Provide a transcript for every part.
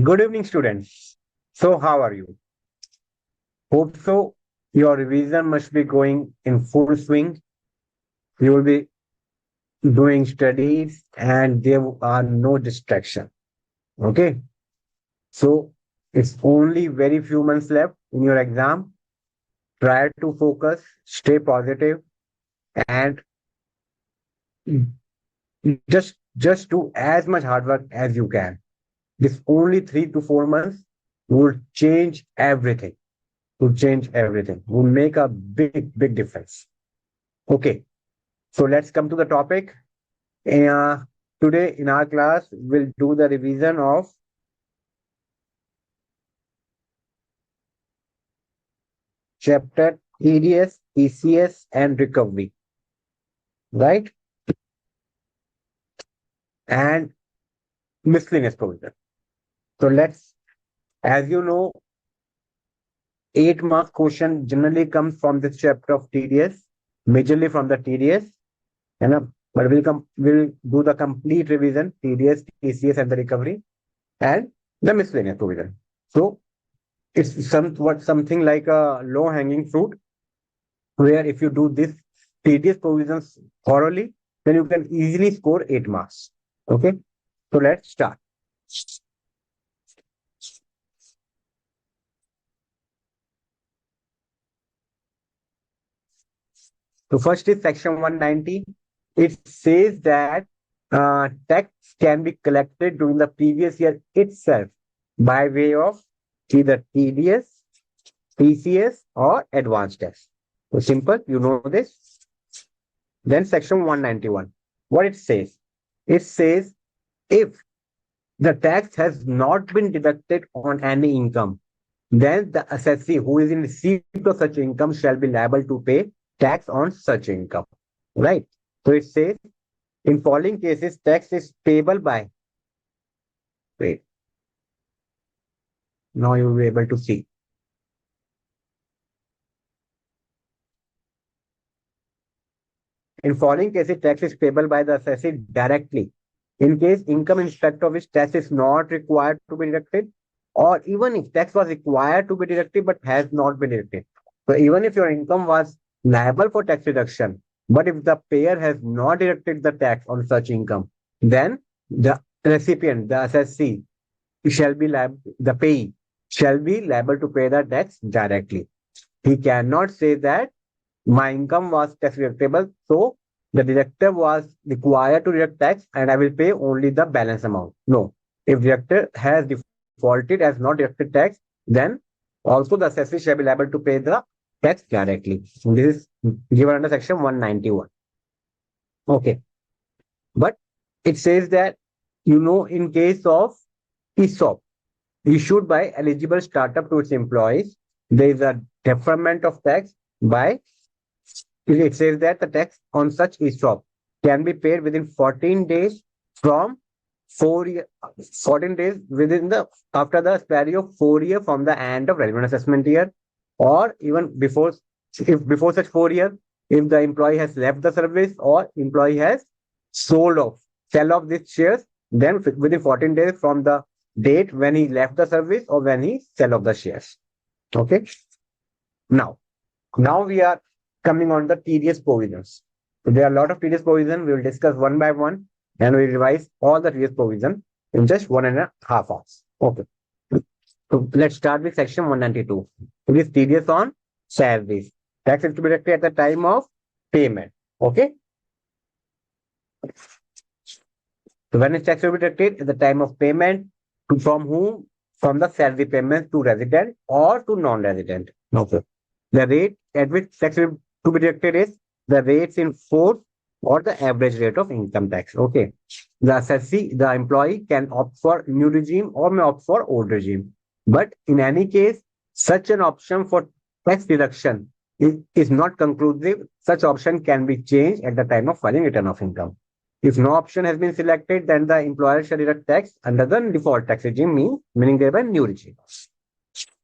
Good evening, students. So, how are you? Hope so. Your revision must be going in full swing. You will be doing studies and there are no distraction. Okay. So, it's only very few months left in your exam. Try to focus, stay positive, and just do as much hard work as you can. This only 3 to 4 months will change everything. Will change everything. Will make a big difference. Okay. So let's come to the topic. Uh, Today in our class, we'll do the revision of chapter EDS, ECS, and recovery, right? And miscellaneous provision. So as you know, 8 marks question generally comes from this chapter of TDS, majorly from the TDS, but we'll do the complete revision, TDS, TCS, and the recovery, and the miscellaneous provision. So it's something like a low hanging fruit where if you do this tedious provisions thoroughly, then you can easily score 8 marks. Okay, so let's start. So first is section 190. It says that tax can be collected during the previous year itself by way of either TDS, TCS, or advanced tax. So simple, you know this. Then section 191. What it says if the tax has not been deducted on any income, then the assessee who is in receipt of such income shall be liable to pay tax on such income. Right? So it says in following cases, tax is payable by. Wait, now you will be able to see. In following cases, tax is payable by the assessee directly. In case income in respect of which tax is not required to be deducted, or even if tax was required to be deducted but has not been deducted. So even if your income was liable for tax reduction, but if the payer has not deducted the tax on such income, then the recipient, the assessee, shall be liable, the payee shall be liable to pay the tax directly. He cannot say that my income was tax deductible, so the deductor was required to deduct tax and I will pay only the balance amount. No. If deductor has defaulted, as not deducted tax, then also the assessee shall be liable to pay the tax directly. This is given under section 191. Okay. But it says that, in case of ESOP issued by eligible startup to its employees, there is a deferment of tax by. It says that the tax on such ESOP can be paid within 14 days from 14 days within the after the expiry of 4 years from the end of relevant assessment year, or even before, if before such 4 years, if the employee has left the service or employee has sell off these shares, then within 14 days from the date when he left the service or when he sell off the shares. Okay. Now we are coming on the tedious provisions. So there are a lot of tedious provisions. We will discuss one by one and we revise all the tedious provisions in just 1.5 hours. Okay. So let's start with section 192. It is tedious on salaries. Tax is to be deducted at the time of payment. Okay. So when is tax to be deducted? At the time of payment. From whom? From the salary payment to resident or to non-resident. Okay. The rate at which tax will to be deducted is the rates in force or the average rate of income tax. Okay. The assessee, the employee can opt for new regime or may opt for old regime. But in any case, such an option for tax deduction is not conclusive. Such option can be changed at the time of filing return of income. If no option has been selected, then the employer shall deduct tax under the default tax regime, meaning thereby new regime.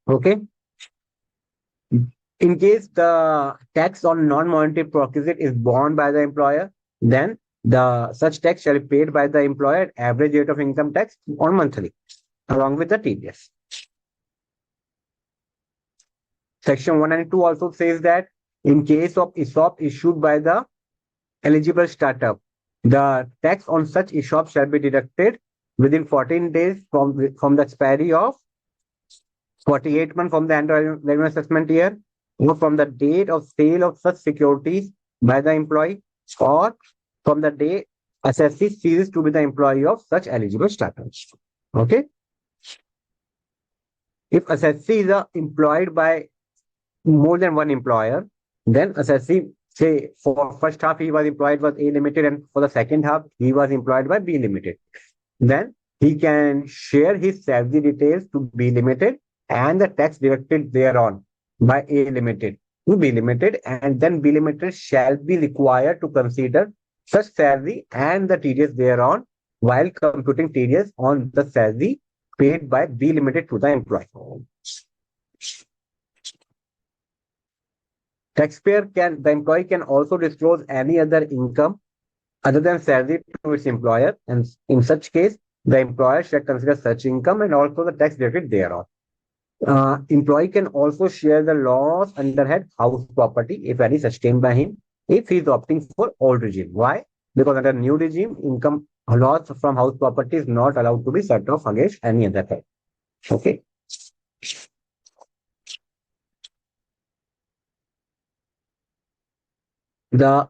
Okay. In case the tax on non-monetary perquisite is borne by the employer, then the such tax shall be paid by the employer at average rate of income tax on monthly. along with the TDS. Section 192 also says that in case of ESOP issued by the eligible startup, the tax on such ESOP shall be deducted within 14 days from the expiry of 48 months from the annual revenue assessment year, or from the date of sale of such securities by the employee, or from the day assessee ceases to be the employee of such eligible startups. Okay. If assessee is employed by more than one employer, then assessee, say for first half he was employed by A Limited and for the second half he was employed by B Limited, then he can share his salary details to B Limited and the tax deducted thereon by A Limited to B Limited, and then B Limited shall be required to consider such salary and the TDS thereon while computing TDS on the salary paid by B Limited to the employee. The employee can also disclose any other income other than salary to its employer, and in such case, the employer shall consider such income and also the tax deducted thereon. Employee can also share the loss under head house property, if any, sustained by him, if he is opting for old regime. Why? Because under new regime, income loss from house property is not allowed to be set off against any other head. Okay. The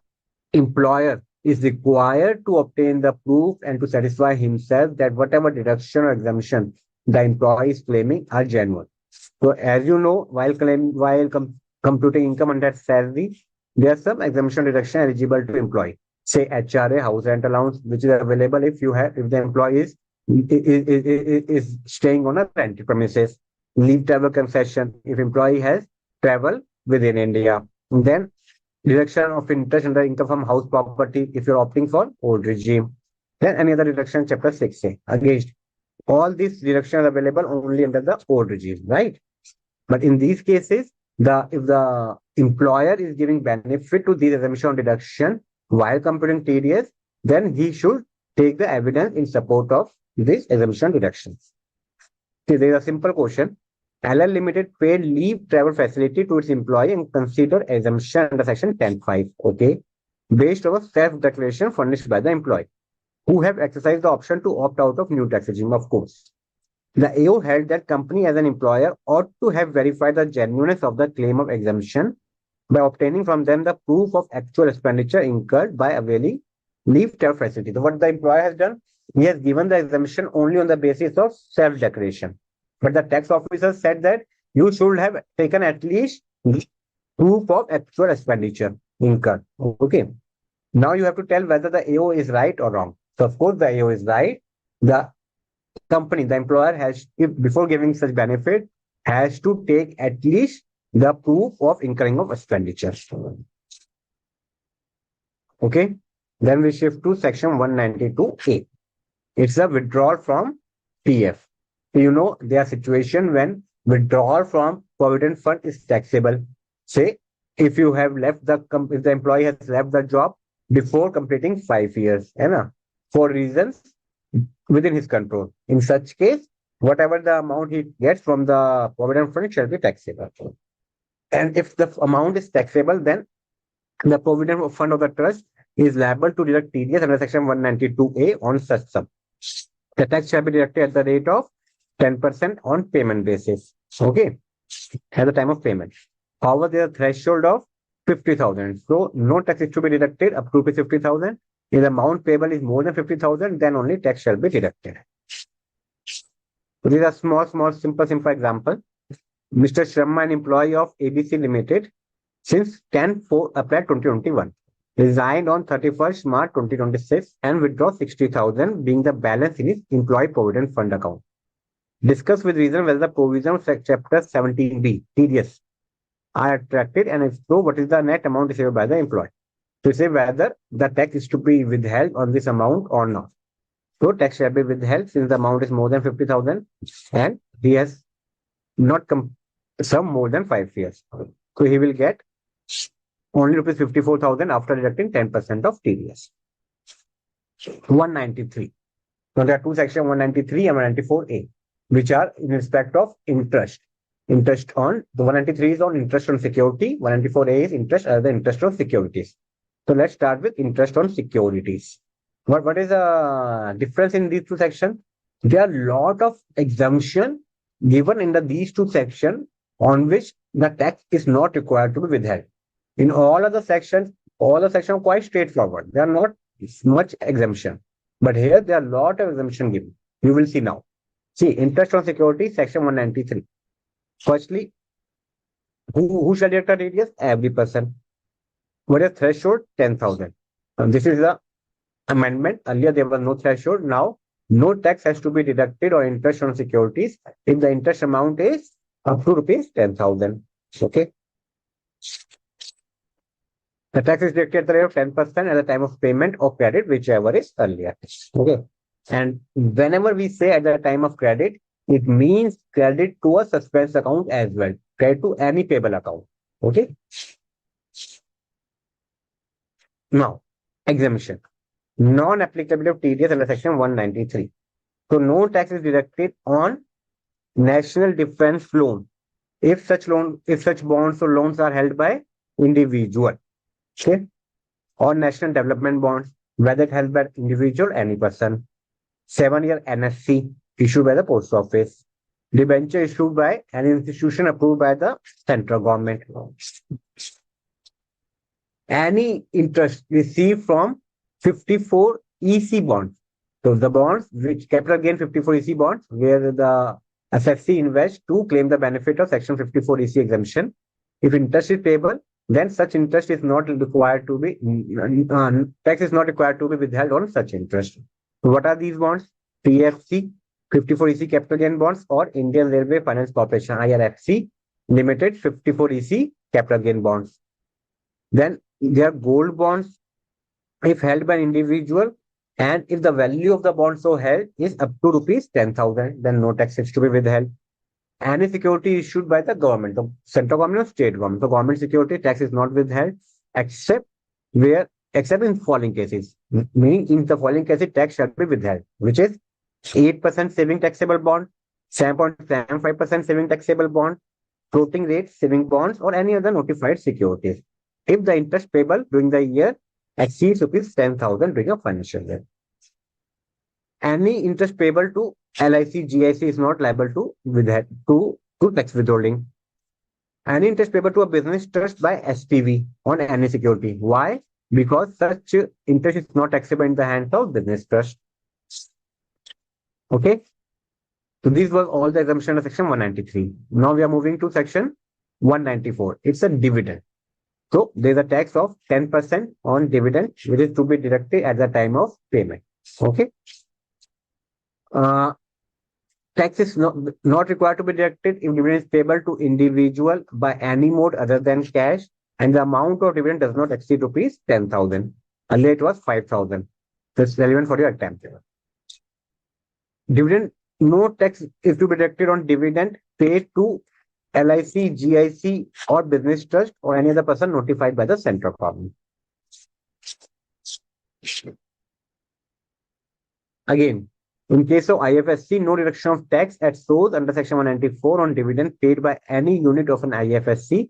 employer is required to obtain the proof and to satisfy himself that whatever deduction or exemption the employee is claiming are genuine. So as you know, while computing income under salary, there are some exemption deduction eligible to employee. Say HRA, house rent allowance, which is available if the employee is staying on a rented premises. Leave travel concession if employee has travel within India. And then deduction of interest under income from house property if you're opting for old regime. Then any other deduction, chapter 6A. Against all these deductions are available only under the old regime, right? But in these cases, if the employer is giving benefit to these exemption deduction while computing TDS, then he should take the evidence in support of these exemption deductions. Okay, there is a simple question. LL Limited paid leave travel facility to its employee and consider exemption under section 10(5), okay, based on a self-declaration furnished by the employee, who have exercised the option to opt out of new tax regime, of course. The AO held that company as an employer ought to have verified the genuineness of the claim of exemption by obtaining from them the proof of actual expenditure incurred by availing leave travel facility. So what the employer has done, he has given the exemption only on the basis of self-declaration. But the tax officer said that you should have taken at least proof of actual expenditure incurred. Okay. Now you have to tell whether the AO is right or wrong. So of course the AO is right. The company, the employer has, before giving such benefit, has to take at least the proof of incurring of expenditures. Okay. Then we shift to section 192A. It's a withdrawal from PF. You know, there are situations when withdrawal from provident fund is taxable. Say, if you have left if the employee has left the job before completing 5 years, for reasons within his control. In such case, whatever the amount he gets from the provident fund shall be taxable. And if the amount is taxable, then the provident fund of the trust is liable to deduct TDS under section 192A on such sum. The tax shall be deducted at the rate of 10% on payment basis. Okay, at the time of payment. However, there is a threshold of 50,000. So no tax is to be deducted up to 50,000. If the amount payable is more than 50,000, then only tax shall be deducted. So these are small, simple example. Mr. Sharma, an employee of ABC Limited, since 10/4 April 2021, resigned on 31st March 2026 and withdraw 60,000 being the balance in his employee provident fund account. Discuss with reason whether the provision of chapter 17B, TDS, are attracted, and if so, what is the net amount received by the employee. To say whether the tax is to be withheld on this amount or not. So tax shall be withheld since the amount is more than 50,000 and he has not some more than 5 years. So he will get only rupees 54,000 after deducting 10% of TDS. 193. So there are two sections, 193 and 194A. which are in respect of interest. Interest on the 193 is on interest on security, 194A is interest as the interest on securities. So let's start with interest on securities. What is the difference in these two sections? There are a lot of exemption given in these two sections on which the tax is not required to be withheld. In all the sections are quite straightforward. There are not much exemption. But here there are a lot of exemption given. You will see now. See, interest on security, section 193. Firstly, who shall deduct the TDS? Every person. What is threshold? 10,000. This is the amendment. Earlier there was no threshold. Now, no tax has to be deducted on interest on securities if the interest amount is up to rupees 10,000. Okay. The tax is deducted at the rate of 10% at the time of payment or credit, whichever is earlier. Okay. And whenever we say at the time of credit, it means credit to a suspense account as well, credit to any payable account. Okay. Now, exemption. Non-applicability of TDS under section 193. So no tax is deducted on national defense loan if such bonds or loans are held by individual. Okay. Or national development bonds, whether it held by individual or any person. 7-year NSC issued by the post office. Debenture issued by an institution approved by the central government. Any interest received from 54 EC bonds. So the bonds which capital gain 54 EC bonds where the SFC invests to claim the benefit of section 54 EC exemption. If interest is payable, then such interest is not required to be tax is not required to be withheld on such interest. What are these bonds? PFC, 54 EC capital gain bonds, or Indian Railway Finance Corporation IRFC Limited 54 EC capital gain bonds. Then there are gold bonds if held by an individual and if the value of the bond so held is up to rupees 10,000, then no tax is to be withheld. Any security issued by the government, the central government or state government. So government security tax is not withheld except in following cases. Meaning in the following cases, tax shall be withheld, which is 8% saving taxable bond, 7.75% saving taxable bond, floating rate saving bonds, or any other notified securities. If the interest payable during the year exceeds rupees 10,000 during a financial year. Any interest payable to LIC, GIC is not liable to tax withholding. Any interest payable to a business trust by SPV on any security. Why? Because such interest is not taxable in the hands of business trust. Okay. So these were all the exemption of section 193. Now we are moving to section 194. It's a dividend. So there's a tax of 10% on dividend, which is to be deducted at the time of payment. Okay. Tax is not required to be deducted if dividend is payable to individual by any mode other than cash and the amount of dividend does not exceed rupees 10,000. Earlier it was 5,000. That's relevant for your attempt. Dividend, no tax is to be deducted on dividend paid to LIC, GIC or business trust or any other person notified by the central government. Again, in case of IFSC, no reduction of tax at source under section 194 on dividend paid by any unit of an IFSC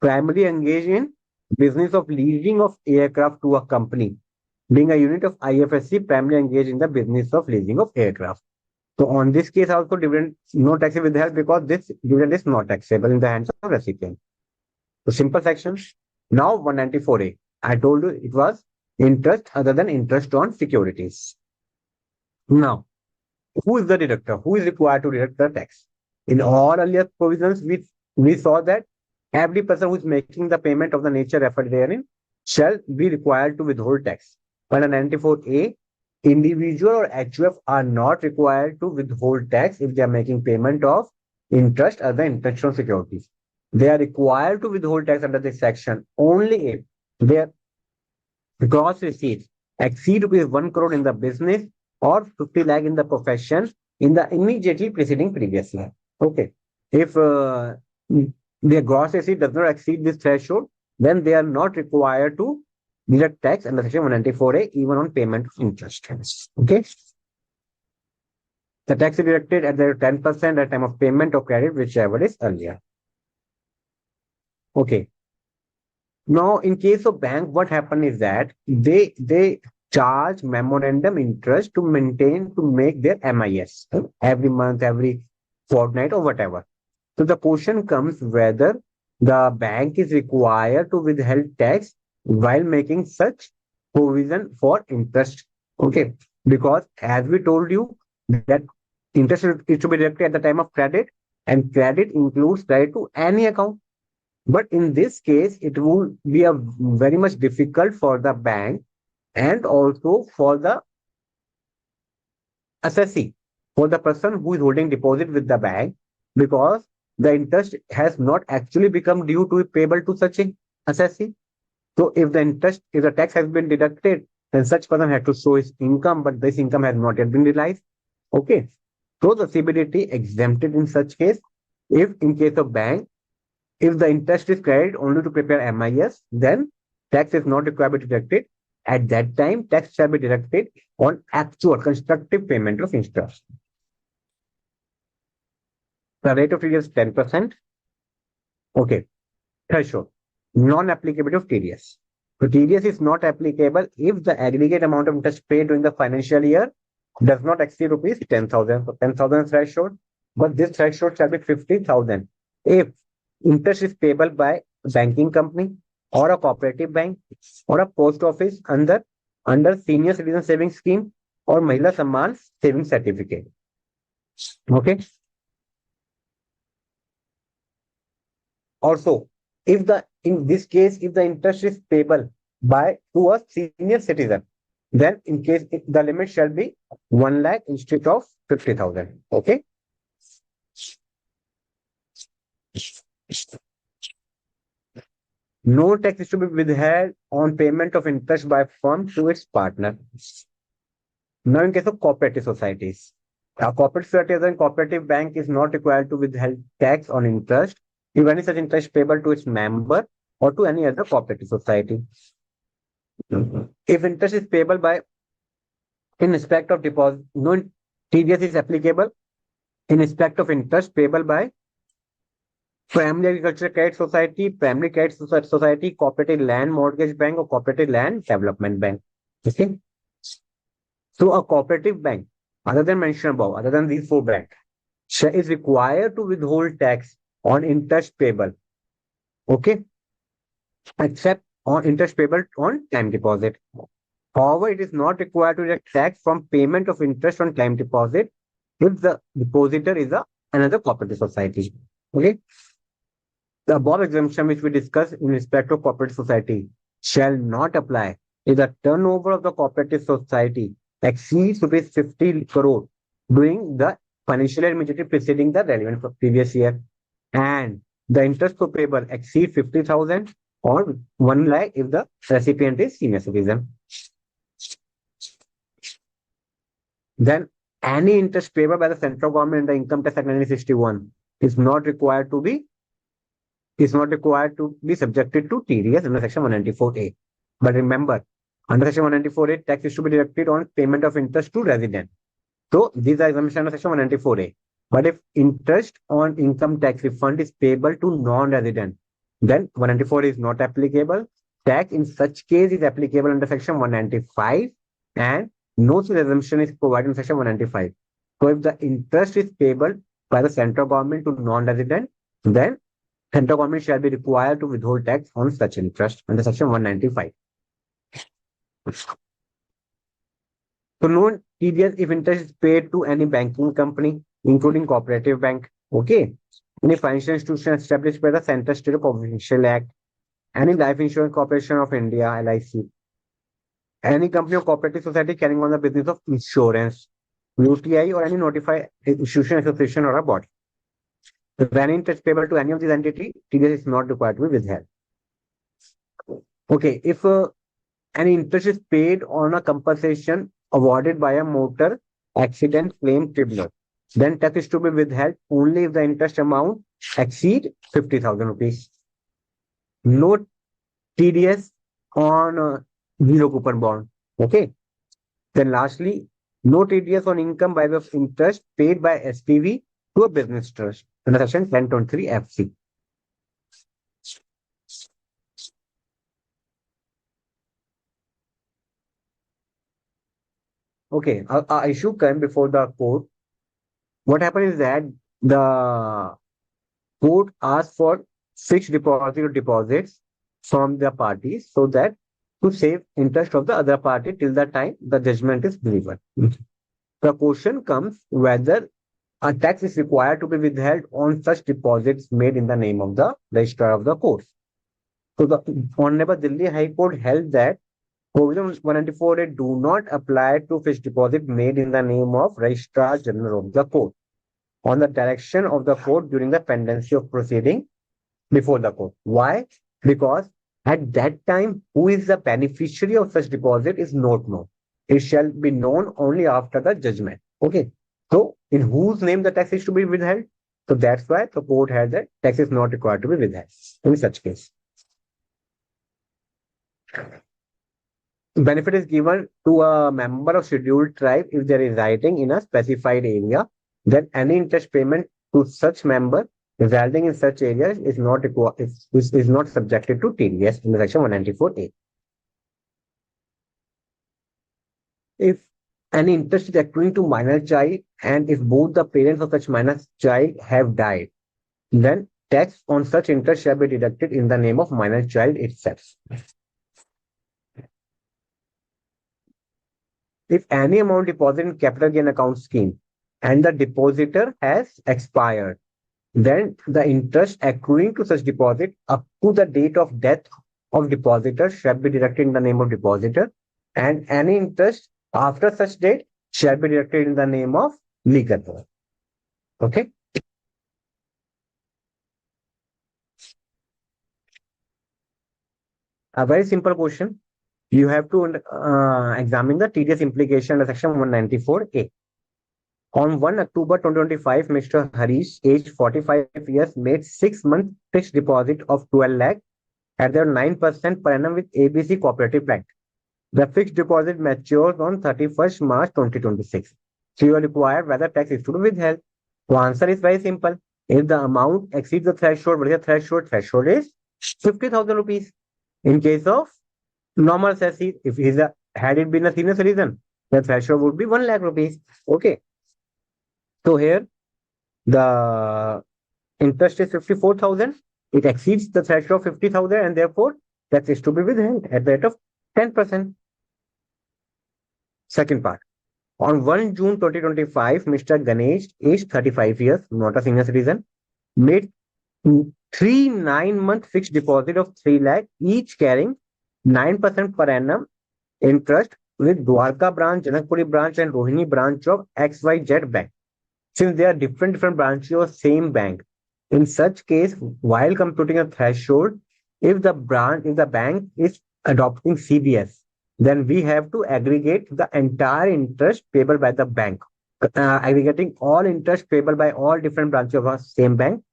primarily engaged in business of leasing of aircraft to a company. Being a unit of IFSC primarily engaged in the business of leasing of aircraft. So on this case also dividend, no tax is withheld because this dividend is not taxable in the hands of recipient. So simple section. Now 194A. I told you it was interest other than interest on securities. Now, who is the deductor? Who is required to deduct the tax? In all earlier provisions, we saw that every person who is making the payment of the nature referred therein shall be required to withhold tax. But under 94A, individual or HUF are not required to withhold tax if they are making payment of interest or the interest on securities. They are required to withhold tax under this section only if their gross receipts exceed rupees 1 crore in the business or 50 lakh in the profession in the immediately preceding previous year. Okay. If their gross receipt does not exceed this threshold, then they are not required to deduct tax under section 194A even on payment of interest. Okay. The tax is deducted at the 10% at time of payment or credit, whichever is earlier. Okay. Now, in case of bank, what happened is that they charge memorandum interest to maintain to make their MIS every month, every fortnight, or whatever. So the question comes whether the bank is required to withhold tax while making such provision for interest. Okay, because as we told you that interest is to be deducted at the time of credit, and credit includes credit to any account. But in this case, it will be a very much difficult for the bank and also for the assessee, for the person who is holding deposit with the bank, because the interest has not actually become due to be payable to such an assessee. So if the tax has been deducted, then such person had to show his income, but this income has not yet been realized. Okay. So the CBDT exempted in such case, if in case of bank, if the interest is credited only to prepare MIS, then tax is not required to be deducted. At that time, tax shall be deducted on actual constructive payment of interest. The rate of TDS is 10%. Okay. Threshold. Non-applicability of TDS. So TDS is not applicable if the aggregate amount of interest paid during the financial year does not exceed rupees 10,000. So 10,000 threshold, but this threshold shall be 50,000 if interest is payable by a banking company or a cooperative bank or a post office under senior citizen savings scheme or Mahila Samman savings certificate. Okay. Also, if the in this case, if the interest is payable by to a senior citizen, then in case the limit shall be 1 lakh instead of 50,000. Okay. No tax is to be withheld on payment of interest by firm to its partner. Now, in case of cooperative societies, a cooperative society as a cooperative bank is not required to withhold tax on interest if any such interest payable to its member or to any other cooperative society. If interest is payable by in respect of deposit, no TDS is applicable in respect of interest payable by Family Agricultural Credit Society, Family Credit Society, Cooperative Land Mortgage Bank, or Cooperative Land Development Bank. Okay. So a cooperative bank, other than mentioned above, other than these four banks, is required to withhold tax on interest payable. Okay. Except on interest payable on time deposit. However, it is not required to deduct tax from payment of interest on time deposit if the depositor is another cooperative society. Okay. The above exemption which we discussed in respect of cooperative society shall not apply if the turnover of the cooperative society exceeds rupees 50 crore during the financial year immediately preceding the relevant previous year, and the interest payable exceed 50,000 or 1 lakh if the recipient is senior citizen. Then any interest payable by the central government in the Income Tax Act 1961 is not required to be subjected to TDS under Section 194A. But remember, under Section 194A, tax is to be deducted on payment of interest to resident. So these are exemptions under Section 194A. But if interest on income tax refund is payable to non-resident, then 194 is not applicable. Tax in such case is applicable under Section 195, and no such exemption is provided in Section 195. So if the interest is payable by the central government to non-resident, then central government shall be required to withhold tax on such interest under Section 195. So no TDS if interest is paid to any banking company, including cooperative bank, okay, any financial institution established by the Central State Provincial Act, any life insurance corporation of India, LIC, any company or cooperative society carrying on the business of insurance, UTI, or any notified institution, association, or a body. If any interest payable to any of these entities, TDS is not required to be withheld. Okay, if any interest is paid on a compensation awarded by a motor accident claim tribunal, then tax is to be withheld only if the interest amount exceed 50,000 rupees. No TDS on zero coupon bond. Okay. Then lastly, No TDS on income by way of interest paid by SPV to a business trust under section 1023 FC. Okay, a issue came before the court. What happened is that the court asked for fixed deposit or deposits from the parties so that to save interest of the other party till the time the judgment is delivered. The question comes whether a tax is required to be withheld on such deposits made in the name of the registrar of the court. So the Honorable Delhi High Court held that Provision 194A do not apply to fixed deposit made in the name of Registrar General of the Court on the direction of the court during the pendency of proceeding before the court. Why? Because at that time, who is the beneficiary of such deposit is not known. It shall be known only after the judgment. Okay. So, in whose name the tax is to be withheld? So that's why the court had that tax is not required to be withheld in such case. Benefit is given to a member of scheduled tribe if they are residing in a specified area. Then any interest payment to such member residing in such areas is not is not subjected to TDS in section 194A. If any interest is accruing to minor child and if both the parents of such minor child have died, then tax on such interest shall be deducted in the name of minor child itself. If any amount deposited in capital gain account scheme and the depositor has expired, then the interest accruing to such deposit up to the date of death of depositor shall be deducted in the name of depositor, and any interest after such date shall be deducted in the name of legal. Okay. A very simple question. You have to examine the TDS implication under section 194A. On 1 October 2025, Mr. Harish, aged 45 years, made 6-month fixed deposit of 12 lakh at their 9% per annum with ABC Cooperative Bank. The fixed deposit matures on 31st March 2026. So you are required whether tax is to be withheld. The answer is very simple. If the amount exceeds the threshold, what is the threshold? Threshold is 50,000 rupees. In case of normal citizen, if he's a had it been a senior citizen, the threshold would be 1 lakh rupees. Okay. So here the interest is 54,000. It exceeds the threshold of 50,000 and therefore tax is to be withheld at the rate of 10%. Second part. On 1 June 2025, Mr. Ganesh, aged 35 years, not a senior citizen, made 3 9-month fixed deposit of 3 lakh, each carrying 9% per annum interest with Dwarka branch, Janakpuri branch, and Rohini branch of XYZ Bank. Since they are different branches of same bank, in such case, while computing a threshold, if the bank is adopting CBS, then we have to aggregate the entire interest payable by the bank, aggregating all interest payable by all different branches of our same bank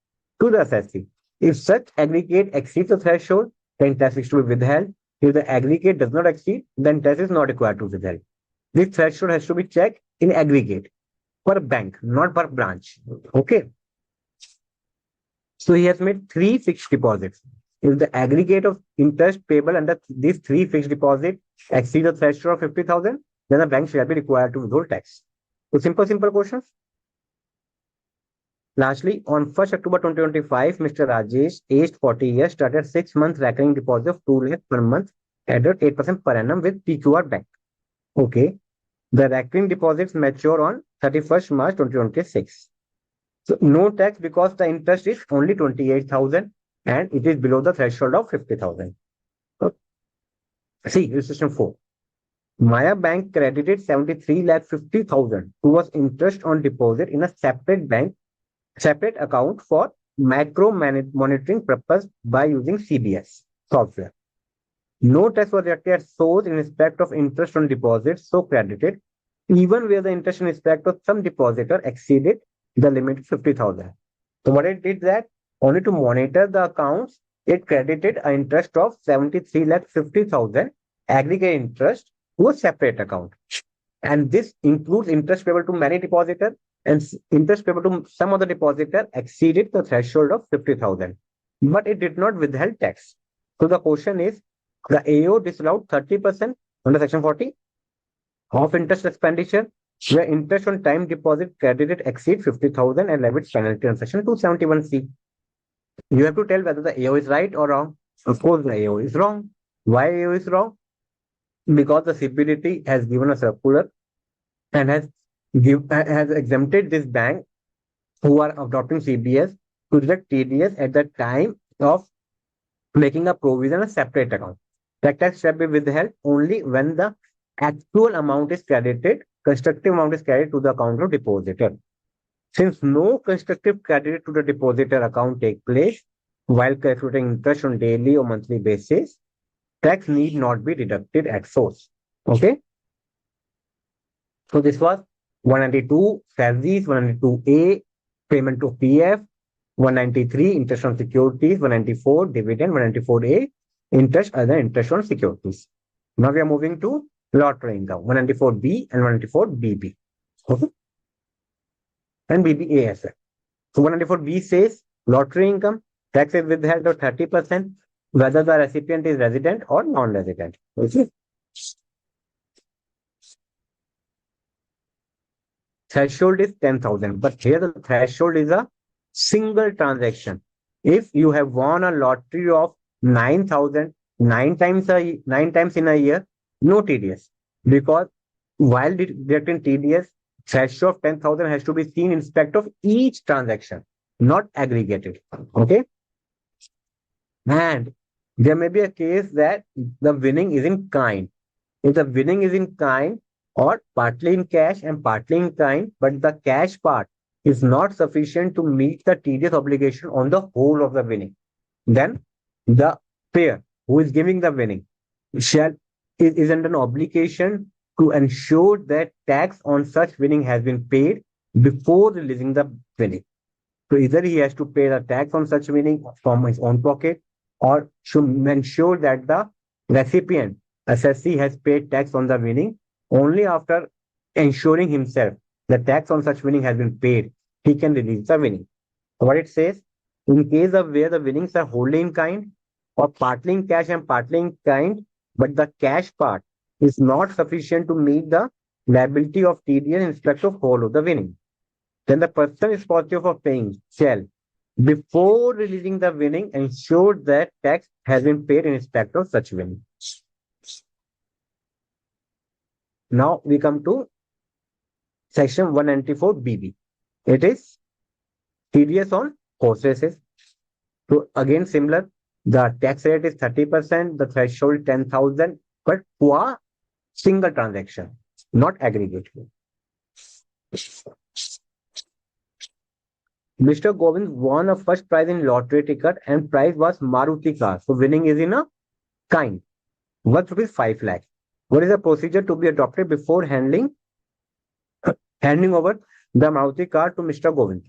to the assessee. If such aggregate exceeds the threshold, then tax is to be withheld. If the aggregate does not exceed, then tax is not required to withheld. This threshold has to be checked in aggregate per bank, not per branch. Okay. So he has made 3 fixed deposits. If the aggregate of interest payable under these 3 fixed deposits exceeds the threshold of 50,000, then the bank shall be required to withhold tax. So simple questions. Lastly, on 1st October 2025, Mr. Rajesh, aged 40 years, started 6-month recurring deposit of 2 lakh per month at 8% per annum with PQR Bank. Okay. The recurring deposits mature on 31st March 2026. So no tax because the interest is only 28,000 and it is below the threshold of 50,000. Okay. See, illustration 4. Maya Bank credited 73 lakh 50,000 towards interest on deposit in a separate account for macro monitoring purpose by using CBS software. No tax was deducted at source in respect of interest on deposits so credited, even where the interest in respect of some depositor exceeded the limit of 50,000. So what it did that only to monitor the accounts, it credited an interest of 73 lakh 50,000 aggregate interest to a separate account. And this includes interest payable to many depositor and interest payable to some other depositor exceeded the threshold of 50,000. But it did not withheld tax. So the question is, the AO disallowed 30% under Section 40 of interest expenditure where interest on time deposit credited exceed 50,000 and levied penalty on Section 271C. You have to tell whether the AO is right or wrong. Of course, the AO is wrong. Why AO is wrong? Because the CPDT has given a circular and has exempted this bank who are adopting CBS to deduct TDS at the time of making a provision a separate account. The tax shall be withheld only when the actual amount is credited, constructive amount is credited to the account of depositor. Since no constructive credit to the depositor account take place while calculating interest on daily or monthly basis, tax need not be deducted at source. Okay. So this was 192 salaries, 192A payment to PF, 193 interest on securities, 194 dividend, 194A interest other interest on securities. Now we are moving to lottery income, 194B and 194BB. Okay. And BBA as well. So 194B says lottery income, tax is withheld of 30%, whether the recipient is resident or non-resident. Okay. Threshold is 10,000, but here the threshold is a single transaction. If you have won a lottery of 9,000 nine times in a year, no TDS, because while deducting TDS, threshold of 10,000 has to be seen in respect of each transaction, not aggregated. Okay. And there may be a case that the winning is in kind. If the winning is in kind or partly in cash and partly in kind, but the cash part is not sufficient to meet the TDS obligation on the whole of the winning, then the payer who is giving the winning shall is under an obligation to ensure that tax on such winning has been paid before releasing the winning. So either he has to pay the tax on such winning from his own pocket or should ensure that the recipient assessee has paid tax on the winning only after ensuring himself the tax on such winning has been paid, he can release the winning. What it says, in case of where the winnings are wholly in kind or partly in cash and partly in kind, but the cash part is not sufficient to meet the liability of TDS in respect of whole of the winning, then the person responsible for paying shall, before releasing the winning, ensure that tax has been paid in respect of such winning. Now we come to section 194BB. It is TDS on horse races. So again, similar, the tax rate is 30%, the threshold 10,000, but for single transaction, not aggregate. Mr. Govind won a first prize in lottery ticket and prize was Maruti car. So winning is in a kind. Worth rupees 5 lakh. What is the procedure to be adopted before handing over the Maruti car to Mr. Govind?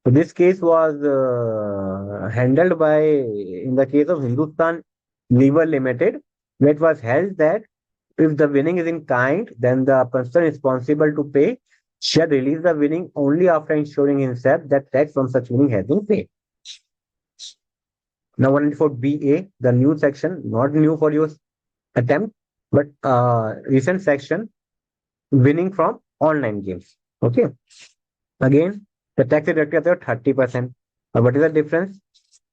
So this case was handled by, in the case of Hindustan Lever Limited, where it was held that if the winning is in kind, then the person responsible to pay shall release the winning only after ensuring himself that tax on such winning has been paid. Now 194BA, the new section, not new for your attempt, but recent section, winning from online games. Okay. Again, the tax is deducted at 30%. What is the difference?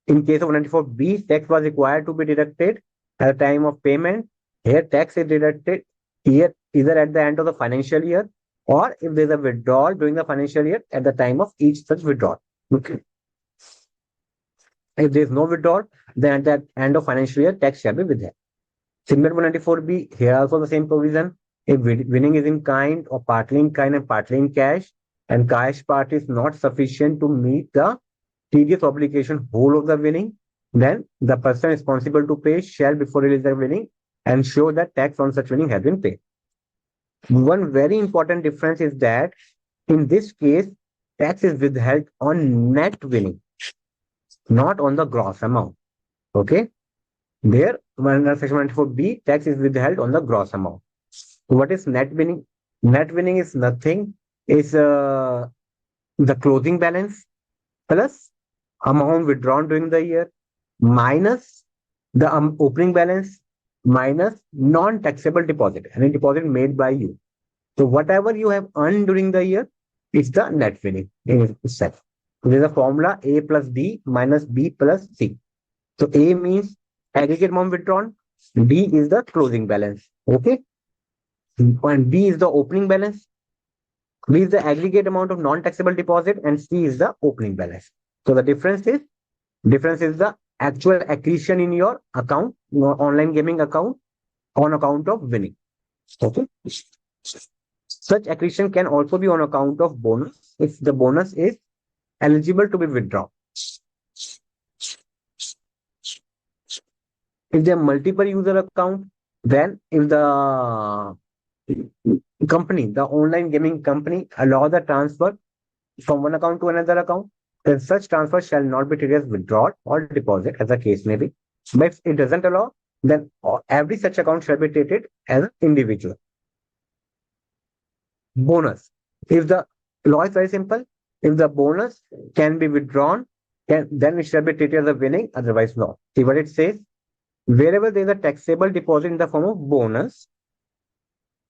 In case of 194B, tax was required to be deducted at the time of payment. Here, tax is deducted here either at the end of the financial year or if there's a withdrawal during the financial year at the time of each such withdrawal. Okay. If there is no withdrawal, then at the end of financial year, tax shall be withheld. Similar to 194B, here also the same provision. If winning is in kind or partly in kind and partly in cash, and cash part is not sufficient to meet the TDS obligation whole of the winning, then the person responsible to pay shall, before release the winning, ensure that tax on such winning has been paid. One very important difference is that in this case, tax is withheld on net winning, not on the gross amount. Okay. There, under section 194B, tax is withheld on the gross amount. So what is net winning? Net winning is nothing, is the closing balance plus amount withdrawn during the year minus the opening balance minus non-taxable deposit, any deposit made by you. So whatever you have earned during the year is the net winning in itself. So there's a formula A plus B minus B plus C. So A means aggregate amount withdrawn, B is the closing balance. Okay. And B is the opening balance, B is the aggregate amount of non-taxable deposit, and C is the opening balance. So the difference is the actual accretion in your account, your online gaming account on account of winning. Okay. Such accretion can also be on account of bonus if the bonus is eligible to be withdrawn. If there are multiple user account, then if the company, the online gaming company, allow the transfer from one account to another account, then such transfer shall not be treated as withdrawal or deposit, as the case may be. But if it doesn't allow, then every such account shall be treated as an individual. Bonus. If the law is very simple, if the bonus can be withdrawn, then it shall be treated as a winning, otherwise no. See what it says? Wherever there is a taxable deposit in the form of bonus,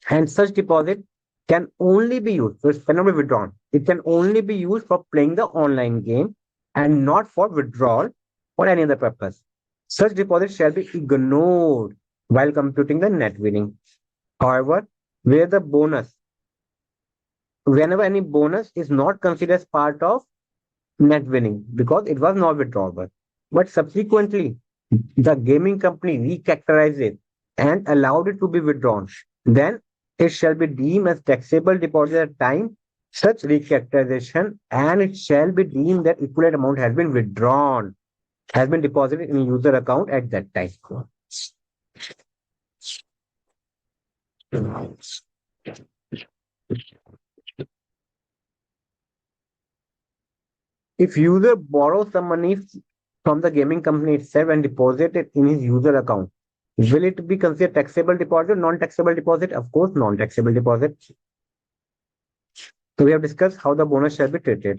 and such deposit can only be used, so it cannot be withdrawn. It can only be used for playing the online game and not for withdrawal or any other purpose. Such deposit shall be ignored while computing the net winning. However, where the bonus, whenever any bonus is not considered as part of net winning because it was not withdrawable, but subsequently the gaming company recharacterized it and allowed it to be withdrawn, then it shall be deemed as taxable deposit at time such recharacterization, and it shall be deemed that equivalent amount has been withdrawn, has been deposited in a user account at that time. If user borrows some money from the gaming company itself and deposit it in his user account, will it be considered taxable deposit, non-taxable deposit? Of course, non-taxable deposit. So we have discussed how the bonus shall be treated.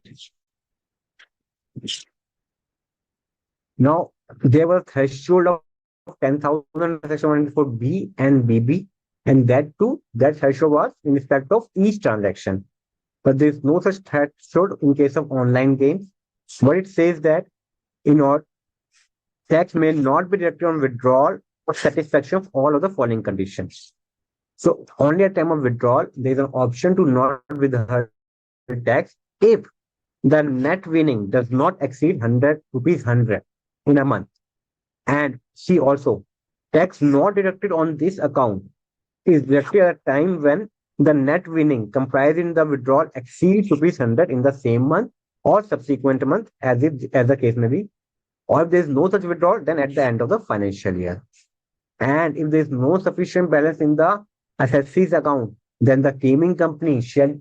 Now, there was threshold of 10,000 section for B and BB, and that too, that threshold was in respect of each transaction. But there is no such threshold in case of online games. What it says that in order tax may not be deducted on withdrawal or satisfaction of all of the following conditions. So only at time of withdrawal, there is an option to not withhold tax if the net winning does not exceed 100 rupees 100 in a month. And see also, tax not deducted on this account is deducted at a time when the net winning comprising the withdrawal exceeds rupees 100 in the same month or subsequent month, as the case may be. Or if there is no such withdrawal, then at the end of the financial year. And if there is no sufficient balance in the assessee's account, then the gaming company shall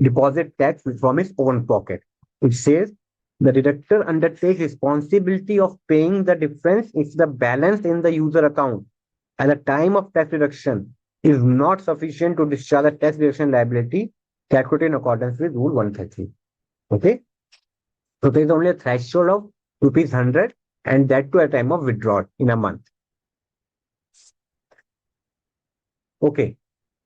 deposit tax from its own pocket. It says the deductor undertakes responsibility of paying the difference if the balance in the user account at the time of tax deduction is not sufficient to discharge the tax deduction liability calculated in accordance with Rule 130. Okay? So there is only a threshold of rupees 100, and that too at time of withdrawal in a month. Okay.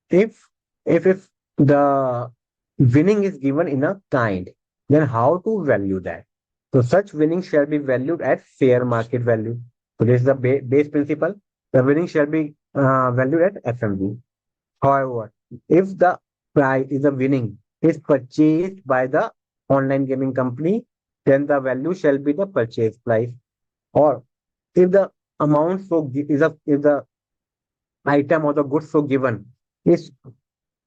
If the winning is given in a kind, then how to value that? So such winning shall be valued at fair market value. So this is the base principle. The winning shall be valued at FMV. However, if the price is the winning is purchased by the online gaming company, then the value shall be the purchase price. Or if the amount so is a if the item or the goods so given is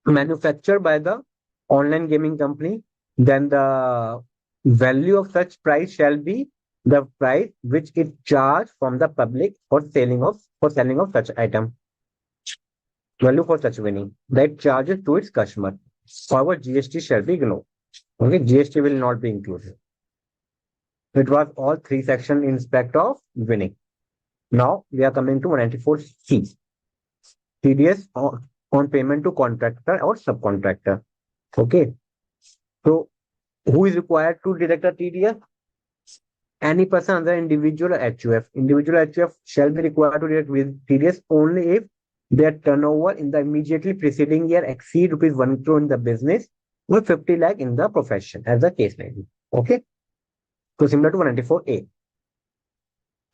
manufactured by the online gaming company, then the value of such price shall be the price which it charged from the public for selling of such item. Value for such winning that charges to its customer. However, GST shall be ignored. Okay, GST will not be included. It was all three sections in respect of winning. Now we are coming to 194C. TDS on payment to contractor or subcontractor. Okay. So who is required to deduct a TDS? Any person other than individual HUF. Individual HUF shall be required to deduct with TDS only if their turnover in the immediately preceding year exceed rupees 1 crore in the business or 50 lakh in the profession, as the case may be. Okay. So similar to 194A.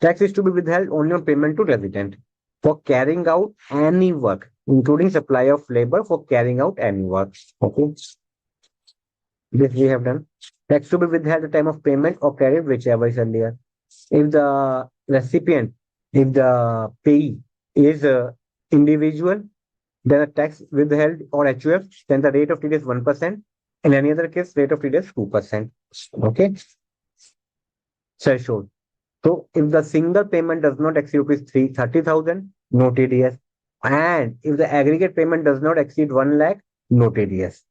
Tax is to be withheld only on payment to resident for carrying out any work, including supply of labor for carrying out any work. Okay. This we have done. Tax to be withheld at the time of payment or credit, whichever is earlier. If the recipient, if the payee is individual, then a tax withheld or HUF, then the rate of TDS is 1%. In any other case, rate of TDS 2%. Okay. Threshold. So if the single payment does not exceed rupees 30,000, no TDS. And if the aggregate payment does not exceed 1 lakh, no TDS.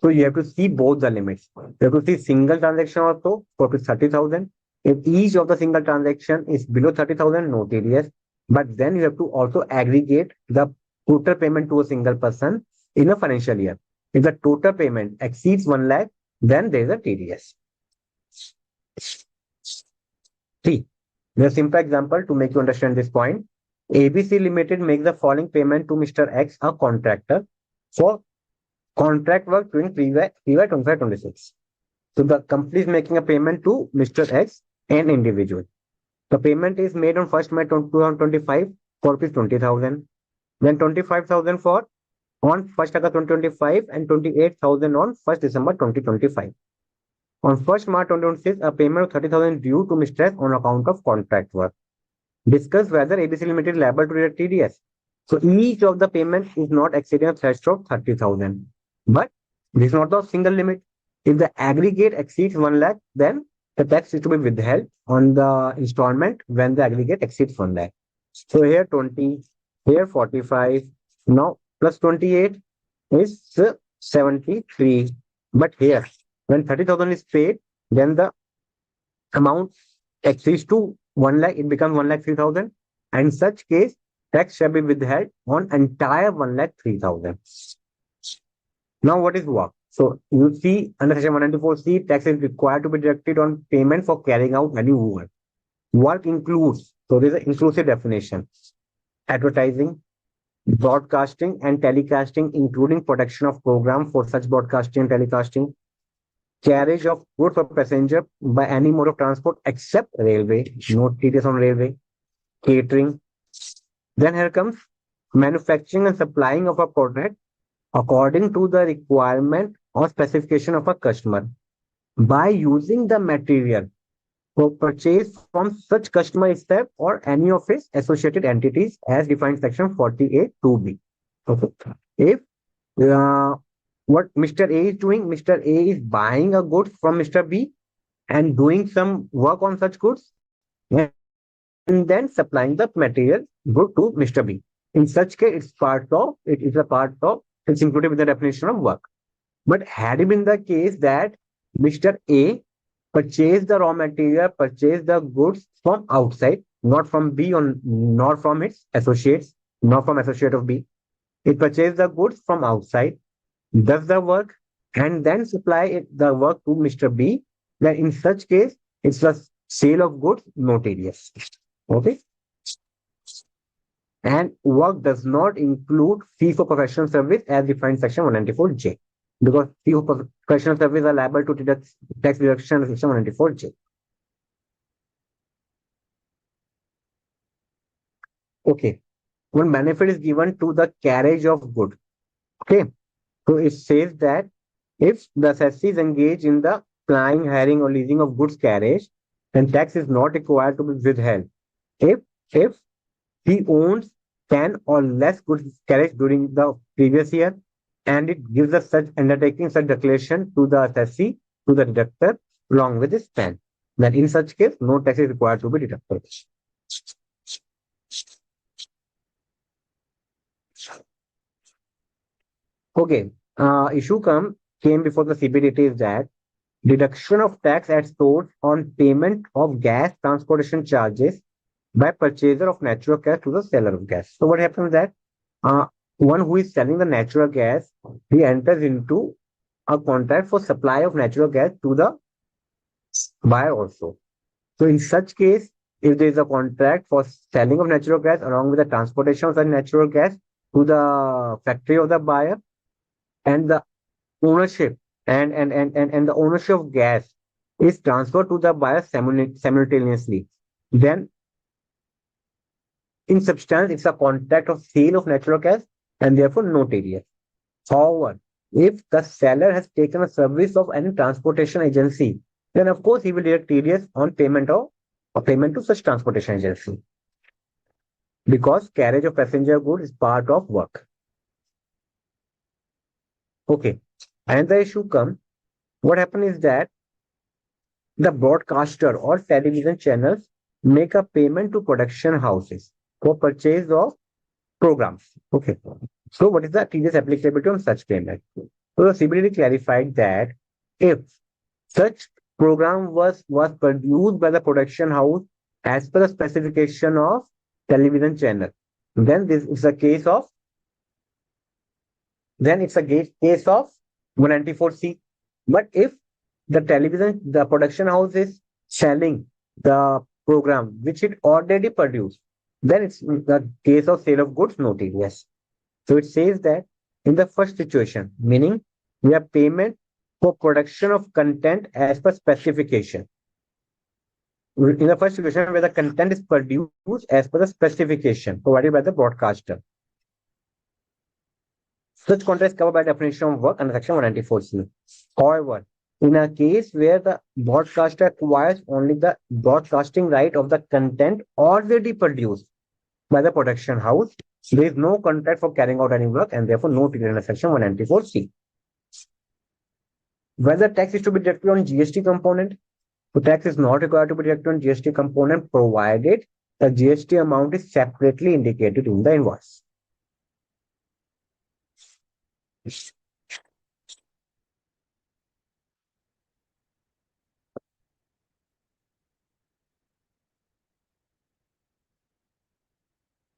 So you have to see both the limits. You have to see single transaction also for 30,000. If each of the single transaction is below 30,000, no TDS. But then you have to also aggregate the total payment to a single person in a financial year. If the total payment exceeds 1 lakh, then there is a TDS. See, a simple example to make you understand this point. ABC Limited makes the following payment to Mr. X, a contractor, for contract work during PY 25-26. So the company is making a payment to Mr. X, an individual. The payment is made on 1st May 2025 for rupees 20,000. Then 25,000 for on 1st August 2025 and 28,000 on 1st December 2025. On 1st March 2026, a payment of 30,000 due to Mr. X on account of contract work. Discuss whether ABC Limited is liable to deduct TDS. So each of the payments is not exceeding a threshold of 30,000. But this is not the single limit. If the aggregate exceeds 1 lakh, then the tax is to be withheld on the installment when the aggregate exceeds 1 lakh. So here 20, here 45, now plus 28 is 73. But here, when 30,000 is paid, then the amount exceeds to 1 lakh, it becomes 1 lakh 3,000. And in such case, tax shall be withheld on entire 1 lakh 3,000. Now, what is work? So, you see, under section 194C, tax is required to be deducted on payment for carrying out any work. Work includes, so there is an inclusive definition, advertising, broadcasting and telecasting, including production of program for such broadcasting and telecasting, carriage of goods for passenger by any mode of transport except railway, no TDS on railway, catering. Then here comes manufacturing and supplying of a product according to the requirement or specification of a customer by using the material for purchase from such customer itself or any of its associated entities as defined section 48(2)(b). Okay. If what Mr. A is doing, Mr. A is buying a goods from Mr. B and doing some work on such goods and then supplying the material good to Mr. B. In such case, it's included with the definition of work. But had it been the case that Mr. A purchased the raw material, purchased the goods from outside, not from B nor from its associates, not from associate of B. It purchased the goods from outside, does the work, and then supply the work to Mr. B. Then in such case, it's the sale of goods, no TDS. Okay. And work does not include fee for professional service as defined section 194J. Because fee for professional service are liable to deduct tax deduction in section 194J. Okay. One benefit is given to the carriage of goods. Okay. So it says that if the assessee is engaged in the applying, hiring, or leasing of goods carriage, then tax is not required to be withheld. If he owns 10 or less goods carriage during the previous year, and it gives us such undertaking, such declaration to the assessee, to the deductor, along with his PAN. Then in such case, no tax is required to be deducted. Okay, issue came before the CBDT is that deduction of tax at source on payment of gas transportation charges by purchaser of natural gas to the seller of gas. So what happens that one who is selling the natural gas, he enters into a contract for supply of natural gas to the buyer also. So in such case, if there is a contract for selling of natural gas along with the transportation of the natural gas to the factory of the buyer, and the ownership and the ownership of gas is transferred to the buyer simultaneously, then in substance it's a contract of sale of natural gas and therefore no TDS. However, if the seller has taken a service of any transportation agency, then of course he will direct TDS on payment of or payment to such transportation agency, because carriage of passenger goods is part of work. Okay. And the issue comes, what happens is that the broadcaster or television channels make a payment to production houses for purchase of programs. Okay. So what is the TDS applicability on such payment? So the CBDT clarified that if such program was produced by the production house as per the specification of television channel, then this is a case of case of 194C. But if the production house is selling the program which it already produced, then it's the case of sale of goods, no TDS. So it says that in the first situation, meaning we have payment for production of content as per specification. In the first situation, where the content is produced as per the specification provided by the broadcaster. Such content is covered by definition of work under section 194C. However, in a case where the broadcaster acquires only the broadcasting right of the content already produced by the production house, there is no contract for carrying out any work and therefore no TDS under section 194C. Whether tax is to be deducted on GST component, so tax is not required to be deducted on GST component provided the GST amount is separately indicated in the invoice.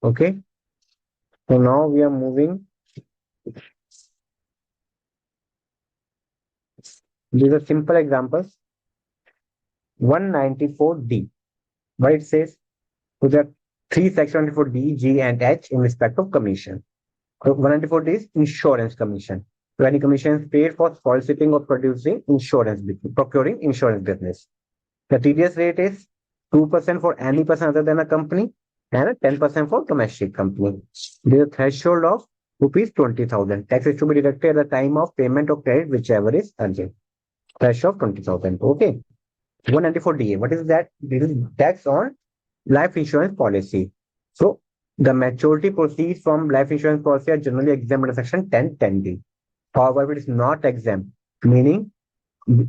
Okay. So now we are moving. These are simple examples. 194D. What it says? So there are three section 194D, G, and H in respect of commission. So 194D is insurance commission. So any commission is paid for soliciting or producing insurance business, procuring insurance business. The TDS rate is 2% for any person other than a company and 10% for domestic company. There is a threshold of rupees 20,000. Tax is to be deducted at the time of payment of credit, whichever is urgent. Threshold of 20,000. Okay. 194DA. What is that? This is tax on life insurance policy. So the maturity proceeds from life insurance policy are generally exempt under section 1010D. However, it is not exempt, meaning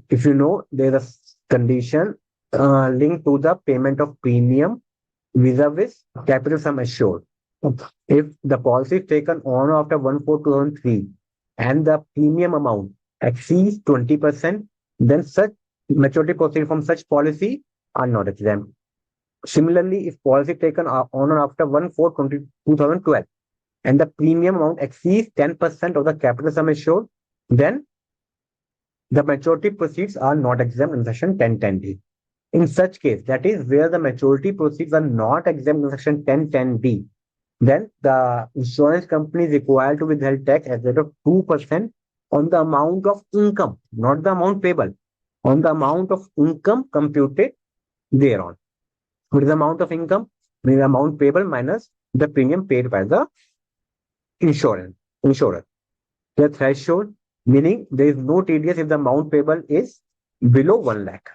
if you know there is a condition linked to the payment of premium vis-a-vis capital sum assured. If the policy is taken on or after 1/4/2003 and the premium amount exceeds 20%, then such maturity proceeds from such policy are not exempt. Similarly, if policy taken on or after 1/4/2012 and the premium amount exceeds 10% of the capital sum assured, then the maturity proceeds are not exempt in section 1010D. In such case, that is where the maturity proceeds are not exempt in section 1010D, then the insurance company is required to withhold tax at the rate of 2% on the amount of income, not the amount payable, on the amount of income computed thereon. What is the amount of income? The amount payable minus the premium paid by the insurer. The threshold, meaning there is no TDS if the amount payable is below 1 lakh.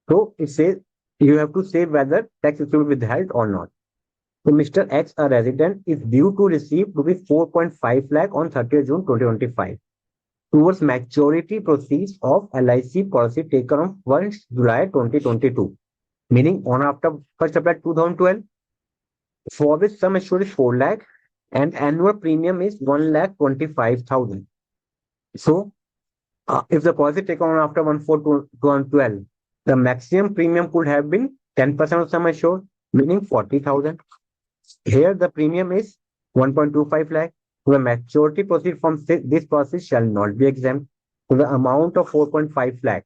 So it says you have to say whether tax is to be withheld or not. So Mr. X, a resident, is due to receive rupees 4.5 lakh on 30th June 2025 towards maturity proceeds of LIC policy taken on 1st July 2022, meaning on after 1st April 2012, for which sum assured is 4 lakh and annual premium is 1,25,000. So if the policy taken on after 1/4/2012, the maximum premium could have been 10% of sum assured. meaning 40,000. Here the premium is 1.25 lakh. So the maturity proceed from this process shall not be exempt. So the amount of 4.5 lakh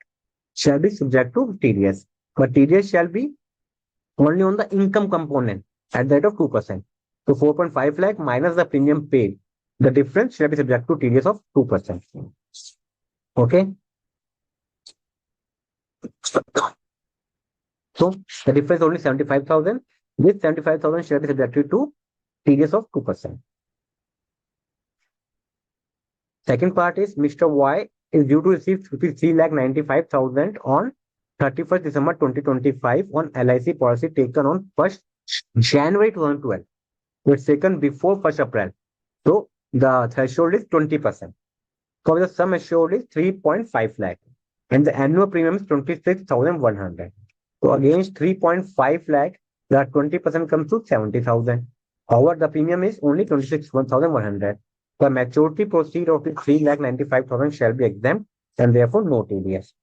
shall be subject to TDS. But TDS shall be only on the income component at the rate of 2%. So 4.5 lakh minus the premium paid. The difference shall be subject to TDS of 2%. Okay. So the difference is only 75,000. This 75,000 shall be subjected to TDS of 2%. Second part is Mr. Y is due to receive 3,95,000 on 31st December 2025 on LIC policy taken on 1st January 2012. So it's taken before 1st April. So the threshold is 20%. So the sum assured is 3.5 lakh and the annual premium is 26,100. So against 3.5 lakh, the 20% comes to 70,000. However, the premium is only 26,100. The maturity proceed of the 3,95,000 shall be exempt and therefore no TDS.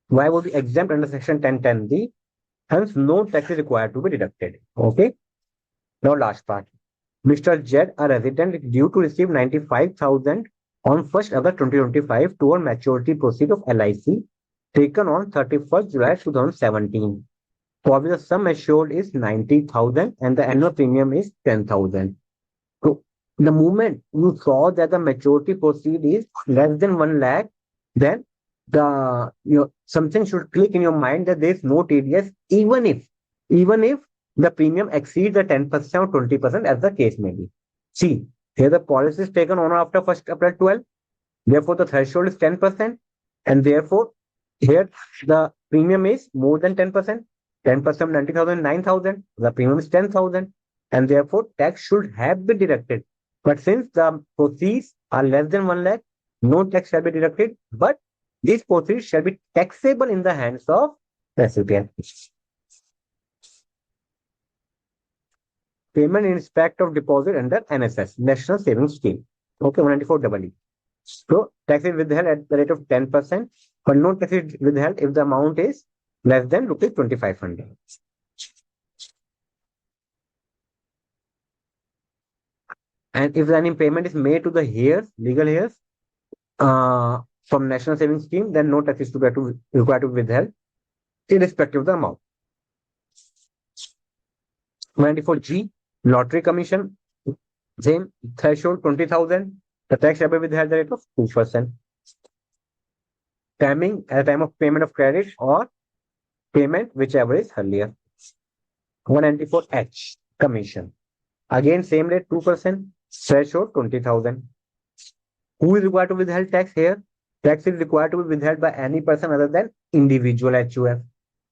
Why would be exempt under section 1010D? Hence, no tax is required to be deducted. Okay. Now, last part. Mr. Z, a resident, is due to receive 95,000 on 1st August 2025 toward maturity proceed of LIC taken on 31st July 2017. For which the sum assured is 90,000 and the annual premium is 10,000. So the moment you saw that the maturity proceed is less than 1 lakh, then something should click in your mind that there is no TDS even if the premium exceeds the 10% or 20% as the case may be. See, here the policy is taken on after 1st April 12. Therefore, the threshold is 10%. And therefore, here the premium is more than 10%. 10% of 90,000, 9,000. The premium is 10,000. And therefore, tax should have been deducted. But since the proceeds are less than 1 lakh, no tax shall be deducted. But these proceeds shall be taxable in the hands of recipient. Payment in respect of deposit under NSS, National Savings Scheme. Okay, 194EE. So tax is withheld at the rate of 10%, but no tax is withheld if the amount is less than rupees 2,500. And if any payment is made to the heirs, legal heirs, from National Savings Scheme, then no tax is required to be withheld irrespective of the amount. 94G, Lottery Commission, same threshold 20,000. The tax shall be withheld at the rate of 2%. Timing at the time of payment of credit or payment, whichever is earlier. 194H, Commission. Again, same rate 2%. Threshold 20,000. Who is required to withhold tax here? Tax is required to be withheld by any person other than individual HUF.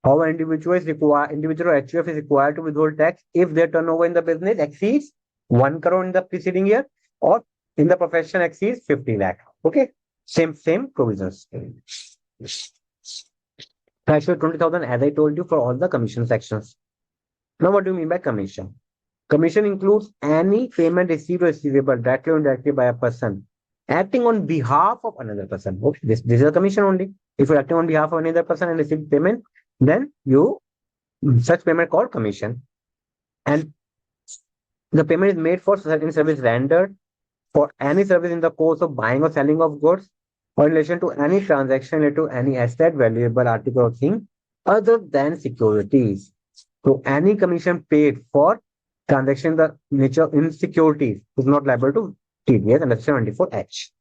However, individual HUF is required to withhold tax if their turnover in the business exceeds 1 crore in the preceding year or in the profession exceeds 50 lakh. Okay, same provisions. Threshold 20,000, as I told you, for all the commission sections. Now, what do you mean by commission? Commission includes any payment received or receivable directly or indirectly by a person acting on behalf of another person. Okay, this is a commission only. If you're acting on behalf of another person and receive payment, then such payment called commission. And the payment is made for certain service rendered, for any service in the course of buying or selling of goods, or in relation to any transaction related to any asset, valuable article or thing other than securities. So any commission paid for transaction the nature in securities is not liable to TDS under section 94H.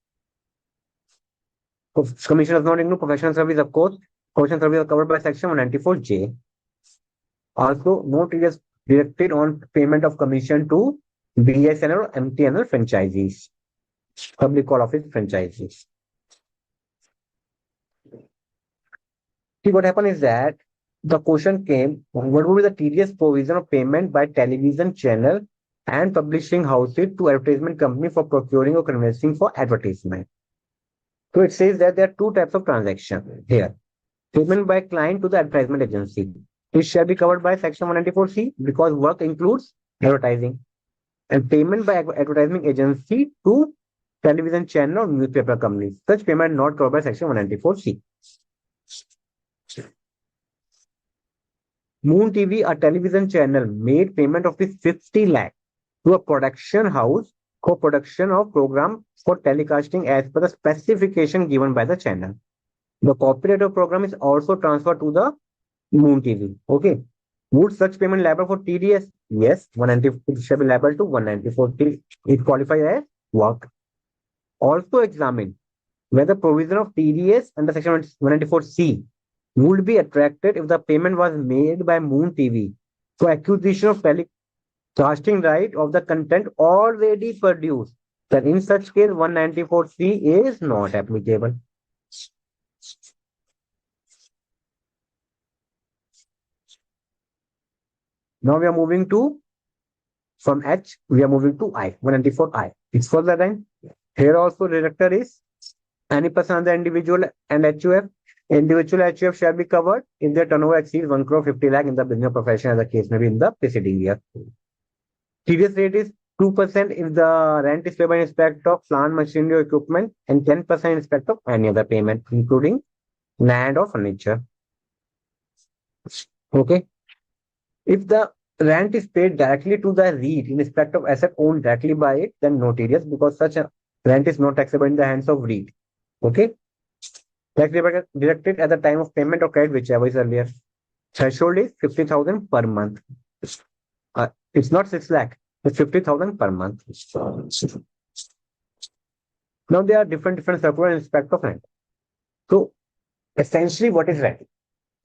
Commission does not include professional service, of course. Professional service are covered by section 194J. Also, no TDS directed on payment of commission to BSNL or MTNL franchisees, public call office franchisees. See, what happened is that the question came, what would be the TDS provision of payment by television channel and publishing houses to advertisement company for procuring or convincing for advertisement? So it says that there are two types of transaction here. Payment by client to the advertisement agency. It shall be covered by section 194C because work includes advertising. And payment by advertising agency to television channel or newspaper companies. Such payment not covered by section 194C. Moon TV, a television channel, made payment of the 50 lakh to a production house for production of program for telecasting as per the specification given by the channel. The copyright of program is also transferred to the Moon TV. Okay. Would such payment liable for TDS? Yes, 194 shall be liable to 194 till it qualifies as work. Also examine whether provision of TDS under section 194C would be attracted if the payment was made by Moon TV for acquisition of telecasting right of the content already produced. Then in such case, 194C is not applicable. Now we are moving to from H, we are moving to I, 194I. It's for the line. Here also deductor is any person the individual and HUF. Individual HUF shall be covered if their turnover exceeds 1 crore 50 lakh in the business profession as the case may be in the preceding year. TDS rate is 2% if the rent is paid by respect of plant, machinery, or equipment, and 10% in respect of any other payment, including land or furniture. Okay. If the rent is paid directly to the REIT in respect of asset owned directly by it, then no TDS because such a rent is not taxable in the hands of REIT. Okay. Tax deducted at the time of payment or credit, whichever is earlier. Threshold is 50,000 per month. It's not 6 lakh, it's 50,000 per month. Now there are different circular in respect of rent. So essentially, what is rent?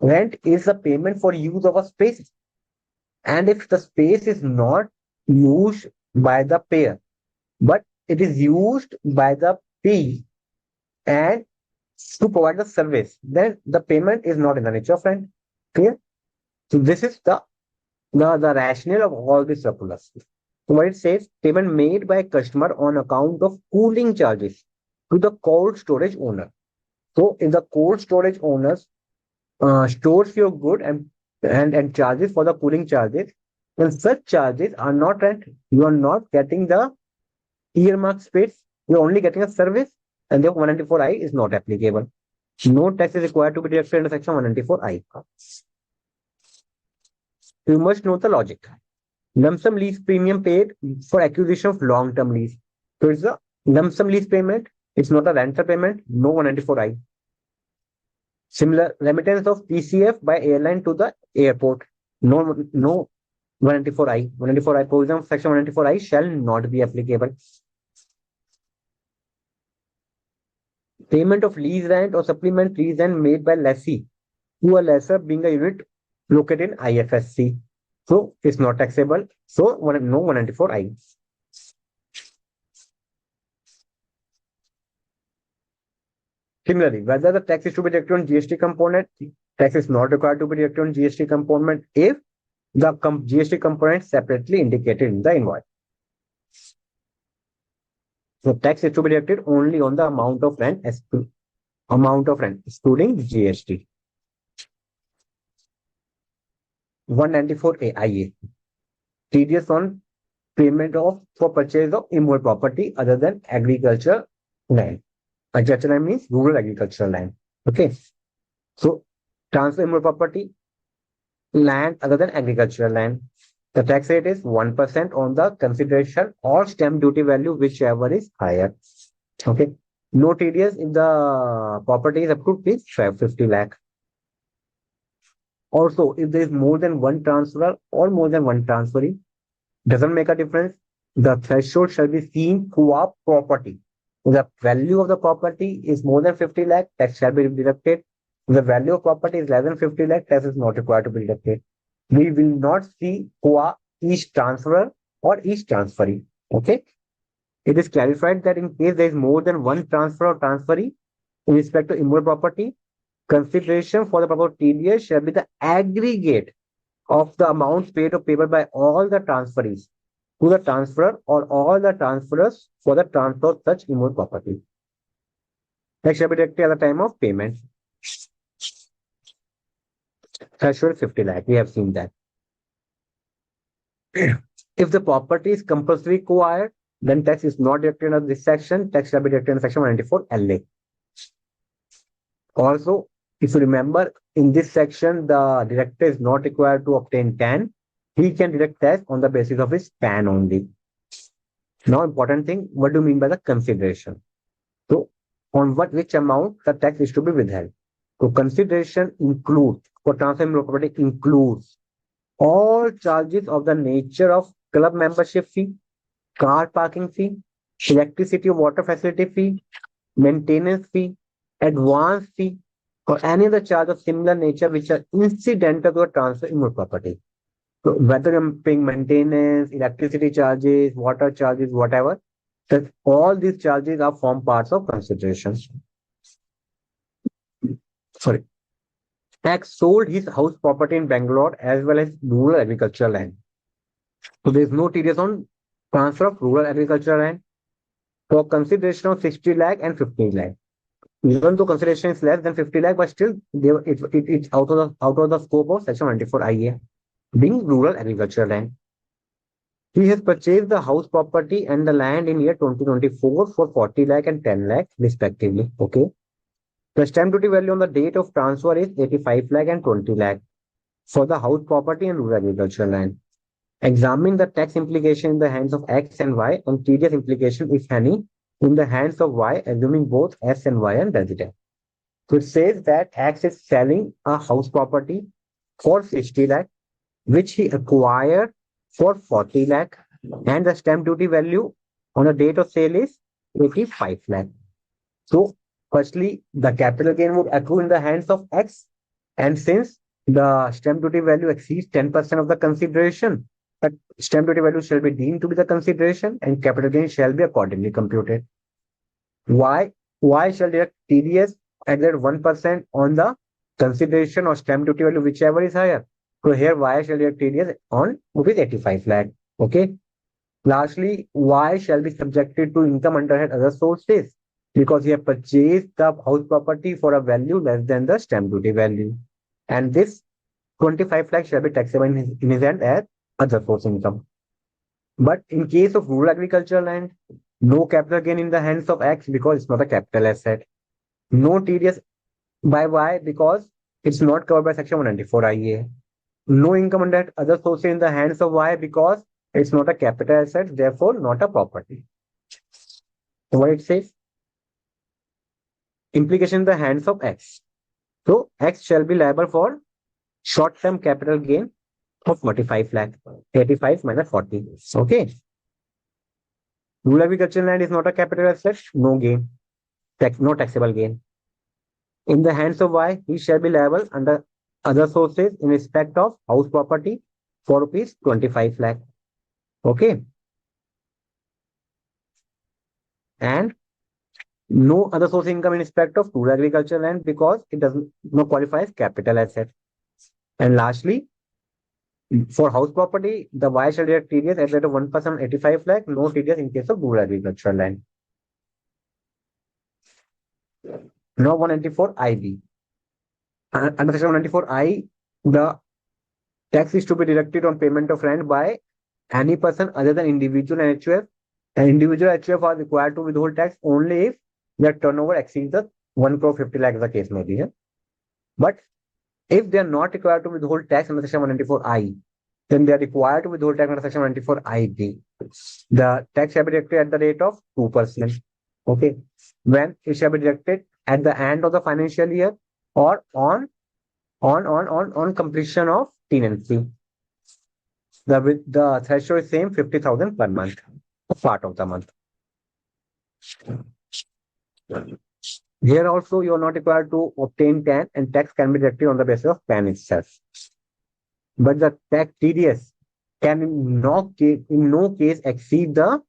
Rent is a payment for use of a space. And if the space is not used by the payer, but it is used by the payee and to provide the service, then the payment is not in the nature of rent. Clear? So this is the rationale of all these circulars. So what it says, payment made by customer on account of cooling charges to the cold storage owner. So if the cold storage owners stores your good and charges for the cooling charges, then such charges are not rent. You are not getting the earmark space. You are only getting a service, and therefore 194I is not applicable. No tax is required to be deducted under section 194I. You must know the logic. Lump sum lease premium paid for acquisition of long-term lease. So it's a lump sum lease payment. It's not a rental payment. No 194I. Similar remittance of PCF by airline to the airport. No 194I. 194I provision of section 194I shall not be applicable. Payment of lease rent or supplement lease rent made by lessee to a lessor being a unit located in IFSC. So it's not taxable. So no 194I. Similarly, whether the tax is to be deducted on GST component, tax is not required to be deducted on GST component if the GST component separately indicated in the invoice. So tax is to be deducted only on the amount of rent, excluding GST. 194A IA. TDS on payment of for purchase of immovable property other than agriculture land. Agricultural land means rural agricultural land. Okay. So transfer immovable property, land other than agricultural land. The tax rate is 1% on the consideration or stamp duty value, whichever is higher. Okay. No TDS if the property is up to 50 lakh. Also, if there is more than one transferor or more than one transferee, doesn't make a difference. The threshold shall be seen qua property. If the value of the property is more than 50 lakh, tax shall be deducted. If the value of property is less than 50 lakh, tax is not required to be deducted. We will not see qua each transferor or each transferee. Okay. It is clarified that in case there is more than one transfer or transferee in respect to immovable property, consideration for the property TDS shall be the aggregate of the amounts paid or payable by all the transferees to the transferor or all the transferors for the transfer of such immovable property. Tax shall be deducted at the time of payment. Threshold 50 lakh. We have seen that. If the property is compulsory acquired, then tax is not deducted under this section. Tax shall be deducted in section 194 LA. Also, if you remember, in this section, the director is not required to obtain TAN. He can deduct tax on the basis of his PAN only. Now, important thing, what do you mean by the consideration? So, on which amount the tax is to be withheld. So, consideration includes, for transferable property includes all charges of the nature of club membership fee, car parking fee, electricity or water facility fee, maintenance fee, advance fee, or any other charge of similar nature which are incidental to a transfer in real property. So whether I'm paying maintenance, electricity charges, water charges, whatever, that all these charges are form parts of consideration. Sorry. Tax sold his house property in Bangalore as well as rural agricultural land. So there is no TDS on transfer of rural agricultural land for consideration of 60 lakh and 15 lakh. Even though consideration is less than 50 lakh, but still it's out of the scope of Section 94 IA, being rural agricultural land. He has purchased the house property and the land in year 2024 for 40 lakh and 10 lakh respectively. Okay. The stamp duty value on the date of transfer is 85 lakh and 20 lakh for the house property and rural agricultural land. Examine the tax implication in the hands of X and Y and tedious implication, if any, in the hands of Y, assuming both S and Y are resident. So it says that X is selling a house property for 60 lakh, which he acquired for 40 lakh, and the stamp duty value on the date of sale is 85 lakh. So, firstly, the capital gain would accrue in the hands of X, and since the stamp duty value exceeds 10% of the consideration, the stamp duty value shall be deemed to be the consideration, and capital gain shall be accordingly computed. Why shall deduct TDS at that 1% on the consideration or stamp duty value, whichever is higher? So here, Y shall deduct TDS on rupees 85 lakh. Okay. Lastly, Y shall be subjected to income under other sources because he has purchased the house property for a value less than the stamp duty value. And this 25 lakh shall be taxable in his hand as other source income. But in case of rural agricultural land, no capital gain in the hands of X because it's not a capital asset. No TDS by Y because it's not covered by Section 194 IA. No income under other sources in the hands of Y because it's not a capital asset, therefore not a property. So what it says? Implication in the hands of X. So X shall be liable for short-term capital gain of 45 lakh. 85 minus 40. Okay. Rural agricultural land is not a capital asset, no gain. No taxable gain. In the hands of Y, he shall be liable under other sources in respect of house property for rupees 25 lakh. Okay. And no other source income in respect of rural agricultural land because it doesn't qualify as capital asset. And lastly, for house property, the Y shall deduct TDS at the rate of 1% 85 lakh, no TDS in case of rural agricultural land. Now 194 IB. Under section 194I, the tax is to be deducted on payment of rent by any person other than individual and HUF. And individual HUF are required to withhold tax only if their turnover exceeds the 1 crore 50 lakh, the case may be. But if they are not required to withhold tax under section 194I, then they are required to withhold tax under section 194IB. The tax shall be deducted at the rate of 2%. Okay. When it shall be deducted at the end of the financial year or on completion of tenancy. The threshold is same 50,000 per month, part of the month. Here also you are not required to obtain TAN and tax can be deducted on the basis of PAN itself. But the tax TDS can in no case exceed the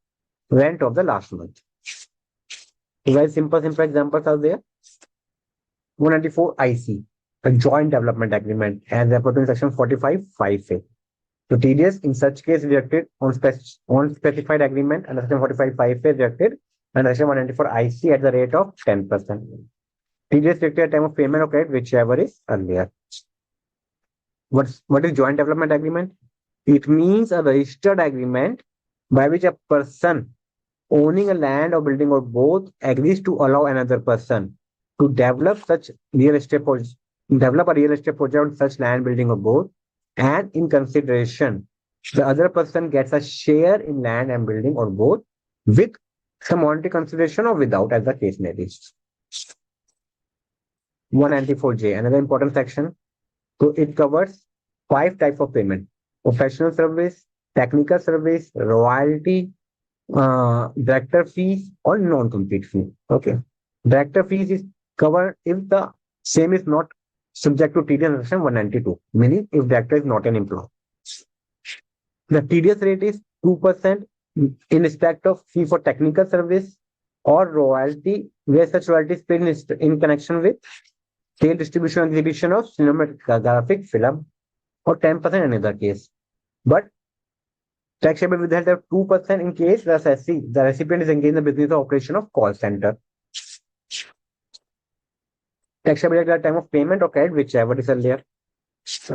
rent of the last month. Very simple examples are there. 194 IC, a joint development agreement, as referred to in section 45(5)(a). So TDS in such case deducted on specified agreement under section 45(5)(a) deducted and section 194 IC at the rate of 10%. TDS deducted at time of payment of credit, whichever is earlier. What is joint development agreement? It means a registered agreement by which a person owning a land or building or both agrees to allow another person to develop such real estate develop a real estate project on such land, building, or both, and in consideration, the other person gets a share in land and building or both with some monetary consideration or without, as the case may be. 194J, another important section. So it covers five types of payment: professional service, technical service, royalty, director fees, or non-compete fee. Okay. Director fees is covered if the same is not subject to TDS section 192, meaning if director is not an employee. The TDS rate is 2% in respect of fee for technical service or royalty, where such royalty is paid in connection with sale, distribution, exhibition of cinematographic film, or 10% in another case. But taxable withheld at 2% in case the recipient is engaged in the business or operation of call center. Taxable at the time of payment or credit, whichever is earlier.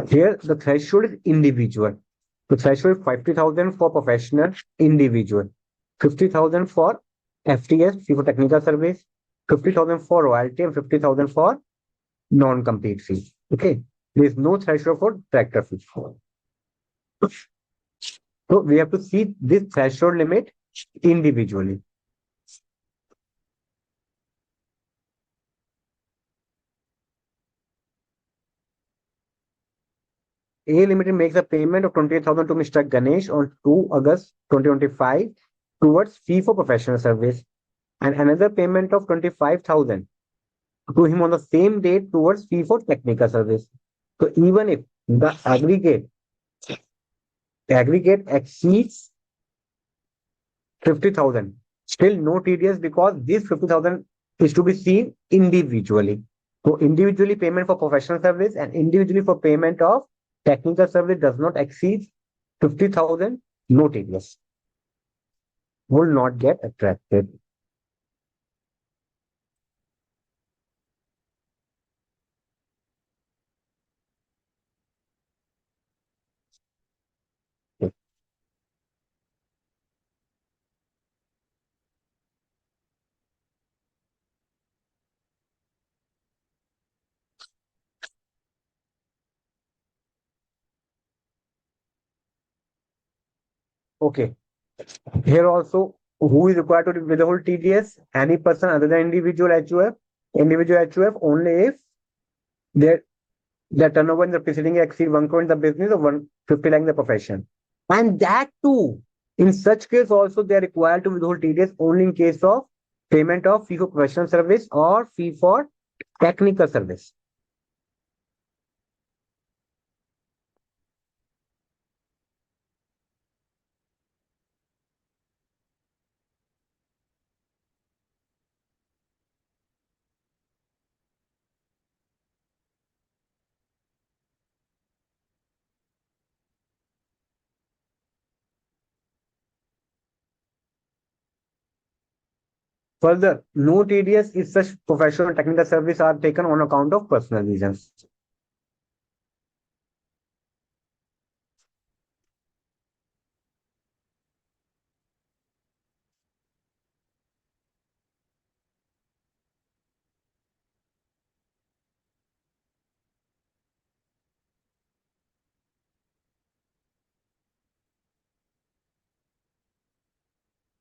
Here, the threshold is individual. The threshold is 50,000 for professional, individual. 50,000 for FTS, fee for technical service. 50,000 for royalty and 50,000 for non-compete fee. Okay. There is no threshold for director fee. So we have to see this threshold limit individually. A Limited makes a payment of 28,000 to Mr. Ganesh on 2 August 2025 towards fee for professional service, and another payment of 25,000 to him on the same date towards fee for technical service. So even if the aggregate exceeds 50,000, still no TDS, because this 50,000 is to be seen individually. So individually payment for professional service and individually for payment of technical service does not exceed 50,000, no TDS. Will not get attracted. Okay. Here also, who is required to withhold TDS? Any person other than individual HUF. Individual HUF only if their turnover in the preceding year exceed 1 crore in the business or 150 lakh in the profession. And that too, in such case also they are required to withhold TDS only in case of payment of fee for professional service or fee for technical service. Further, no TDS if such professional and technical service are taken on account of personal reasons.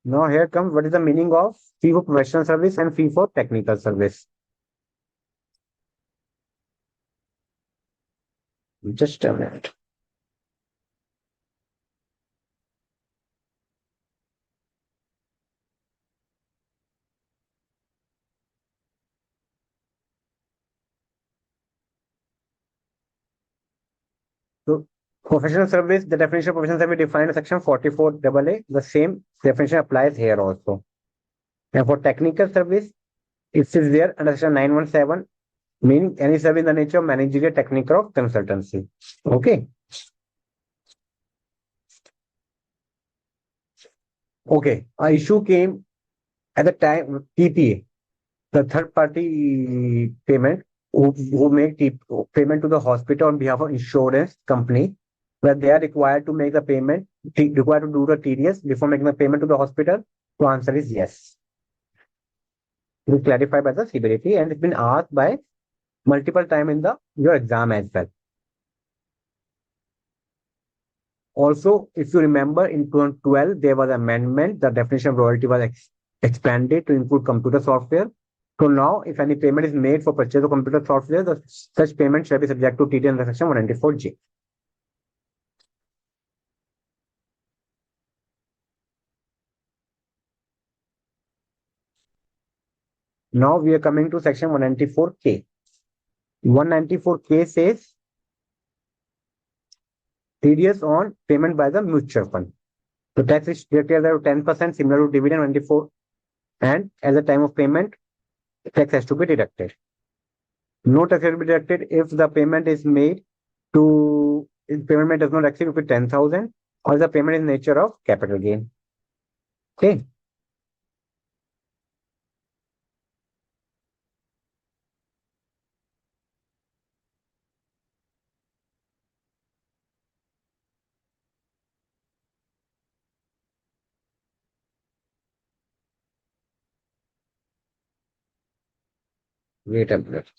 Now here comes what is the meaning of fee for professional service and fee for technical service. Just a minute. So professional service, the definition of professional service defined in section 44AA. The same definition applies here also. And for technical service, it is there under section 917, meaning any service in the nature of managerial, technical, or consultancy. Okay. Okay. A issue came at the time TPA, the third party payment, who make payment to the hospital on behalf of insurance company, where they are required to make the payment, required to do the TDS before making the payment to the hospital. The answer is yes. It is clarified by the CBDT and it's been asked by multiple time in the your exam as well. Also, if you remember in 2012, there was amendment. The definition of royalty was expanded to include computer software. So now, if any payment is made for purchase of computer software, such payment shall be subject to TTL under section 194J. Now we are coming to section 194K. 194K says TDS on payment by the mutual fund. The tax is deducted at 10%, similar to dividend 24, and at the time of payment, tax has to be deducted. No tax will be deducted if the payment is made to if payment does not exceed 10,000 or the payment is nature of capital gain. Okay. Wait a minute.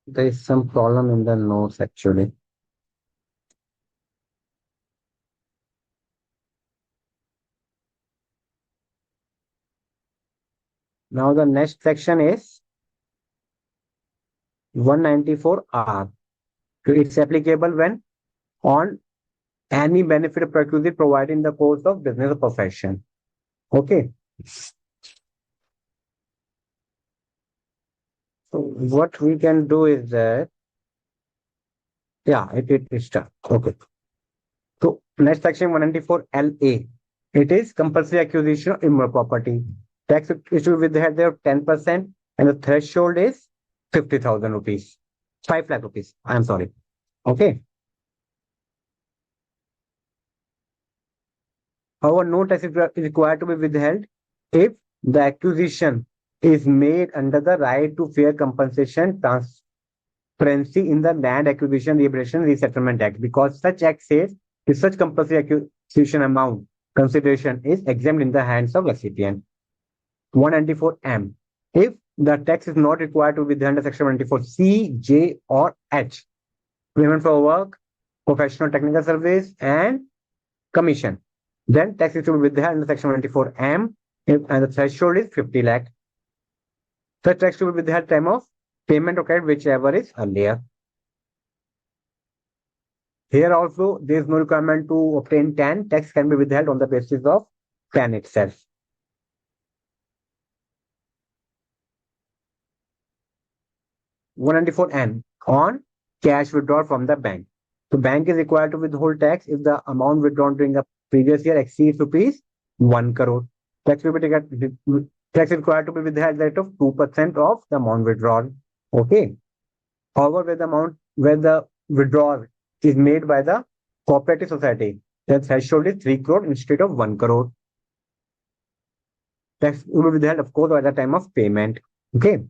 There is some problem in the notes actually. Now the next section is 194R. It's applicable when on any benefit or perquisite provided in the course of business or profession. Okay. So what we can do is that, yeah, it is done. Okay. So next section 194LA. It is compulsory acquisition of immovable property. Tax is to be withheld there of 10% and the threshold is 50,000 rupees. 5 lakh rupees. I'm sorry. Okay. However, no tax is required to be withheld if the acquisition is made under the right to fair compensation transparency in the Land Acquisition Rehabilitation Resettlement Act, because such act says if such compulsory acquisition amount consideration is exempt in the hands of recipient. 194M. If the tax is not required to be withheld under section 194C, J, or H, payment for work, professional technical service, and commission, then tax is to be withheld under section 194M, and the threshold is 50 lakh. The tax to be withheld time of payment occurred whichever is earlier. Here also, there is no requirement to obtain TAN. Tax can be withheld on the basis of TAN itself. 194N on cash withdrawal from the bank. The bank is required to withhold tax if the amount withdrawn during the previous year exceeds rupees 1 crore. Tax will be tax is required to be withheld at the rate of 2% of the amount withdrawn. Okay. However, where the withdrawal is made by the cooperative society, the threshold is 3 crore instead of 1 crore. Tax will be withheld, of course, at the time of payment. Okay.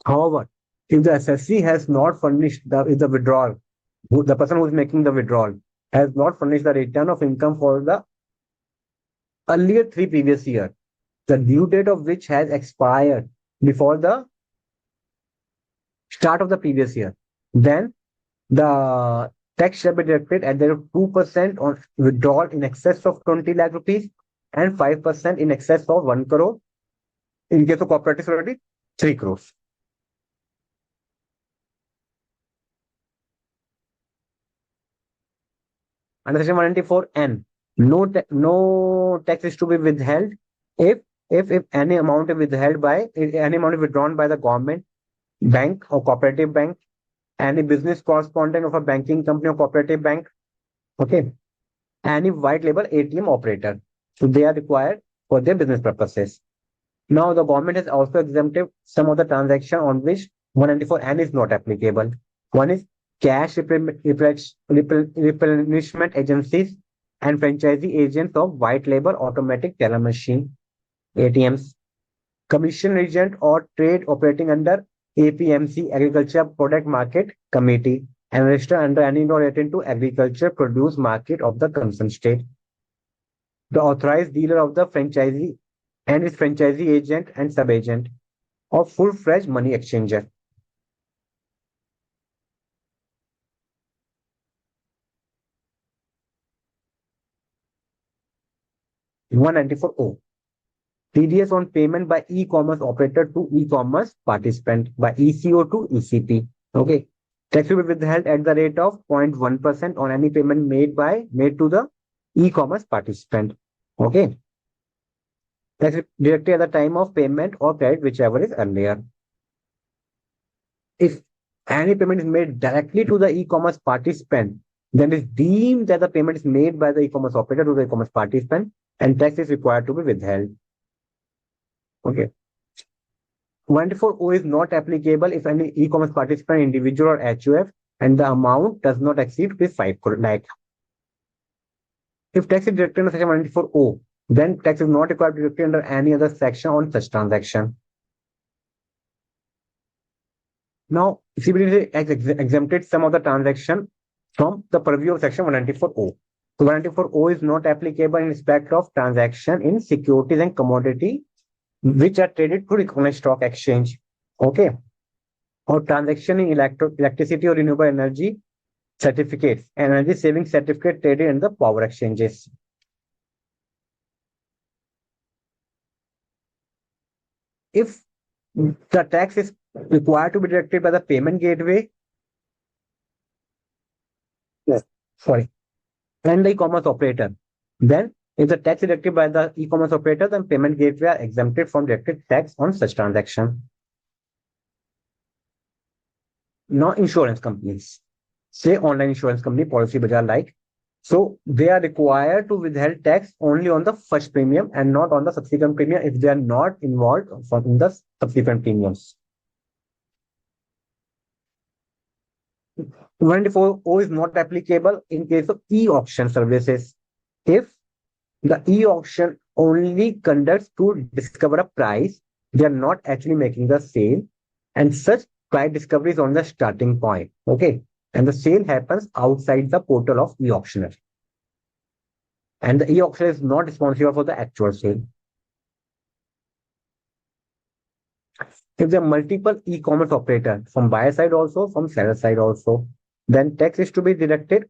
However, if the assessee has not furnished the withdrawal, the person who is making the withdrawal has not furnished the return of income for the earlier 3 previous years, the due date of which has expired before the start of the previous year, then the tax shall be deducted at the rate of 2% on withdrawal in excess of 20 lakh rupees and 5% in excess of 1 crore. In case of cooperative society, 3 crores. Under section 194N, no tax is to be withheld if any amount is withheld by any amount is withdrawn by the government, bank or cooperative bank, any business correspondent of a banking company or cooperative bank, okay, any white label ATM operator. So they are required for their business purposes. Now the government has also exempted some of the transaction on which 194N is not applicable. One is cash replenishment agencies and franchisee agents of white label automatic teller machine ATMs, commission agent or trade operating under APMC, Agriculture Product Market Committee, and registered under any law relating to agriculture produce market of the concerned state. The authorized dealer of the franchisee and its franchisee agent and sub-agent of full-fledged money exchanger. 194O. TDS on payment by e-commerce operator to e-commerce participant by ECO to ECP. Okay. Tax will be withheld at the rate of 0.1% on any payment made to the e-commerce participant. Okay. Tax is deducted at the time of payment or credit, whichever is earlier. If any payment is made directly to the e-commerce participant, then it is deemed that the payment is made by the e-commerce operator to the e-commerce participant and tax is required to be withheld. Okay. 194O is not applicable if any e-commerce participant, individual or HUF, and the amount does not exceed 5 lakh. If tax is deducted under section 194O, then tax is not required to be deducted under any other section on such transaction. Now, CBDT has exempted some of the transaction from the purview of section 194O. So 194O is not applicable in respect of transaction in securities and commodity which are traded through recognized stock exchange. Okay. Or transaction in electricity or renewable energy certificates, energy saving certificate traded in the power exchanges. If the tax is required to be deducted by the payment gateway, sorry, and the e-commerce operator, then if the tax is deducted by the e-commerce operator, then payment gateway are exempted from deducted tax on such transaction. Now, insurance companies, say online insurance company, Policy Bazaar like, so they are required to withhold tax only on the first premium and not on the subsequent premium if they are not involved in the subsequent premiums. 194O is not applicable in case of e-auction services. If the e-auction only conducts to discover a price, they are not actually making the sale, and such price discovery is on the starting point. Okay. And the sale happens outside the portal of e-auctioneer. And the e-auctioneer is not responsible for the actual sale. If there are multiple e-commerce operators from buyer side also, from seller side also, then tax is to be deducted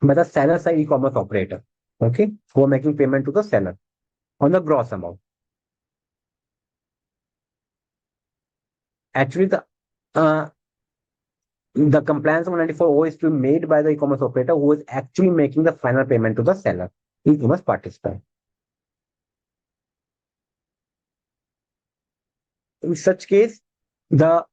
by the seller side e-commerce operator, okay, who are making payment to the seller on the gross amount. Actually, the compliance of 194O is to be made by the e-commerce operator who is actually making the final payment to the seller, e-commerce participant. In such case, the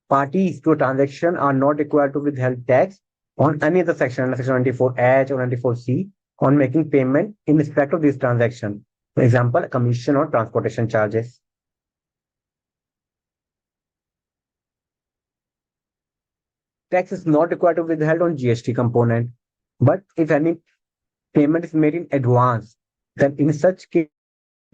parties to a transaction are not required to withhold tax on any other section under section 94H or 94C on making payment in respect of this transaction. For example, commission or transportation charges. Tax is not required to be withheld on GST component, but if any payment is made in advance, then in such case,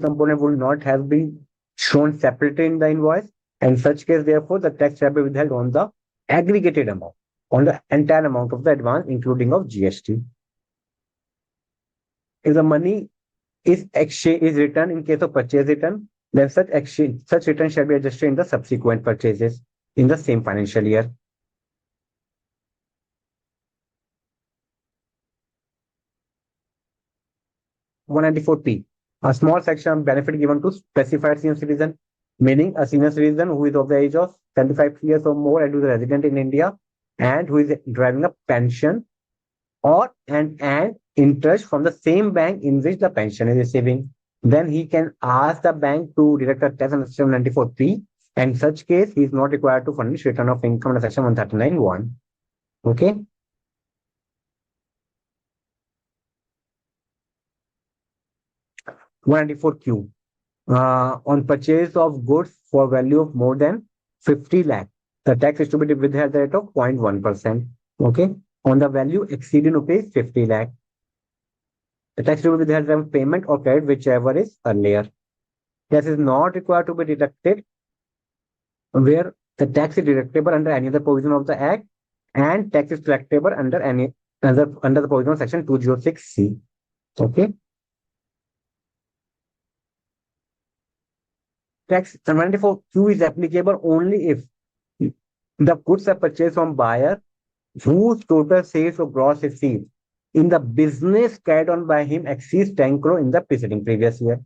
component would not have been shown separately in the invoice. In such case, therefore, the tax shall be withheld on the aggregated amount, on the entire amount of the advance, including of GST. If the money is returned in case of purchase return, then such return shall be adjusted in the subsequent purchases in the same financial year. (194P). A small section of benefit given to specified senior citizen, meaning a senior citizen who is of the age of 75 years or more and who is a resident in India and who is driving a pension or an interest from the same bank in which the pension is receiving. Then he can ask the bank to deduct a tax under section 194P. And in such case, he is not required to furnish return of income under section 139(1). Okay. (194Q). On purchase of goods for value of more than 50 lakh, the tax is to be withheld at the rate of 0.1%. Okay. On the value exceeding rupees 50 lakh, the tax will be withheld from payment or credit, whichever is earlier. Tax is not required to be deducted where the tax is deductible under any other provision of the Act, and tax is collectible under any other under the provision of Section 206C. Okay. Tax 194Q is applicable only if the goods are purchased from buyer whose total sales or gross receipts in the business carried on by him exceeds 10 crore in the preceding previous year.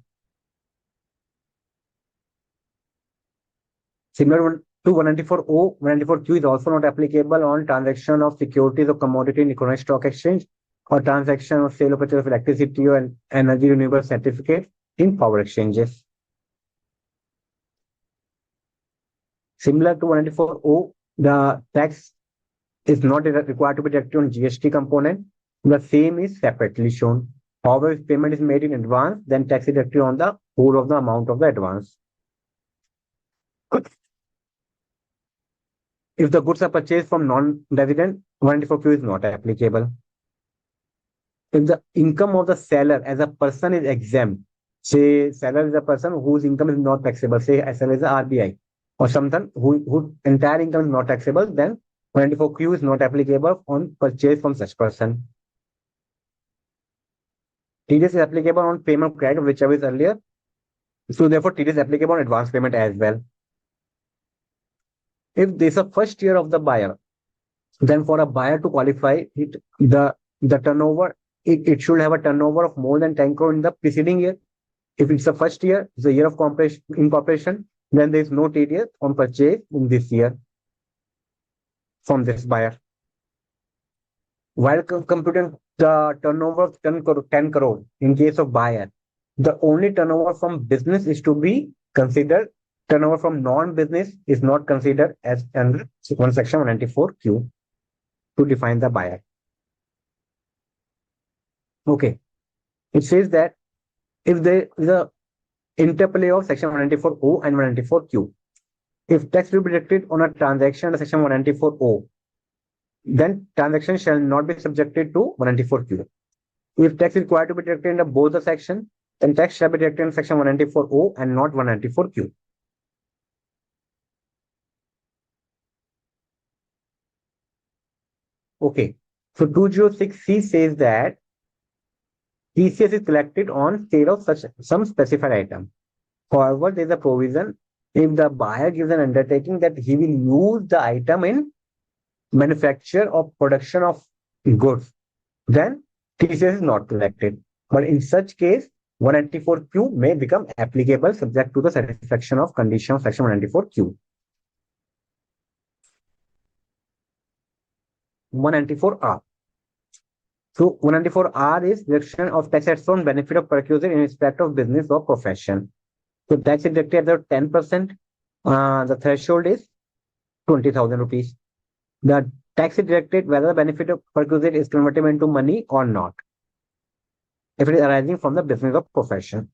Similar to 194O, 194Q is also not applicable on transaction of securities or commodity in economic stock exchange or transaction of sale or purchase of electricity or energy renewable certificate in power exchanges. Similar to 194O, the tax is not required to be deducted on GST component. The same is separately shown. However, if payment is made in advance, then tax is deducted on the whole of the amount of the advance. If the goods are purchased from non-resident, 194Q is not applicable. If the income of the seller as a person is exempt, say seller is a person whose income is not taxable, say seller is a RBI, or someone whose entire income is not taxable, then 194Q is not applicable on purchase from such person. TDS is applicable on payment of credit, which I was earlier. So therefore, TDS is applicable on advance payment as well. If this is a first year of the buyer, then for a buyer to qualify, the turnover, it should have a turnover of more than 10 crore in the preceding year. If it's the first year, it's a year of incorporation, then there is no TDS on purchase in this year from this buyer. While computing the turnover of 10 crore in case of buyer, the only turnover from business is to be considered. Turnover from non-business is not considered as under Section 194Q to define the buyer. Okay. It says that if there is a interplay of Section 194O and 194Q, if tax will be deducted on a transaction under Section 194O, then transaction shall not be subjected to 194Q. If tax is required to be deducted under both the sections, then tax shall be deducted in Section 194O and not 194Q. Okay. So 206C says that TCS is collected on sale of some specified item. However, there is a provision if the buyer gives an undertaking that he will use the item in manufacture or production of goods, then TCS is not collected. But in such case, 194Q may become applicable subject to the satisfaction of condition of Section 194Q. 194R. So 194R is deduction of tax on benefit of purchaser in respect of business or profession. So tax is deducted at 10%. The threshold is 20,000 rupees. The tax is deducted whether the benefit of purchaser is convertible into money or not, if it is arising from the business or profession.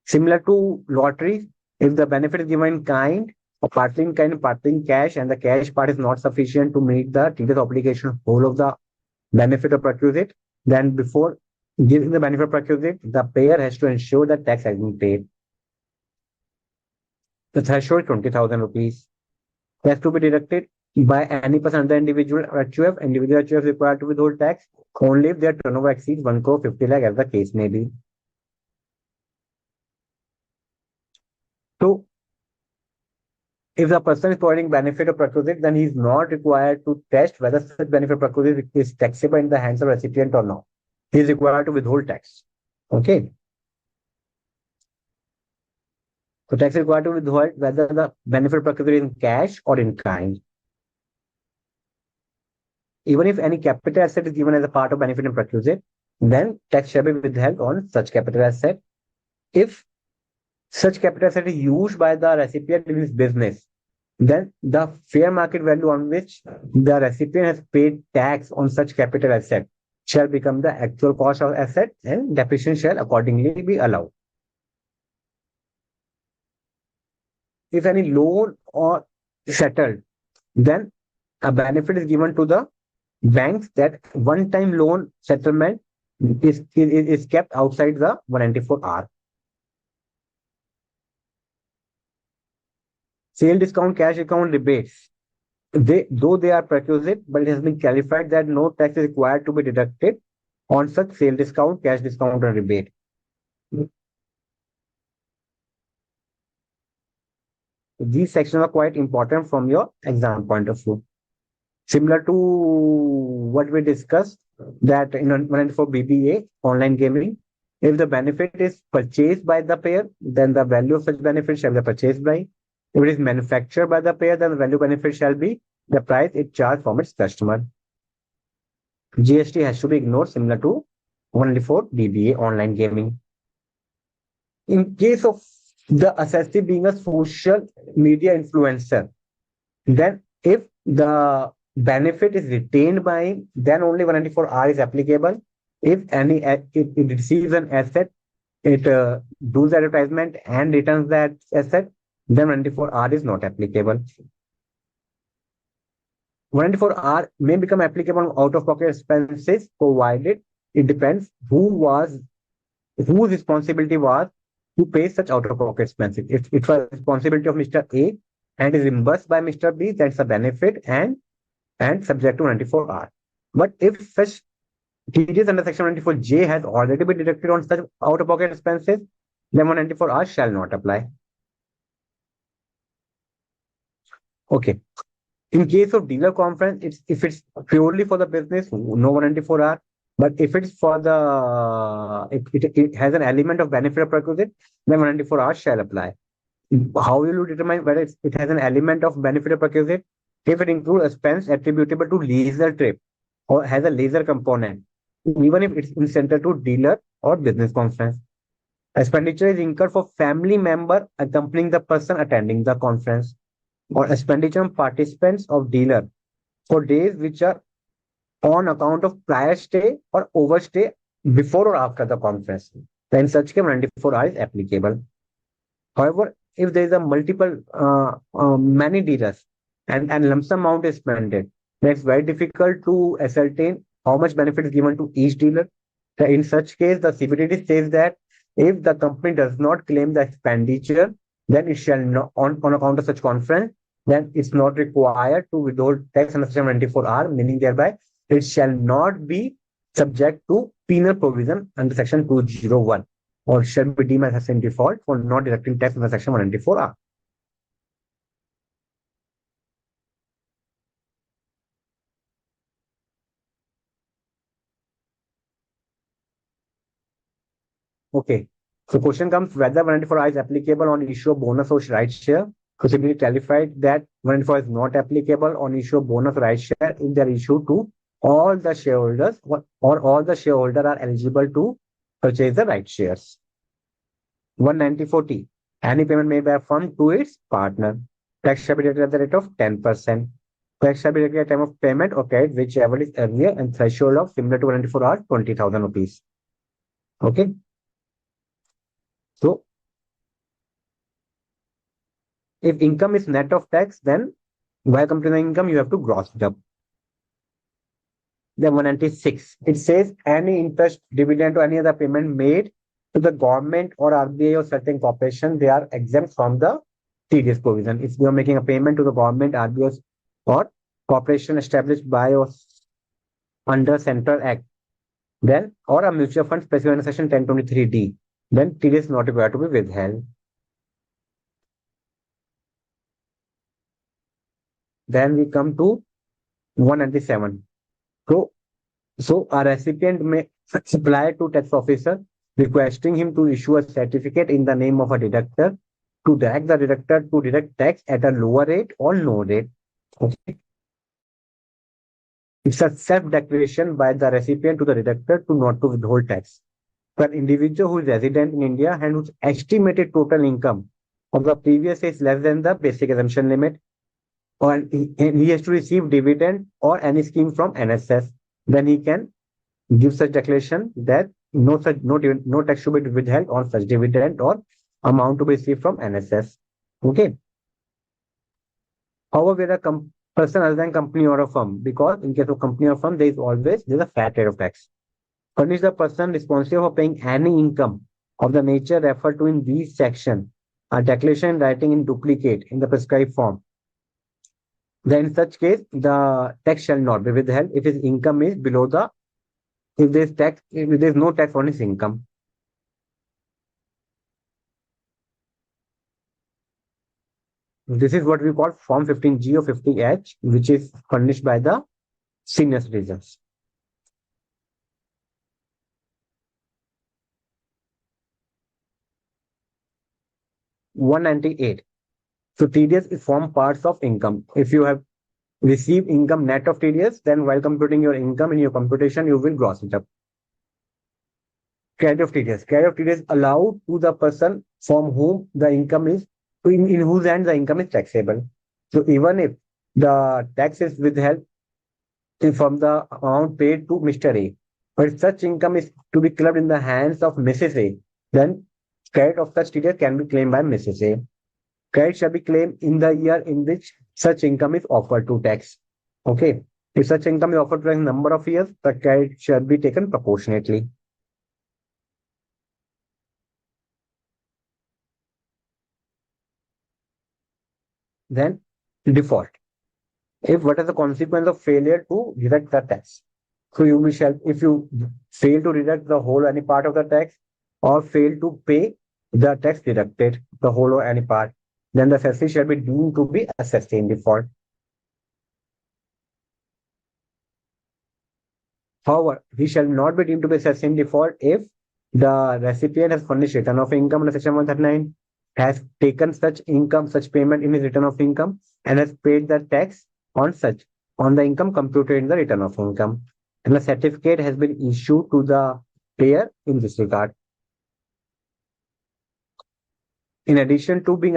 Similar to lottery, if the benefit is given in kind, or partly in kind, partly in cash, and the cash part is not sufficient to meet the TDS obligation whole of the benefit of perquisite, then before giving the benefit of perquisite, the payer has to ensure that tax has been paid. The threshold is 20,000 rupees. It has to be deducted by any person under individual HUF. Individual HUF is required to withhold tax only if their turnover exceeds 1 crore 50 lakh, as the case may be. So, if the person is providing benefit of perquisite, then he is not required to test whether such benefit of perquisite is taxable in the hands of recipient or not. He is required to withhold tax. Okay. So tax is required to withhold whether the benefit of perquisite is in cash or in kind. Even if any capital asset is given as a part of benefit and perquisite, then tax shall be withheld on such capital asset. If such capital asset is used by the recipient in his business, then the fair market value on which the recipient has paid tax on such capital asset shall become the actual cost of asset, and depreciation shall accordingly be allowed. If any loan or settled, then a benefit is given to the banks that one-time loan settlement is kept outside the 194R. sale discount, cash discount, rebates. Though they are perquisite, but it has been clarified that no tax is required to be deducted on such sale discount, cash discount, or rebate. These sections are quite important from your exam point of view. Similar to what we discussed, that in 194 BBA, online gaming, if the benefit is purchased by the payer, then the value of such benefit shall be purchased by. If it is manufactured by the payer, then the value benefit shall be the price it charged from its customer. GST has to be ignored, similar to 194 DBA, online gaming. In case of the assessee being a social media influencer, then if the benefit is retained by him, then only 194R is applicable. If it receives an asset, it does advertisement and returns that asset, then 194R is not applicable. 194R may become applicable on out-of-pocket expenses, provided it depends whose responsibility was to pay such out-of-pocket expenses. If it was responsibility of Mr. A and is reimbursed by Mr. B, that's a benefit and subject to 94R. But if such TDS under section 94J has already been deducted on such out-of-pocket expenses, then 194R shall not apply. Okay. In case of dealer conference, if it's purely for the business, no 194R. But if it's for it has an element of benefit of perquisite, then 194R shall apply. How will you determine whether it has an element of benefit of perquisite? If it includes expense attributable to leisure trip or has a leisure component, even if it's incidental to dealer or business conference. Expenditure is incurred for family member accompanying the person attending the conference, or expenditure on participants of dealer for days which are on account of prior stay or overstay before or after the conference. Then in such case, 94R is applicable. However, if there is a multiple, many dealers and lump sum amount is spent, then it's very difficult to ascertain how much benefit is given to each dealer. So in such case, the CBDT says that if the company does not claim the expenditure, then it shall not, on account of such conference, then it's not required to withhold tax under section 94R, meaning thereby it shall not be subject to penal provision under section 201, or shall be deemed as in default for not deducting tax under section 194R. Okay. So question comes whether 194R is applicable on issue of bonus or right share. So simply clarified that 194 is not applicable on issue of bonus or right share if they are issued to all the shareholders or all the shareholders are eligible to purchase the right shares. 194T. Any payment made by a firm to its partner. Tax shall be deducted at the rate of 10%. Tax shall be deducted at time of payment or credit, whichever is earlier, and threshold of similar to 194R, 20,000 rupees. Okay. So if income is net of tax, then while computing the income, you have to gross it up. Then 196, it says any interest, dividend, or any other payment made to the government or RBI or certain corporation, they are exempt from the TDS provision. If you are making a payment to the government, RBI, or corporation established by or under Central Act, then or a mutual fund specified under section 1023D, then TDS is not required to be withheld. Then we come to 197. So a recipient may apply to tax officer requesting him to issue a certificate in the name of a deductor to direct the deductor to deduct tax at a lower rate or no rate. Okay. It's a self-declaration by the recipient to the deductor to not to withhold tax. For an individual who is resident in India and whose estimated total income of the previous year is less than the basic exemption limit, or he has to receive dividend or any scheme from NSS, then he can give such declaration that no tax should be withheld on such dividend or amount to be received from NSS. Okay. However, where a person other than company or a firm, because in case of company or firm, there's a flat rate of tax. Furnish the person responsible for paying any income of the nature referred to in these section a declaration in writing in duplicate in the prescribed form, then in such case, the tax shall not be withheld if his income is below the, if there is no tax on his income. This is what we call Form 15G or 50H, which is furnished by the senior citizens. 198. So TDS is form parts of income. If you have received income net of TDS, then while computing your income in your computation, you will gross it up. Credit of TDS. Credit of TDS allowed to the person from whom the income is, in whose hand the income is taxable. So even if the tax is withheld from the amount paid to Mr. A, but if such income is to be clubbed in the hands of Mrs. A, then credit of such TDS can be claimed by Mrs. A. Credit shall be claimed in the year in which such income is offered to tax. Okay. If such income is offered for a number of years, the credit shall be taken proportionately. Then default. If what is the consequence of failure to deduct the tax? So you will shall, if you fail to deduct the whole or any part of the tax, or fail to pay the tax deducted, the whole or any part, then the assessee shall be deemed to be assessed in default. However, he shall not be deemed to be assessed in default if the recipient has furnished return of income under Section 139, has taken such income, such payment in his return of income, and has paid the tax on such, on the income computed in the return of income. And a certificate has been issued to the payer in this regard. In addition to being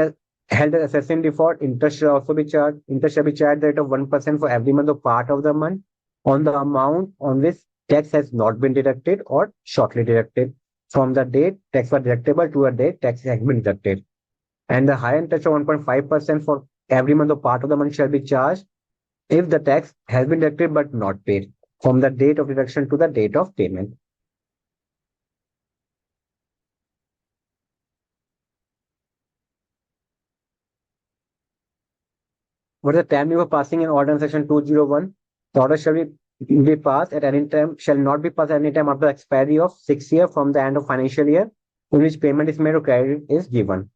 held as assessed in default, interest shall also be charged. Interest shall be charged at the rate of 1% for every month or part of the month on the amount on which tax has not been deducted or shortly deducted. From the date tax was deductible to a date tax has been deducted. And the higher interest of 1.5% for every month or part of the month shall be charged if the tax has been deducted but not paid from the date of deduction to the date of payment. What is the time limit for passing an order in section 201? The order shall be passed at any time, shall not be passed at any time after the expiry of 6 years from the end of financial year in which payment is made or credit is given,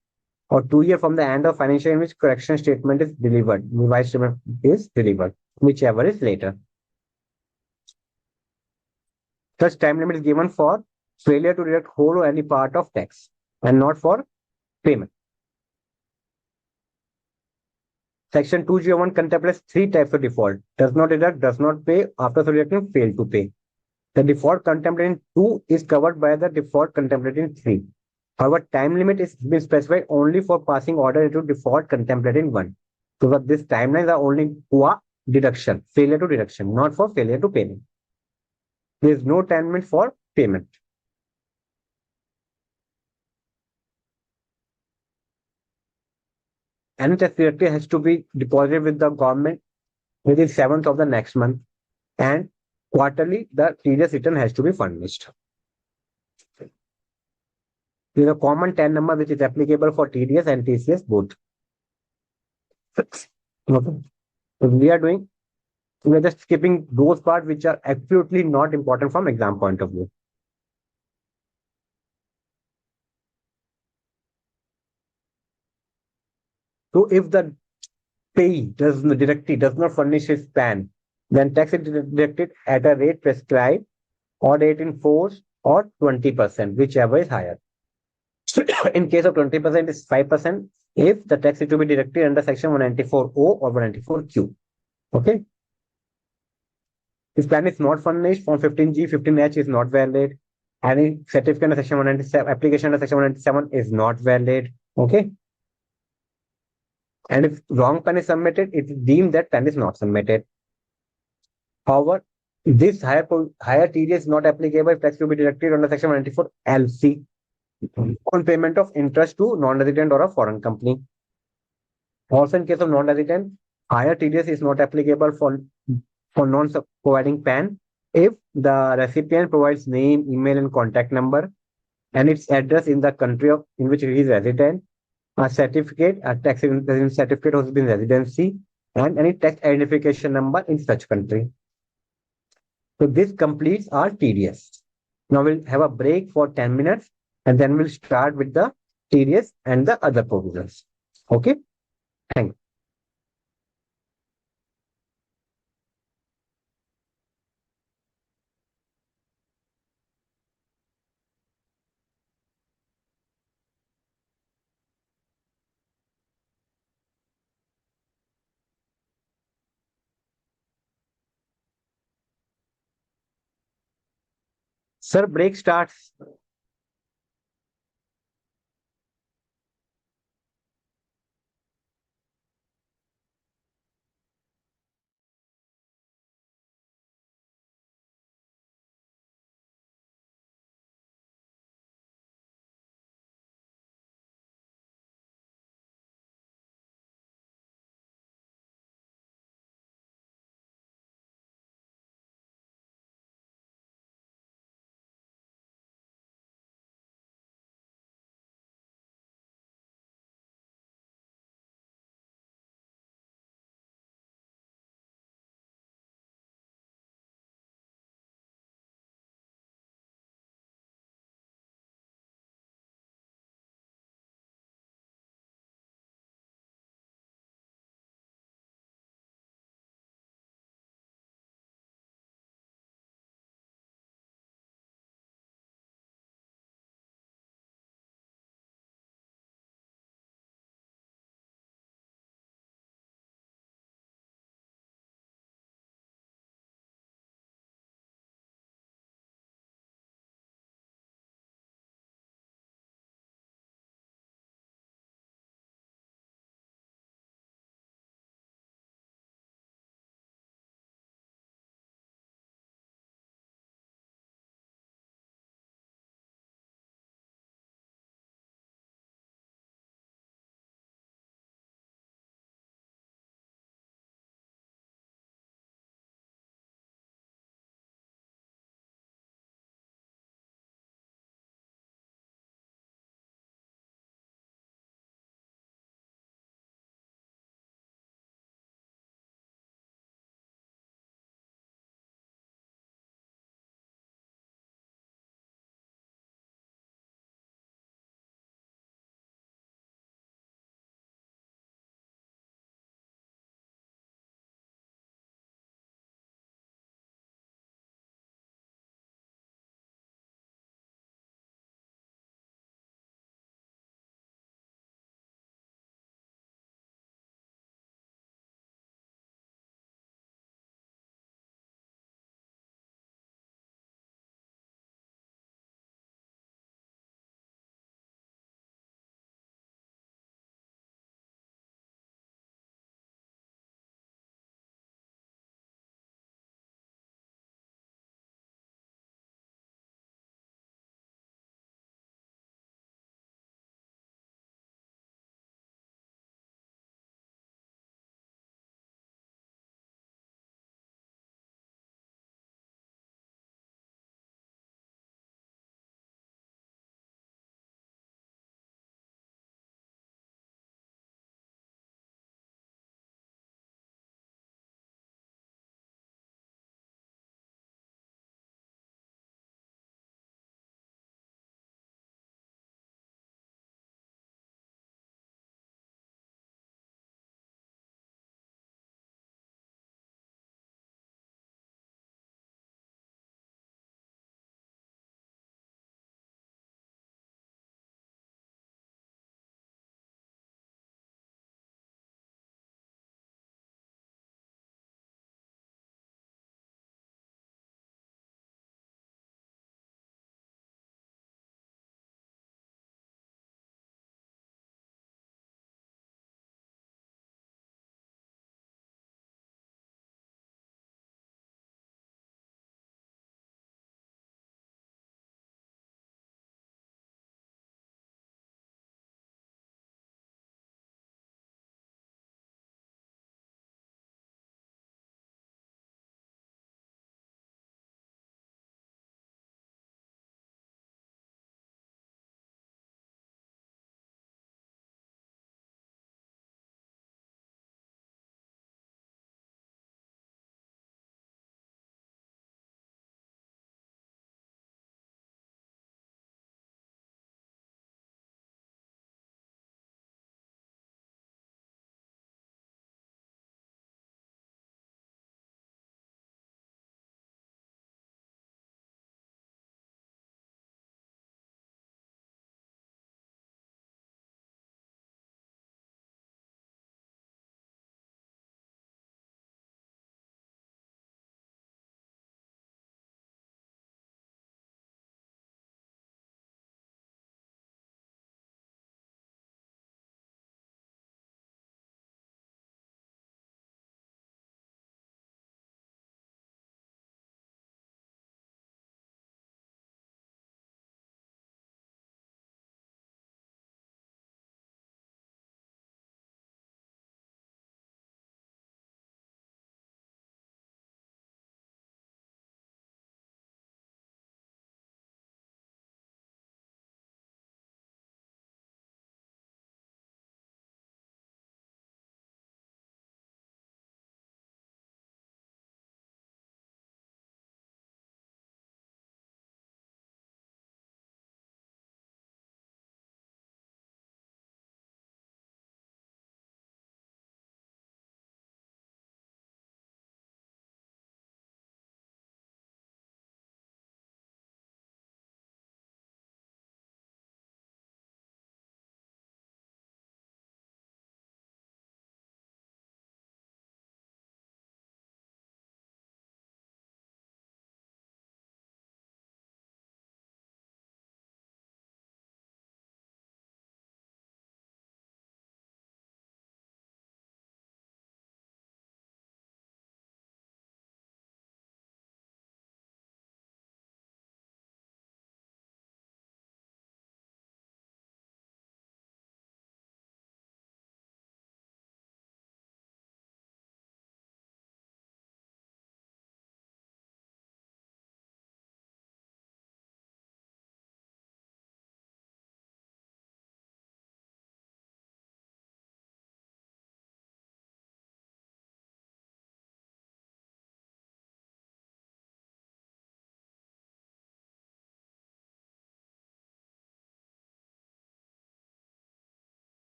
or 2 years from the end of financial year in which correction statement is delivered, revised statement is delivered, whichever is later. Such time limit is given for failure to deduct whole or any part of tax and not for payment. Section 201 contemplates three types of default: does not deduct, does not pay, after deducting, fail to pay. The default contemplated in 2 is covered by the default contemplated in 3. However, time limit is been specified only for passing order into default contemplated in 1. So these timelines are only for deduction, failure to deduction, not for failure to payment. There is no time limit for payment. Any tax directly has to be deposited with the government within 7th of the next month, and quarterly the TDS return has to be furnished. There is a common TAN number which is applicable for TDS and TCS both. Okay. So we are just skipping those parts which are absolutely not important from exam point of view. So if the payee directly does not furnish his PAN, then tax is deducted at a rate prescribed or rate in force or 20%, whichever is higher. So in case of 20% is 5% if the tax is to be deducted under section 194O or 194Q. Okay. If PAN is not furnished, Form 15G, 15H is not valid. Any certificate under section 197, application under section 197 is not valid. Okay. And if wrong PAN is submitted, it is deemed that PAN is not submitted. However, this higher TDS is not applicable if tax to be deducted under section 194 LC on payment of interest to non-resident or a foreign company. Also, in case of non-resident, higher TDS is not applicable for non-providing PAN if the recipient provides name, email, and contact number and its address in the country in which he is resident, a tax resident certificate has been residency, and any tax identification number in such country. So this completes our TDS. Now we'll have a break for 10 minutes and then we'll start with the TDS and the other provisions. Okay, thank you. Sir, break starts.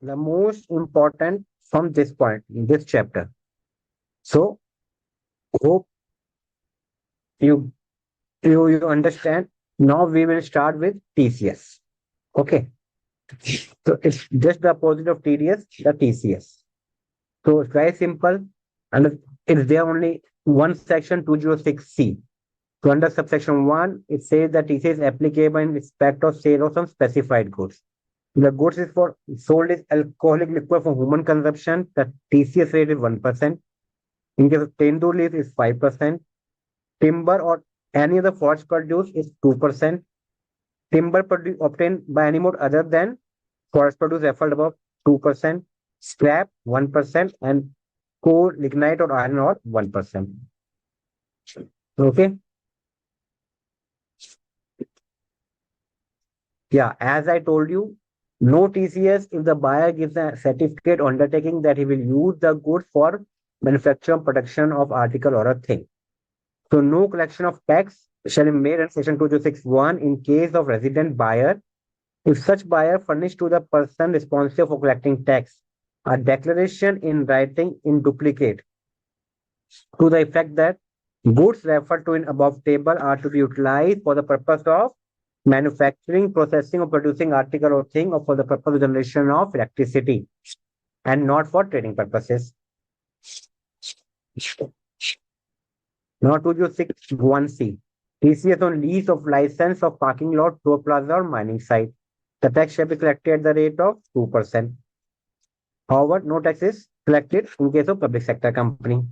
the most important from this point in this chapter. So hope you you understand. Now we will start with TCS. Okay. So it's just the opposite of TDS, the TCS. So it's very simple. And it's there only one section 206C. So under subsection 1, it says that TCS is applicable in respect of sale of some specified goods. The goods is for sold is alcoholic liquor for human consumption. The TCS rate is 1%. In case of tendu leaf is 5%. Timber or any other forest produce is 2%. Timber obtained by any mode other than forest produce referred above 2%. Scrap 1%, and coal, lignite or iron ore 1%. Okay. Yeah, as I told you, no TCS if the buyer gives a certificate undertaking that he will use the goods for manufacture and production of article or a thing. So no collection of tax shall be made in section 2061 in case of resident buyer if such buyer furnished to the person responsible for collecting tax a declaration in writing in duplicate to the effect that goods referred to in above table are to be utilized for the purpose of manufacturing, processing, or producing article or thing, or for the purpose of generation of electricity, and not for trading purposes. Now, 2061C. TCS on lease of license of parking lot, toll plaza, or mining site. The tax shall be collected at the rate of 2%. However, no tax is collected in case of public sector company.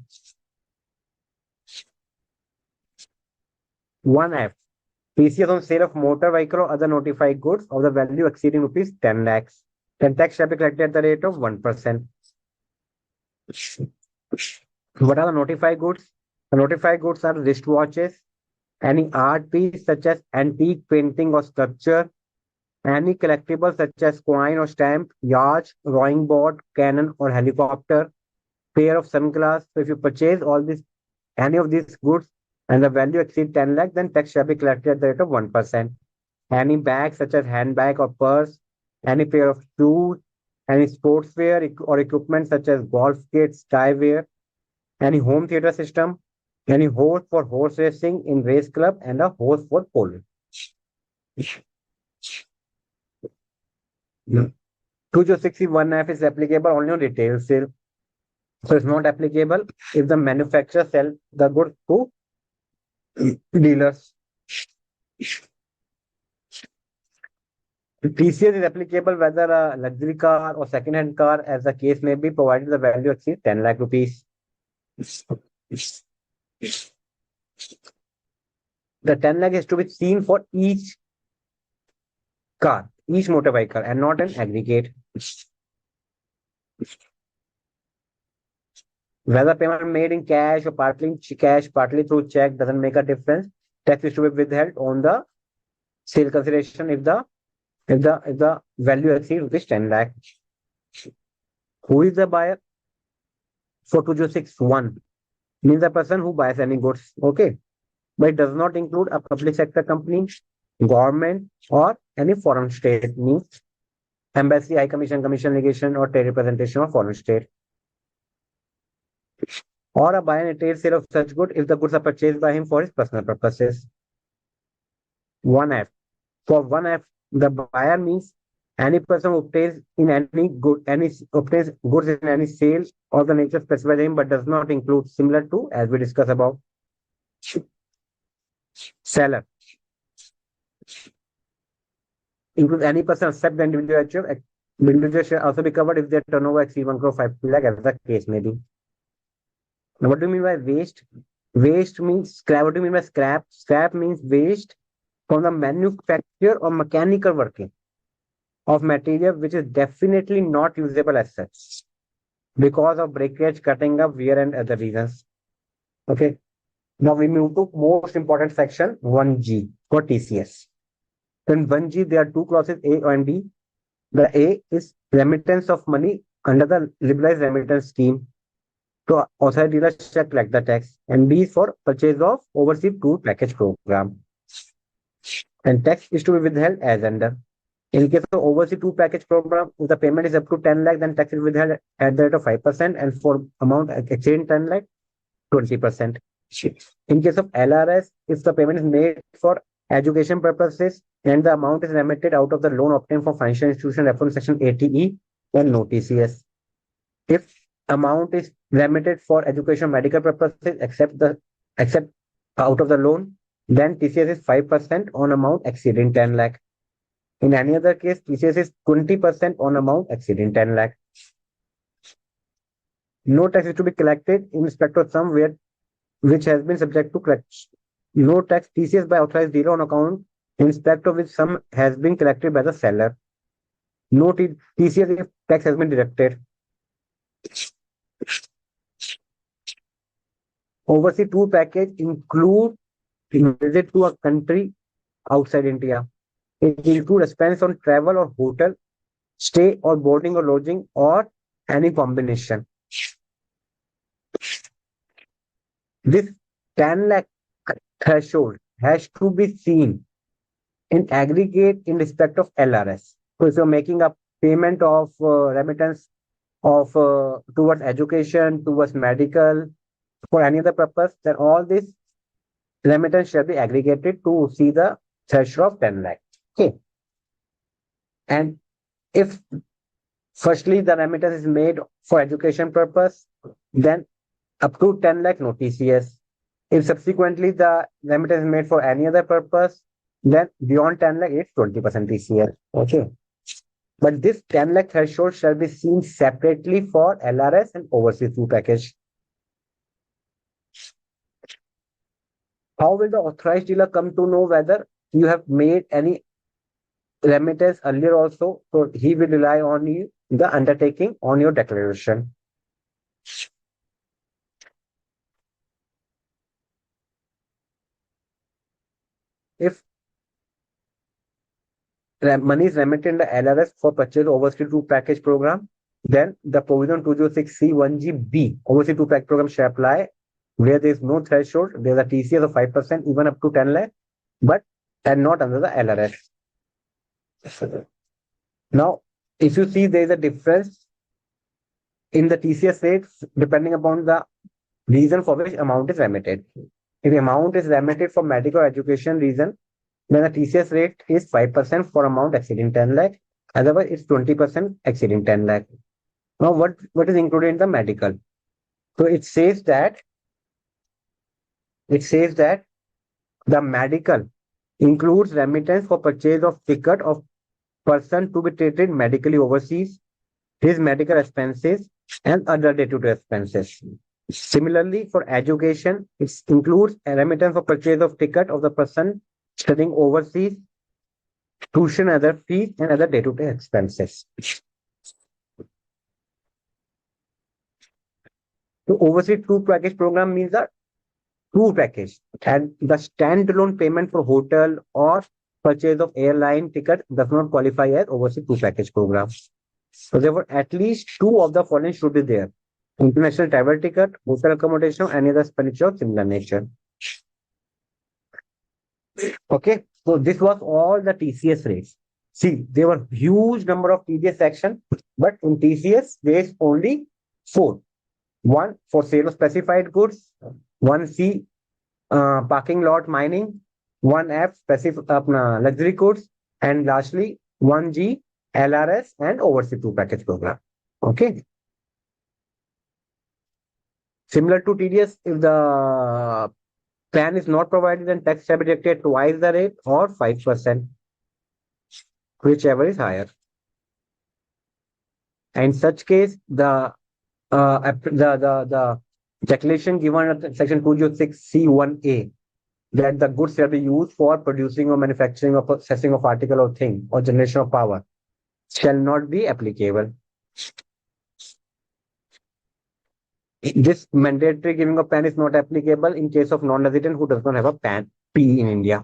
1F. TCS on sale of motor vehicle or other notified goods of the value exceeding rupees 10 lakhs. Then tax shall be collected at the rate of 1%. What are the notified goods? The notified goods are wristwatches, any art piece such as antique painting or sculpture, any collectible such as coin or stamp, yacht, rowing boat, cannon or helicopter, pair of sunglasses. So if you purchase all these, any of these goods and the value exceeds 10 lakh, then tax shall be collected at the rate of 1%. Any bag such as handbag or purse, any pair of shoes, any sportswear or equipment such as golf kits, tie wear, any home theater system, any horse for horse racing in race club, and a horse for polo. 2061F is applicable only on retail sale. So it's not applicable if the manufacturer sell the goods to dealers. TCS is applicable whether a luxury car or second-hand car, as the case may be, provided the value exceeds 10 lakh rupees. The 10 lakh is to be seen for each car, each motor vehicle, and not an aggregate. Whether payment made in cash or partly in cash, partly through check doesn't make a difference. Tax is to be withheld on the sale consideration if the value exceeds rupees 10 lakh. Who is the buyer? For 2061 means the person who buys any goods. Okay. But it does not include a public sector company, government, or any foreign state, means embassy, high commission, commission legation, or trade representation of foreign state. Or a buy and trade sale of such good if the goods are purchased by him for his personal purposes. 1F. For 1F, the buyer means any person who obtains in any good any obtains goods in any sale of the nature specified in but does not include similar to as we discussed above. Seller includes any person except the individual. Individual shall also be covered if their turnover exceeds 1 crore 5 lakh, as the case may be. Now, what do you mean by waste? Waste means scrap. What do you mean by scrap? Scrap means waste from the manufacture or mechanical working of material which is definitely not usable as such because of breakage, cutting up, wear, and other reasons. Okay. Now we move to most important section 1G for TCS. In 1G, there are two clauses A and B. The A is remittance of money under the liberalized remittance scheme. So authorized dealers shall collect the tax. And B is for purchase of overseas tour package program. And tax is to be withheld as under. In case of overseas two package program, if the payment is up to 10 lakh, then tax is withheld at the rate of 5%, and for amount exceeding 10 lakh, 20%. In case of LRS, if the payment is made for education purposes and the amount is remitted out of the loan obtained from financial institution reference section 80E, then no TCS. If amount is remitted for education medical purposes except out of the loan, then TCS is 5% on amount exceeding 10 lakh. In any other case, TCS is 20% on amount exceeding 10 lakh. No tax is to be collected in respect of sum where which has been subject to collection. No tax TCS by authorized dealer on account in respect of which sum has been collected by the seller. No TCS if tax has been deducted. Overseas tour package include visit to a country outside India. It includes expense on travel or hotel, stay or boarding or lodging or any combination. This 10 lakh threshold has to be seen in aggregate in respect of LRS. So if you're making a payment of remittance of towards education, towards medical, for any other purpose, then all this remittance shall be aggregated to see the threshold of 10 lakh. Okay. And if firstly the remittance is made for education purpose, then up to 10 lakh no TCS. If subsequently the remittance is made for any other purpose, then beyond 10 lakh it's 20% TCS. Okay. But this 10 lakh threshold shall be seen separately for LRS and overseas tour package. How will the authorized dealer come to know whether you have made any remittance earlier also? So he will rely on you, the undertaking on your declaration. If money is remitted in the LRS for purchase overseas tour package program, then the provision 206C1GB overseas tour package program shall apply where there is no threshold, there is a TCS of 5% even up to 10 lakh, but and not under the LRS. Now, if you see there is a difference in the TCS rates depending upon the reason for which amount is remitted. If the amount is remitted for medical or education reason, then the TCS rate is 5% for amount exceeding 10 lakh. Otherwise, it's 20% exceeding 10 lakh. Now, what is included in the medical? So it says that the medical includes remittance for purchase of ticket of person to be treated medically overseas, his medical expenses, and other day-to-day expenses. Similarly, for education, it includes a remittance for purchase of ticket of the person studying overseas, tuition, other fees, and other day-to-day expenses. So overseas tour package program means a tour package, and the standalone payment for hotel or purchase of airline ticket does not qualify as overseas tour package program. So therefore, at least two of the following should be there: international travel ticket, hotel accommodation, or any other expenditure of similar nature. Okay, so this was all the TCS rates. See, there were huge number of TDS section, but in TCS there is only four. One for sale of specified goods, one C parking lot mining, one F specific luxury goods, and lastly one G LRS and overseas two package program. Okay. Similar to TDS, if the plan is not provided, then tax shall be deducted twice the rate or 5%, whichever is higher. And in such case, the declaration given at section 206C1A that the goods shall be used for producing or manufacturing or processing of article or thing or generation of power shall not be applicable. This mandatory giving of PAN is not applicable in case of non-resident who does not have a PAN P in India.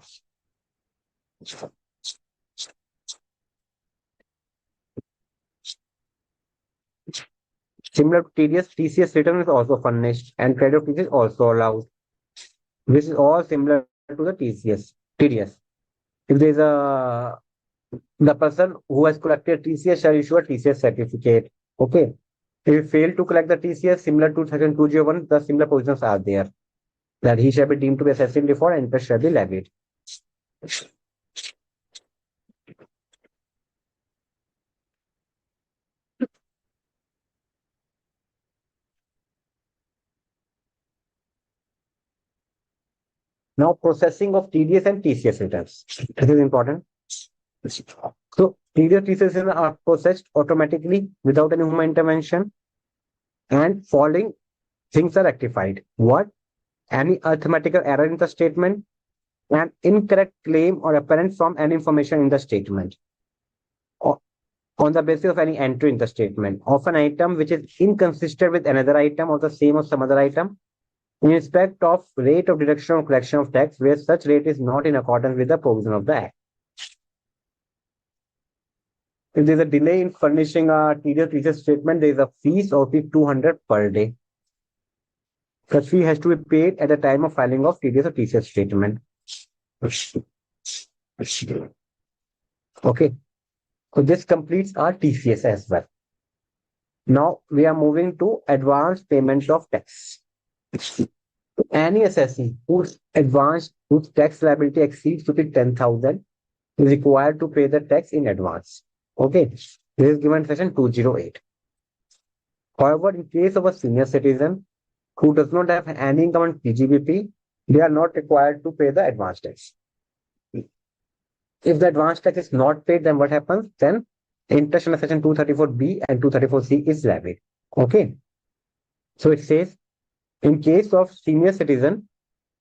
Similar to TDS, TCS return is also furnished and trade of TCS is also allowed. This is all similar to the TCS, TDS. If there is a The person who has collected TCS shall issue a TCS certificate. Okay. If he failed to collect the TCS, similar to section 201, the similar provisions are there that he shall be deemed to be assessed in default and interest shall be levied. Now, processing of TDS and TCS returns. This is important. So, TDS TCS returns are processed automatically without any human intervention, and following things are rectified. What? Any arithmetical error in the statement, an incorrect claim or apparent from any information in the statement, or on the basis of any entry in the statement of an item which is inconsistent with another item or the same or some other item in respect of rate of deduction or collection of tax where such rate is not in accordance with the provision of the Act. If there is a delay in furnishing a TDS TCS statement, there is a fees of 200 per day. Such fee has to be paid at the time of filing of TDS or TCS statement. Okay, so this completes our TCS as well. Now we are moving to advance payment of tax. Any assessee whose tax liability exceeds 10,000 is required to pay the tax in advance. Okay, this is given in section 208. However, in case of a senior citizen who does not have any income on PGBP, they are not required to pay the advance tax. If the advance tax is not paid, then what happens? Then interest under section 234B and 234C is levied. Okay. So it says, in case of senior citizen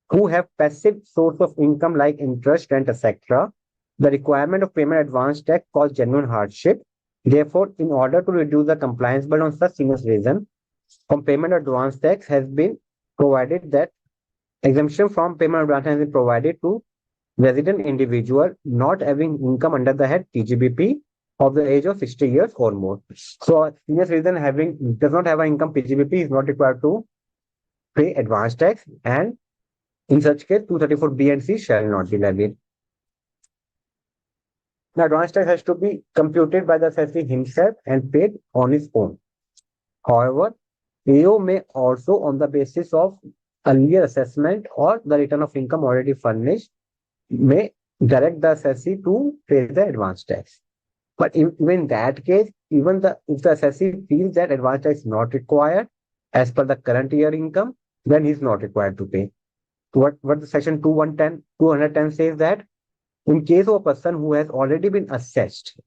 who have passive source of income like interest, rent, etc., the requirement of payment advance tax causes genuine hardship. Therefore, in order to reduce the compliance burden on such senior citizen, from payment advance tax has been provided that exemption from payment advance has been provided to resident individual not having income under the head PGBP of the age of 60 years or more. So, a senior citizen does not have an income PGBP is not required to pay advance tax, and in such case, 234B and C shall not be levied. The advance tax has to be computed by the assessee himself and paid on his own. However, AO may also, on the basis of earlier assessment or the return of income already furnished, may direct the assessee to pay the advance tax. But even in that case, if the assessee feels that advance tax is not required as per the current year income, then he is not required to pay. What the section 210 says that in case of a person who has already been assessed,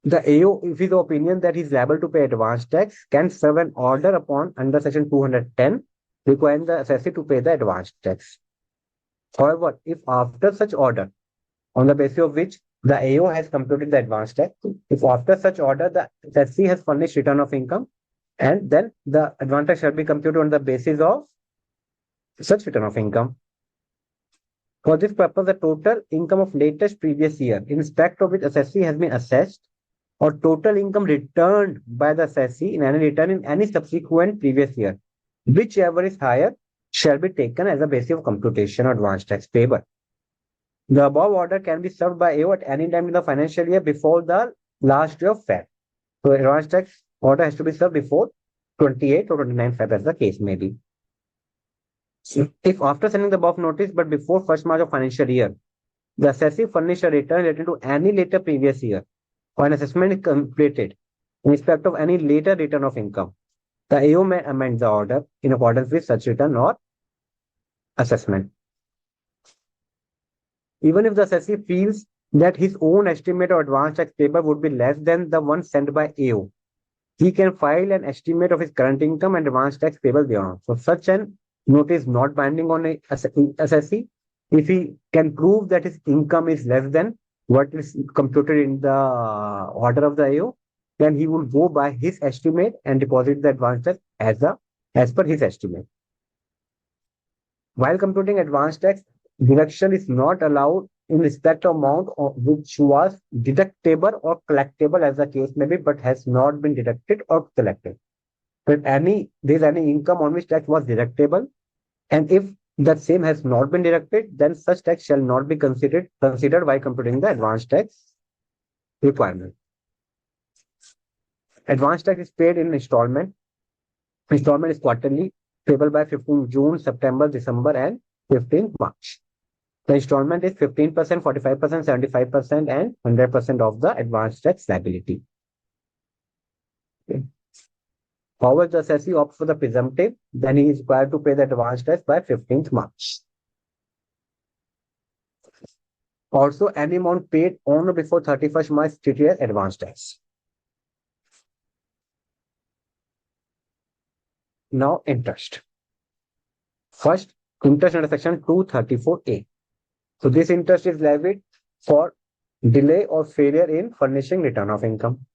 the AO, if his opinion that he is liable to pay advance tax, can serve an order upon under section 210 requiring the assessee to pay the advance tax. However, if after such order, on the basis of which the AO has computed the advance tax, if after such order the assessee has furnished return of income, and then the advance tax shall be computed on the basis of such return of income. For this purpose, the total income of latest previous year in respect of which assessee has been assessed, or total income returned by the assessee in any return in any subsequent previous year, whichever is higher, shall be taken as a basis of computation of advance tax payable. The above order can be served by AO at any time in the financial year before the last day of Feb. So, advance tax order has to be served before 28 or 29 Feb, as the case may be. If after sending the above notice but before 1st March of financial year, the assessee furnished a return related to any later previous year, or an assessment is completed in respect of any later return of income, the AO may amend the order in accordance with such return or assessment. Even if the assessee feels that his own estimate of advance tax payable would be less than the one sent by AO, he can file an estimate of his current income and advance tax payable thereon. So such an notice not binding on a assessee. If he can prove that his income is less than what is computed in the order of the AO, then he will go by his estimate and deposit the advance tax as per his estimate. While computing advance tax, deduction is not allowed in respect of amount which was deductible or collectible as the case may be, but has not been deducted or collected. But there is any income on which tax was deductible, and if that same has not been deducted, then such tax shall not be considered while computing the advance tax requirement. Advance tax is paid in installment. Installment is quarterly, payable by 15 June, September, December, and 15th March. The installment is 15%, 45%, 75%, and 100% of the advance tax liability. Okay. However, the assessee opts for the presumptive, then he is required to pay the advance tax by 15th March. Also, any amount paid on or before 31st March is treated as advance tax. Now, interest. First, interest under section 234A. So, this interest is levied for delay or failure in furnishing return of income.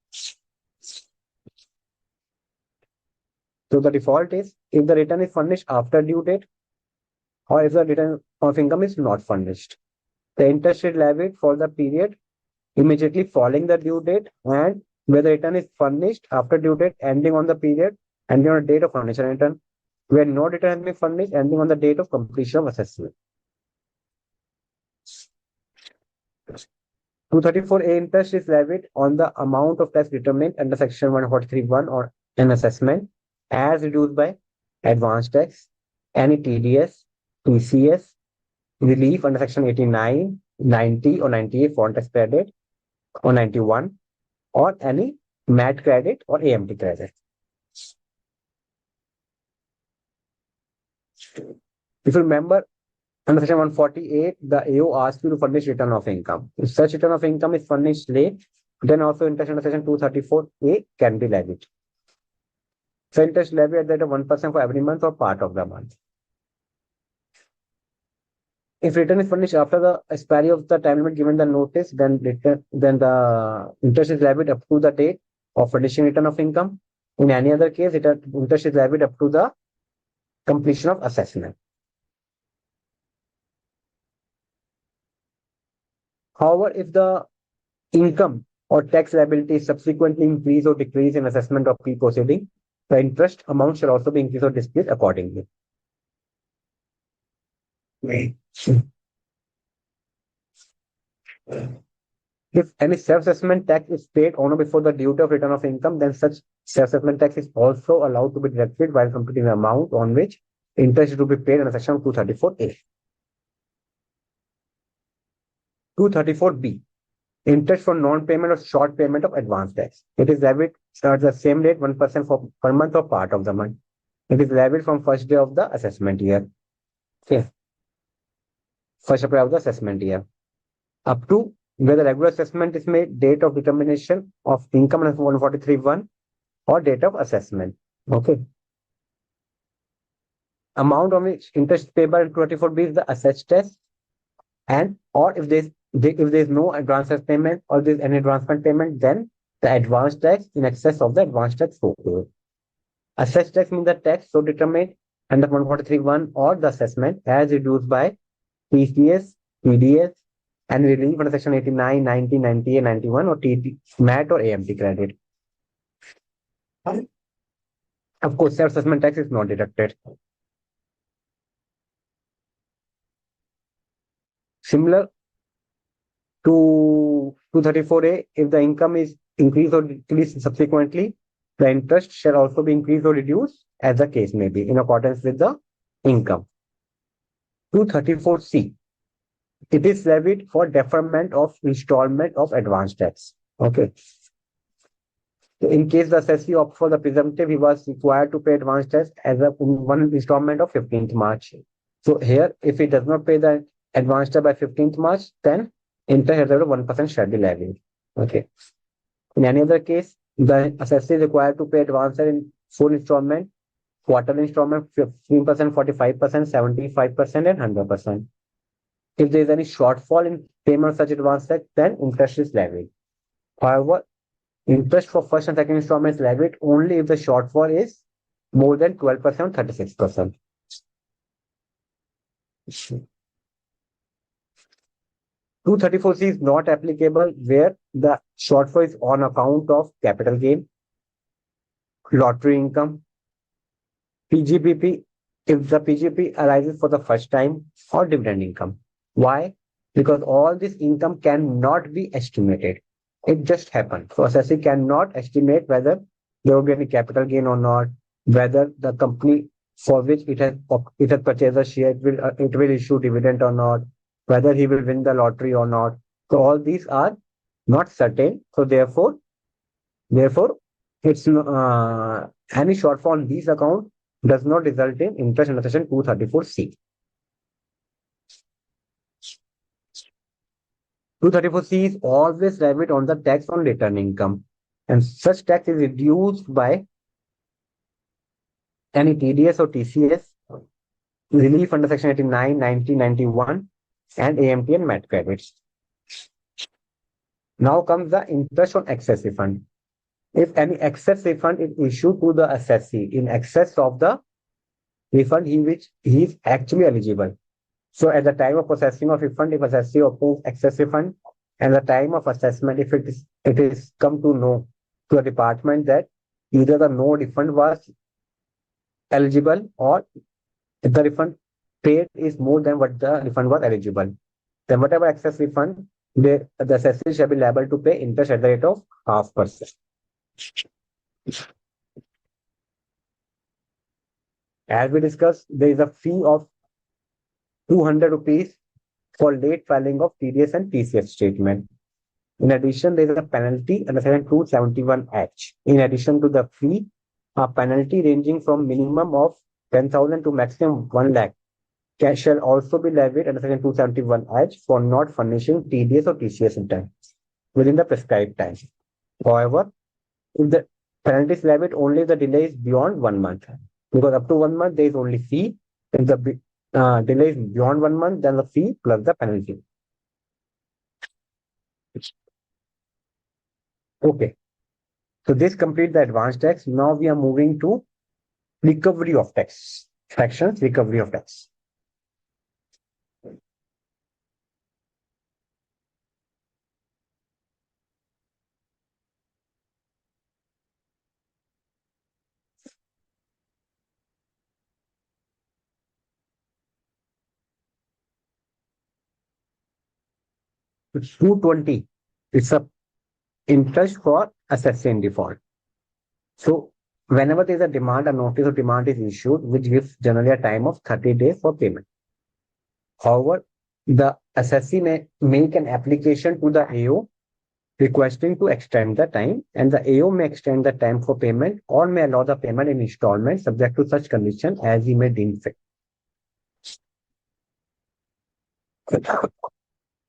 So, the default is if the return is furnished after due date or if the return of income is not furnished. The interest is levied for the period immediately following the due date and where the return is furnished after due date ending on the period ending on the date of furnishing return, where no return has been furnished ending on the date of completion of assessment. 234A interest is levied on the amount of tax determined under section 143(1) or an assessment as reduced by advance tax, any TDS, TCS, relief under section 89, 90 or 98 foreign tax credit or 91 or any MAT credit or AMT credit. If you remember, under section 148, the AO asks you to furnish return of income. If such return of income is furnished late, then also interest under section 234A can be levied. So interest levied at the rate of 1% for every month or part of the month. If return is furnished after the expiry of the time limit given the notice, then the interest is levied up to the date of furnishing return of income. In any other case, interest is levied up to the completion of assessment. However, if the income or tax liability subsequently increase or decrease in assessment of pre-proceeding, the interest amount shall also be increased or decreased accordingly. If any self-assessment tax is paid on or before the due date of return of income, then such self-assessment tax is also allowed to be deducted while computing the amount on which interest is to be paid under section 234A. 234B. Interest for non-payment or short payment of advance tax. It is levied at the same rate, 1% for per month or part of the month. It is levied from first day of the assessment year. Okay. First day of the assessment year. Up to where the regular assessment is made, date of determination of income under 143(1) or date of assessment. Okay. Amount on which interest payable in 234B is the assessed tax, and or if there is no advance tax payment or there is any advancement payment, then the advance tax in excess of the advance tax so. Assessed tax means the tax so determined under 143(1) or the assessment as reduced by TCS, TDS, and relief under section 89, 90, 98, 91 or MAT or AMT credit. Of course, self-assessment tax is not deducted. Similar to 234A, if the income is increased or decreased subsequently, the interest shall also be increased or reduced as the case may be in accordance with the income. 234C. It is levied for deferment of installment of advance tax. Okay. So in case the assessee opts for the presumptive, he was required to pay advance tax as a one installment of 15th March. So here, if he does not pay the advance tax by 15th March, then interest at 1% shall be levied. Okay. In any other case, the assessee is required to pay advance in full installment, quarterly installment, 15%, 45%, 75%, and 100%. If there is any shortfall in payment of such advance tax, then interest is levied. However, interest for first and second installment is levied only if the shortfall is more than 12% or 36%. 234C is not applicable where the shortfall is on account of capital gain, lottery income, PGBP, if the PGP arises for the first time or dividend income. Why? Because all this income cannot be estimated. It just happened. So assessee cannot estimate whether there will be any capital gain or not, whether the company for which it has purchased a share it will issue dividend or not, whether he will win the lottery or not. So all these are not certain. So therefore, any shortfall on these accounts does not result in interest under section 234C. 234C is always levied on the tax on return income, and such tax is reduced by any TDS or TCS, relief under section 89, 90, 91, and AMT and MAT credits. Now comes the interest on excess refund. If any excess refund is issued to the assessee in excess of the refund which he is actually eligible. So at the time of processing of refund, if assessee obtains excess refund, and the time of assessment, if it is come to know to a department that either the no refund was eligible or the refund paid is more than what the refund was eligible, then whatever excess refund, the assessee shall be liable to pay interest at the rate of 0.5%. As we discussed, there is a fee of 200 rupees for late filing of TDS and TCS statement. In addition, there is a penalty under section 271H. In addition to the fee, a penalty ranging from minimum of 10,000 to maximum 1 lakh shall also be levied under section 271H for not furnishing TDS or TCS in time within the prescribed time. However, if the penalty is levied only if the delay is beyond 1 month, because up to 1 month there is only fee. If the delay is beyond 1 month, then the fee plus the penalty. Okay. So this completes the advanced tax. Now we are moving to recovery of tax. Fractions, recovery of tax. It's 220. It's a interest for assessee in default. So whenever there is a demand, a notice of demand is issued, which gives generally a time of 30 days for payment. However, the assessee may make an application to the AO requesting to extend the time, and the AO may extend the time for payment or may allow the payment in installments subject to such condition as he may deem fit.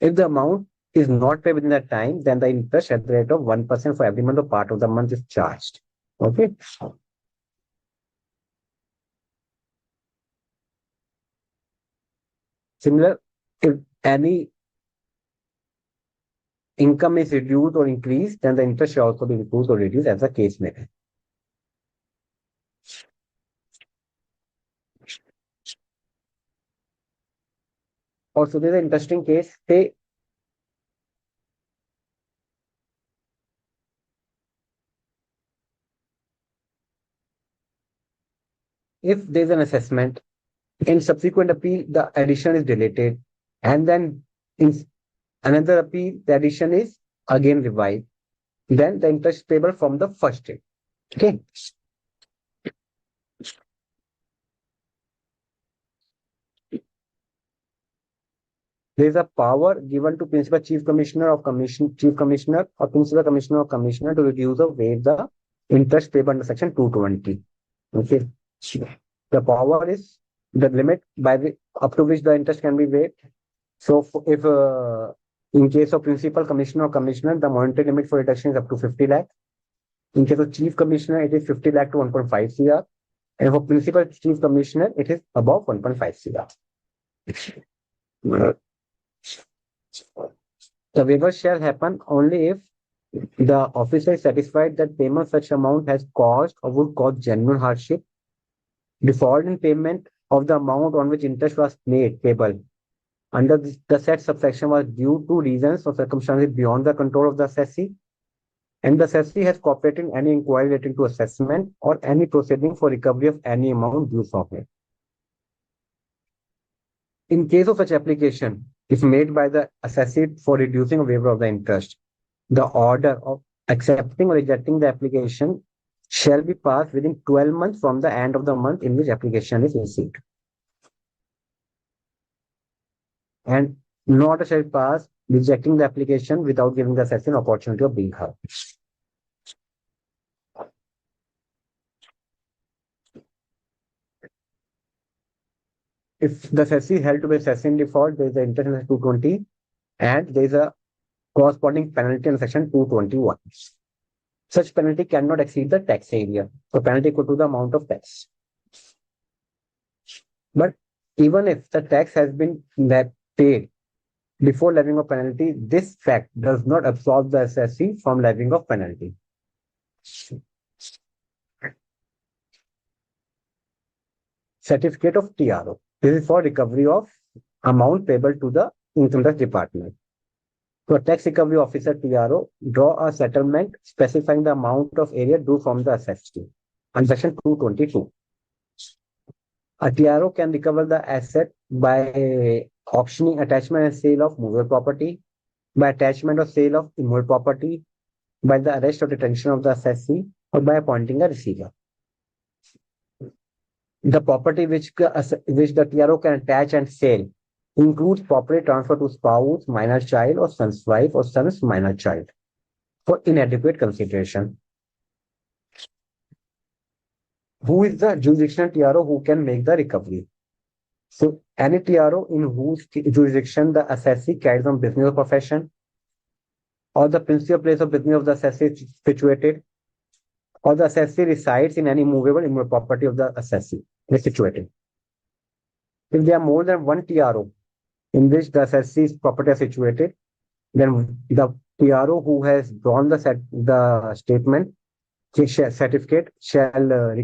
If the amount is not paid within that time, then the interest at the rate of 1% for every month or part of the month is charged. Okay. Similar, if any income is reduced or increased, then the interest should also be reduced or reduced as the case may be. Also, there's an interesting case. Say, if there's an assessment, in subsequent appeal, the addition is deleted, and then in another appeal, the addition is again revived, then the interest payable from the first date. Okay. There is a power given to principal chief commissioner of commission, chief commissioner or principal commissioner of commissioner to reduce or waive the interest payable under section 220. Okay. The power is the limit by the up to which the interest can be waived. So if in case of principal commissioner or commissioner, the monetary limit for reduction is up to 50 lakh. In case of chief commissioner, it is 50 lakh to 1.5 CR. And for principal chief commissioner, it is above 1.5 CR. The waiver shall happen only if the officer is satisfied that payment of such amount has caused or would cause genuine hardship, default in payment of the amount on which interest was made payable under the said subsection was due to reasons or circumstances beyond the control of the assessee, and the assessee has cooperated in any inquiry relating to assessment or any proceeding for recovery of any amount due from it. in case of such application, if made by the assessee for reducing a waiver of the interest, the order of accepting or rejecting the application shall be passed within 12 months from the end of the month in which application is received. And no order shall pass rejecting the application without giving the assessee an opportunity of being heard. If the assessee held to be assessee in default, there is an interest in 220 and there is a corresponding penalty in section 221. Such penalty cannot exceed the tax area. So penalty equal to the amount of tax. But even if the tax has been paid before levying of penalty, this fact does not absolve the assessee from levying of penalty. Certificate of TRO. This is for recovery of amount payable to the income tax department. So a tax recovery officer TRO draw a settlement specifying the amount of area due from the assessee. Under section 222. A TRO can recover the asset by auctioning attachment and sale of movable property, by attachment or sale of immovable property, by the arrest or detention of the assessee, or by appointing a receiver. The property which the TRO can attach and sell includes property transfer to spouse, minor child, or son's wife or son's minor child for inadequate consideration. Who is the jurisdictional TRO who can make the recovery? So any TRO in whose jurisdiction the assessee carries on business or profession, or the principal place of business of the assessee is situated, or the assessee resides in any movable immovable property of the assessee is situated. If there are more than one TRO in which the assessee's property is situated, then the TRO who has drawn the statement certificate shall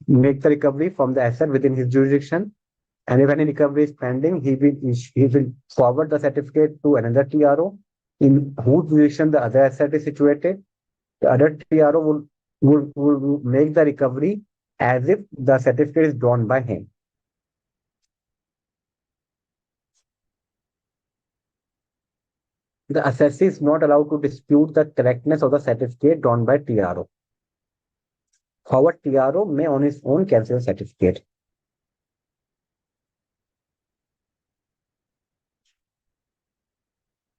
make the recovery from the asset within his jurisdiction. And if any recovery is pending, he will forward the certificate to another TRO in whose jurisdiction the other asset is situated. The other TRO will make the recovery as if the certificate is drawn by him. The assessee is not allowed to dispute the correctness of the certificate drawn by TRO. However, TRO may on its own cancel the certificate.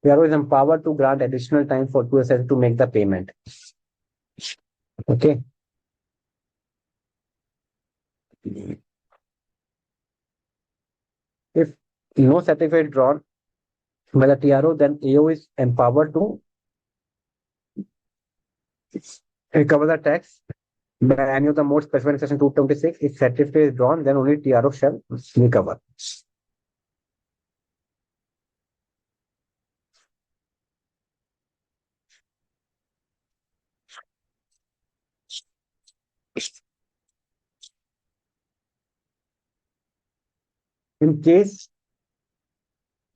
TRO is empowered to grant additional time for two assessors to make the payment. Okay. If no certificate drawn by the TRO, then AO is empowered to recover the tax by any of the modes specified in section 226. If certificate is drawn, then only TRO shall recover. In case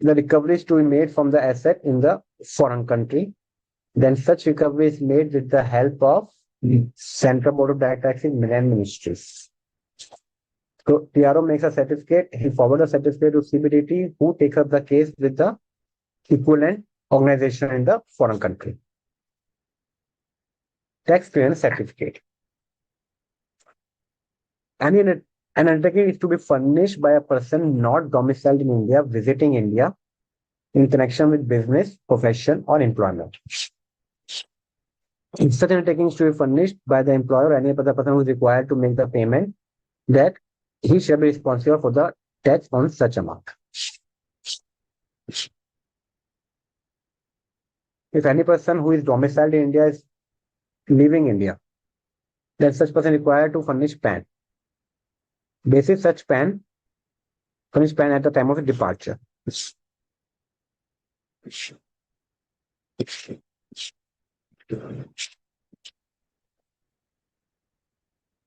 the recovery is to be made from the asset in the foreign country, then such recovery is made with the help of the Central Board of Direct Taxes and Ministries. So TRO makes a certificate, he forwards the certificate to CBDT, who takes up the case with the equivalent organization in the foreign country. Tax clearance certificate. An undertaking is to be furnished by a person not domiciled in India, visiting India in connection with business, profession, or employment. Such undertaking is to be furnished by the employer or any other person who is required to make the payment, that he shall be responsible for the tax on such amount. If any person who is domiciled in India is leaving India, then such person required to furnish PAN. Basis such PAN, furnish PAN at the time of departure.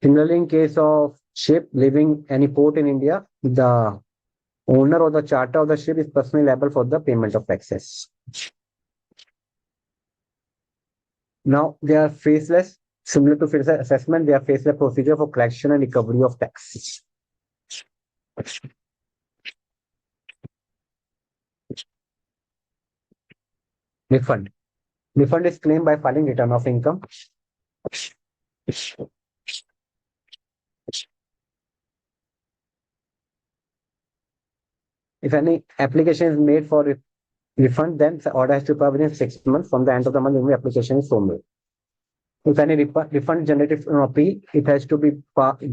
Similarly, in case of ship leaving any port in India, the owner or the charter of the ship is personally liable for the payment of taxes. Now, they are faceless, similar to faceless assessment, they are faceless procedure for collection and recovery of taxes. Refund. Refund is claimed by filing return of income. If any application is made for refund, then the order has to be within 6 months from the end of the month when the application is so made. If any refund generated from appeal, it has to be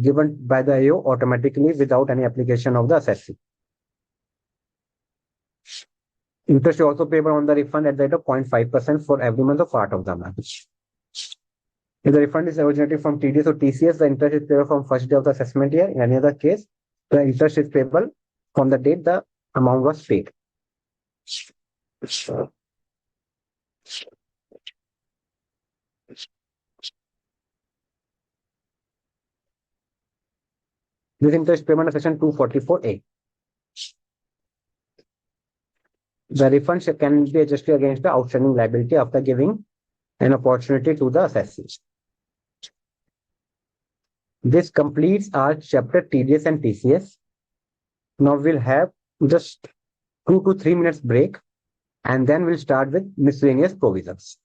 given by the AO automatically without any application of the assessee. Interest is also payable on the refund at the rate of 0.5% for every month of part of the month. If the refund is originated from TDS or TCS, the interest is payable from first day of the assessment year. In any other case, the interest is payable from the date the amount was paid. This interest payment of section 244A. The refund can be adjusted against the outstanding liability after giving an opportunity to the assessee. This completes our chapter TDS and TCS. Now we'll have just 2 to 3 minutes break, and then we'll start with miscellaneous provisions.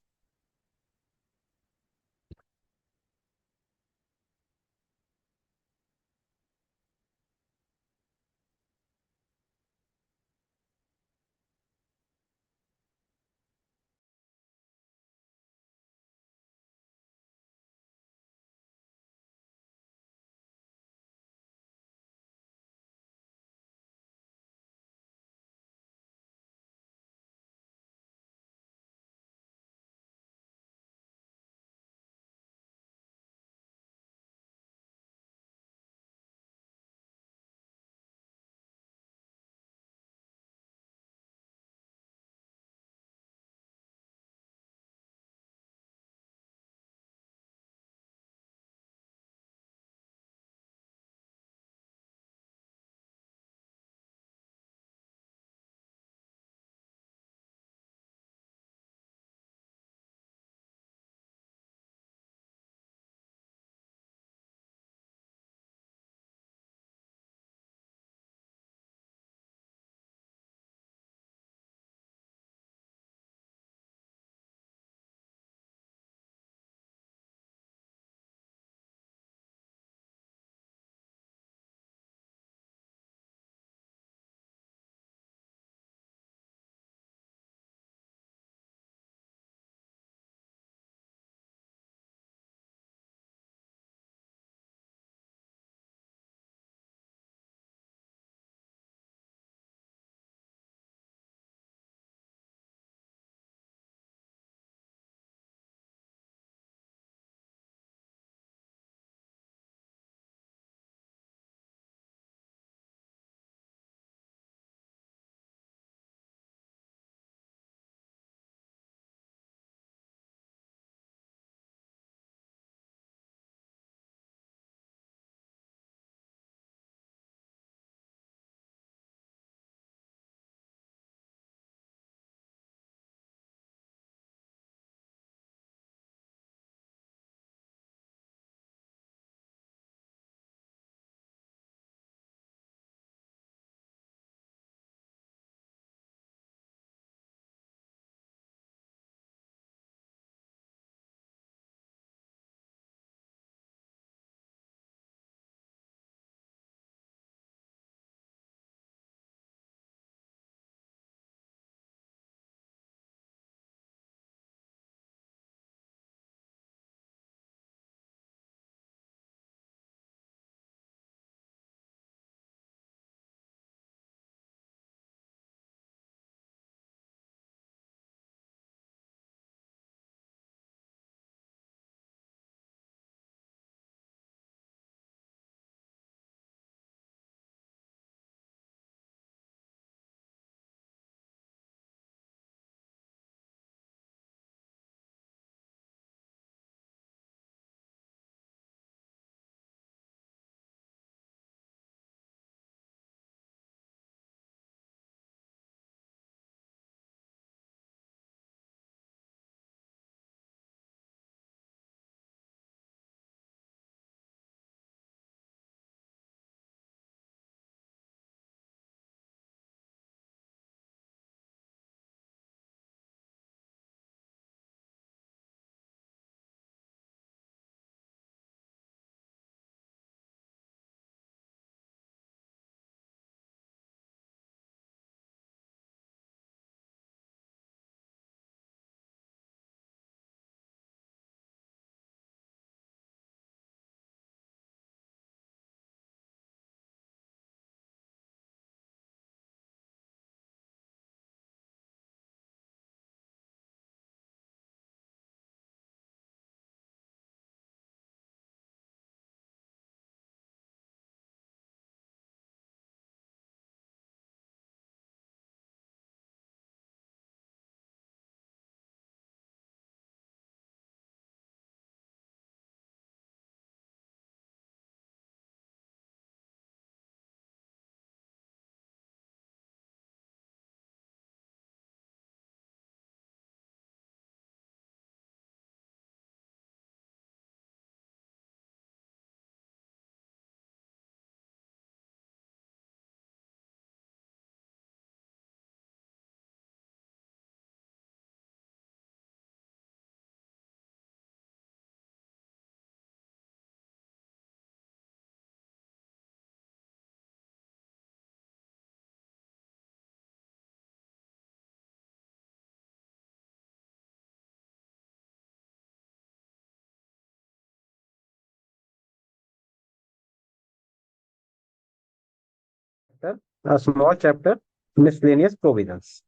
a small chapter, miscellaneous provisions.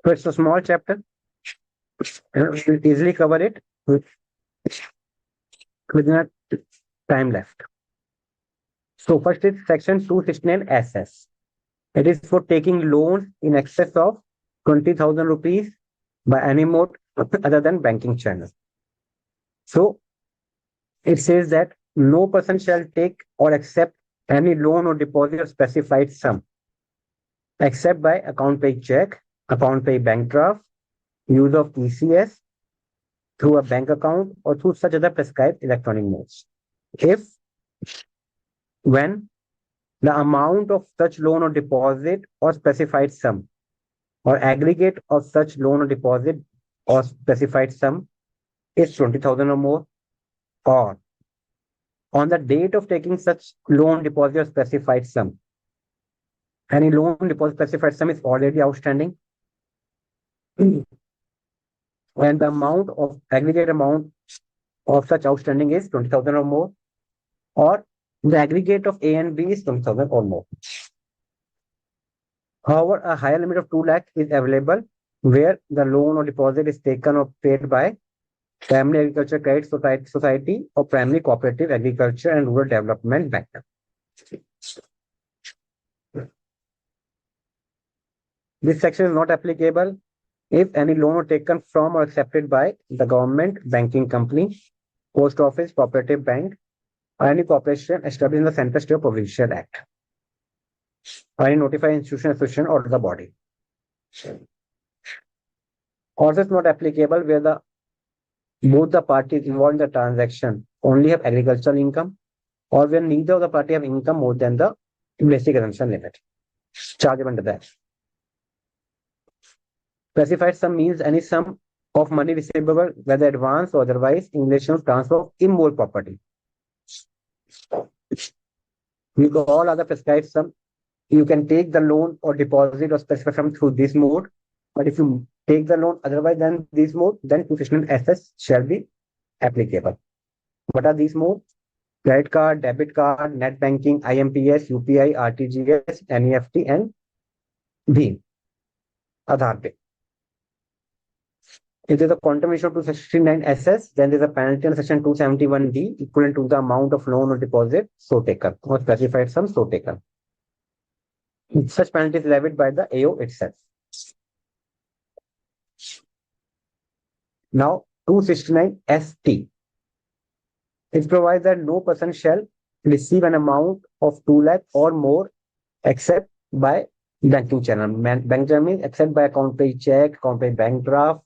So it's a small chapter, and we will easily cover it within a time left. So first is section 269 SS. It is for taking loans in excess of 20,000 rupees by any mode other than banking channel. So it says that no person shall take or accept any loan or deposit of specified sum except by account pay check, account pay bank draft, use of ECS through a bank account or through such other prescribed electronic modes. If, when the amount of such loan or deposit or specified sum or aggregate of such loan or deposit or specified sum is 20,000 or more, or on the date of taking such loan deposit or specified sum, any loan deposit specified sum is already outstanding, and the amount of aggregate amount of such outstanding is 20,000 or more, or the aggregate of A and B is 20,000 or more. However, a higher limit of 2 lakh is available where the loan or deposit is taken or paid by Primary Agriculture Credit Society or Primary Cooperative Agriculture and Rural Development Bank. This section is not applicable if any loan is taken from or accepted by the government, banking company, post office, cooperative bank, or any corporation established in the Central State or Provincial Act, or any notified institution, association, or the body. Also, it's not applicable where both the parties involved in the transaction only have agricultural income, or when neither of the party have income more than the basic assumption limit chargeable under that. Specified sum means any sum of money receivable, whether advance or otherwise, in relation to transfer of immovable property. With all other prescribed sum, you can take the loan or deposit or specified sum through this mode. But if you take the loan otherwise than this mode, then 269 SS shall be applicable. What are these modes? Credit card, debit card, net banking, IMPS, UPI, RTGS, NEFT, and Bhim, Aadhaar Pay. If there's a quantum issue to 269 SS, then there's a penalty on section 271D equivalent to the amount of loan or deposit so taken or specified sum so taken. Such penalty is levied by the AO itself. Now, 269 ST. It provides that no person shall receive an amount of 2 lakh or more except by banking channel. Bank channel means except by account pay check, account pay bank draft,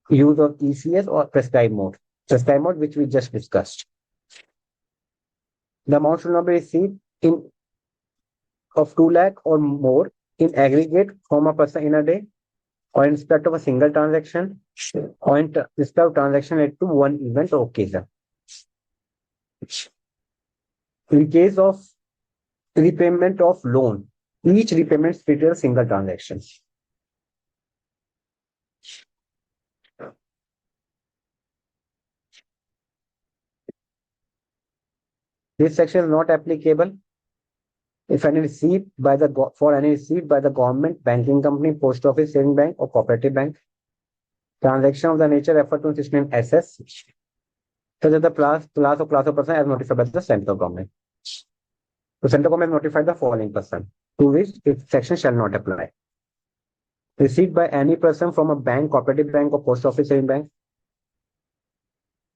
use of ECS or prescribed mode. Prescribed mode, which we just discussed. The amount should not be received in of 2 lakh or more in aggregate from a person in a day, or in respect of a single transaction, or in respect of transaction related to one event or occasion. In case of repayment of loan, each repayment is treated as a single transaction. This section is not applicable if any received by the government, banking company, post office, saving bank, or cooperative bank. Transaction of the nature referred to in section SS, such as the class of person as notified by the central government. The central government notified the following person, to which this section shall not apply. Received by any person from a bank, cooperative bank, or post office, saving bank.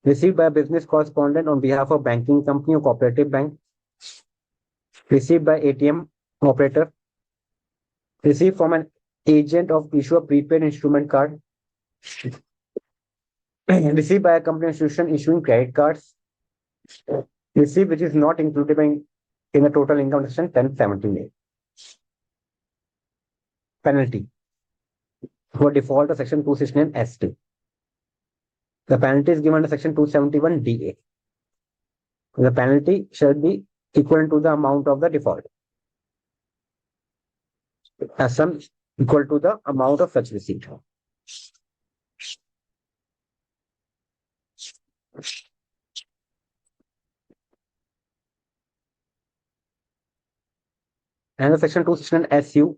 Received by a business correspondent on behalf of banking company or cooperative bank. Received by ATM operator. Received from an agent of issue of prepaid instrument card. Received by a company institution issuing credit cards. Received which is not included in the total income section 1078. Penalty for default of section 269 S2. The penalty is given under section 271 DA. The penalty shall be equal to the amount of the default. A sum equal to the amount of such receipt. And the section 269 SU,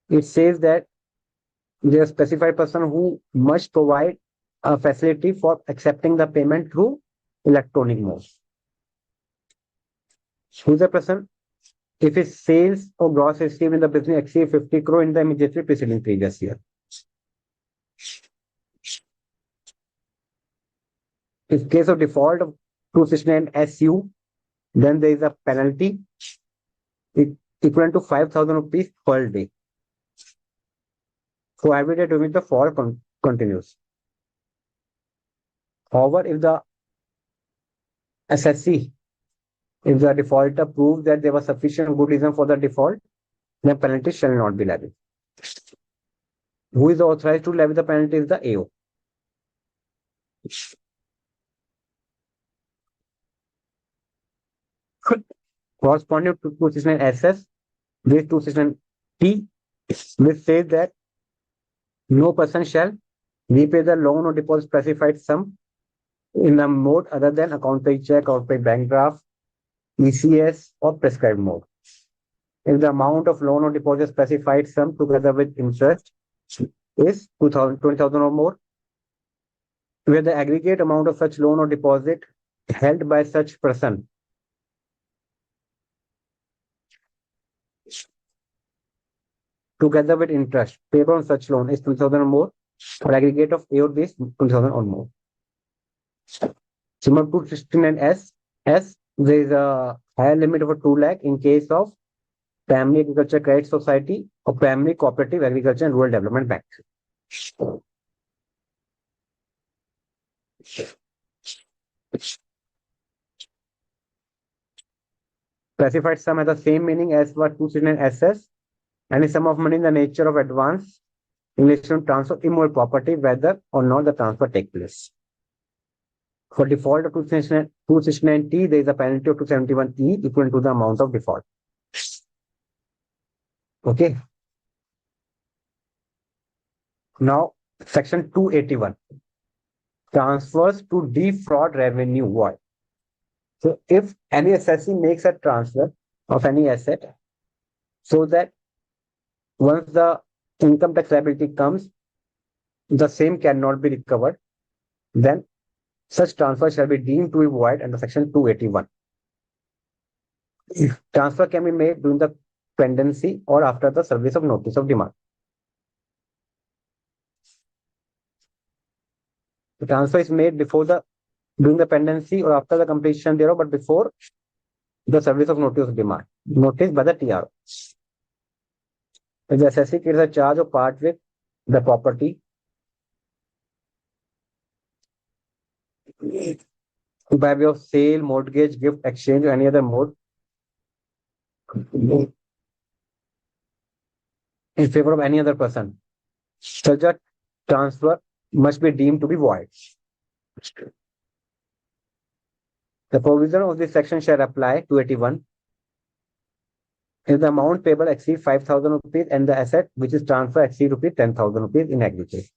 it says that there is a specified person who must provide a facility for accepting the payment through electronic mode. Who is the person? If his sales or gross received in the business exceed 50 crore in the immediately preceding previous year. In case of default of 269 SU, then there is a penalty equivalent to 5,000 rupees per day for every day during the fall continues. However, if the SSC, if the defaulter proves that there was sufficient good reason for the default, then penalty shall not be levied. Who is authorized to levy the penalty is the AO. Corresponding to 269 SS, this 269 T, which says that no person shall repay the loan or deposit specified sum in a mode other than account pay check or pay bank draft, ECS, or prescribed mode. If the amount of loan or deposit specified sum together with interest is 20,000 or more, where the aggregate amount of such loan or deposit held by such person together with interest payable on such loan is 2,000 or more, or aggregate of A or B is 2,000 or more. Similar to 16 S, there is a higher limit of 2 lakh in case of Family Agriculture Credit Society or Family Cooperative Agriculture and Rural Development Bank. Specified sum has the same meaning as what 269 SS, and is sum of money in the nature of advance in relation to transfer of immovable property, whether or not the transfer take place. For default of 269T, there is a penalty of 271E equal to the amount of default. Okay. Now, section 281. Transfers to defraud revenue. What? So, if any assessee makes a transfer of any asset, so that once the income tax liability comes, the same cannot be recovered, then such transfer shall be deemed to be void under section 281. Transfer can be made during the pendency or after the service of notice of demand. The transfer is made during the pendency or after the completion thereof, but before the service of notice of demand, notice by the TRO. If the assessee creates a charge or part with the property by way of sale, mortgage, gift, exchange, or any other mode in favor of any other person, such a transfer must be deemed to be void. The provision of this section shall apply to 81 if the amount payable exceeds 5,000 rupees and the asset which is transferred exceeds 10,000 rupees in aggregate.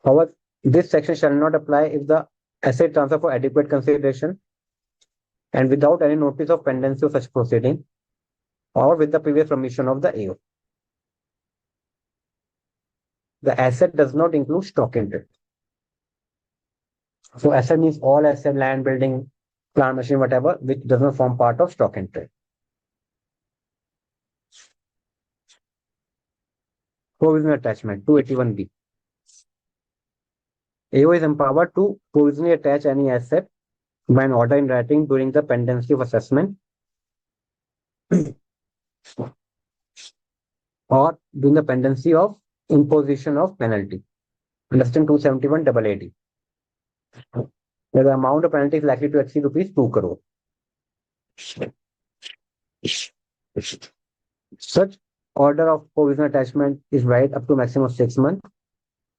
However, this section shall not apply if the asset transfer for adequate consideration and without any notice of pendency of such proceeding or with the previous permission of the AO. The asset does not include stock in trade. So asset means all asset, land, building, plant, machine, whatever, which does not form part of stock in trade. Provisional attachment 281B. AO is empowered to provisionally attach any asset by an order in writing during the pendency of assessment or during the pendency of imposition of penalty. Understand 271 AAD. Where the amount of penalty is likely to exceed rupees 2 crore. Such order of provisional attachment is valid up to maximum of 6 months.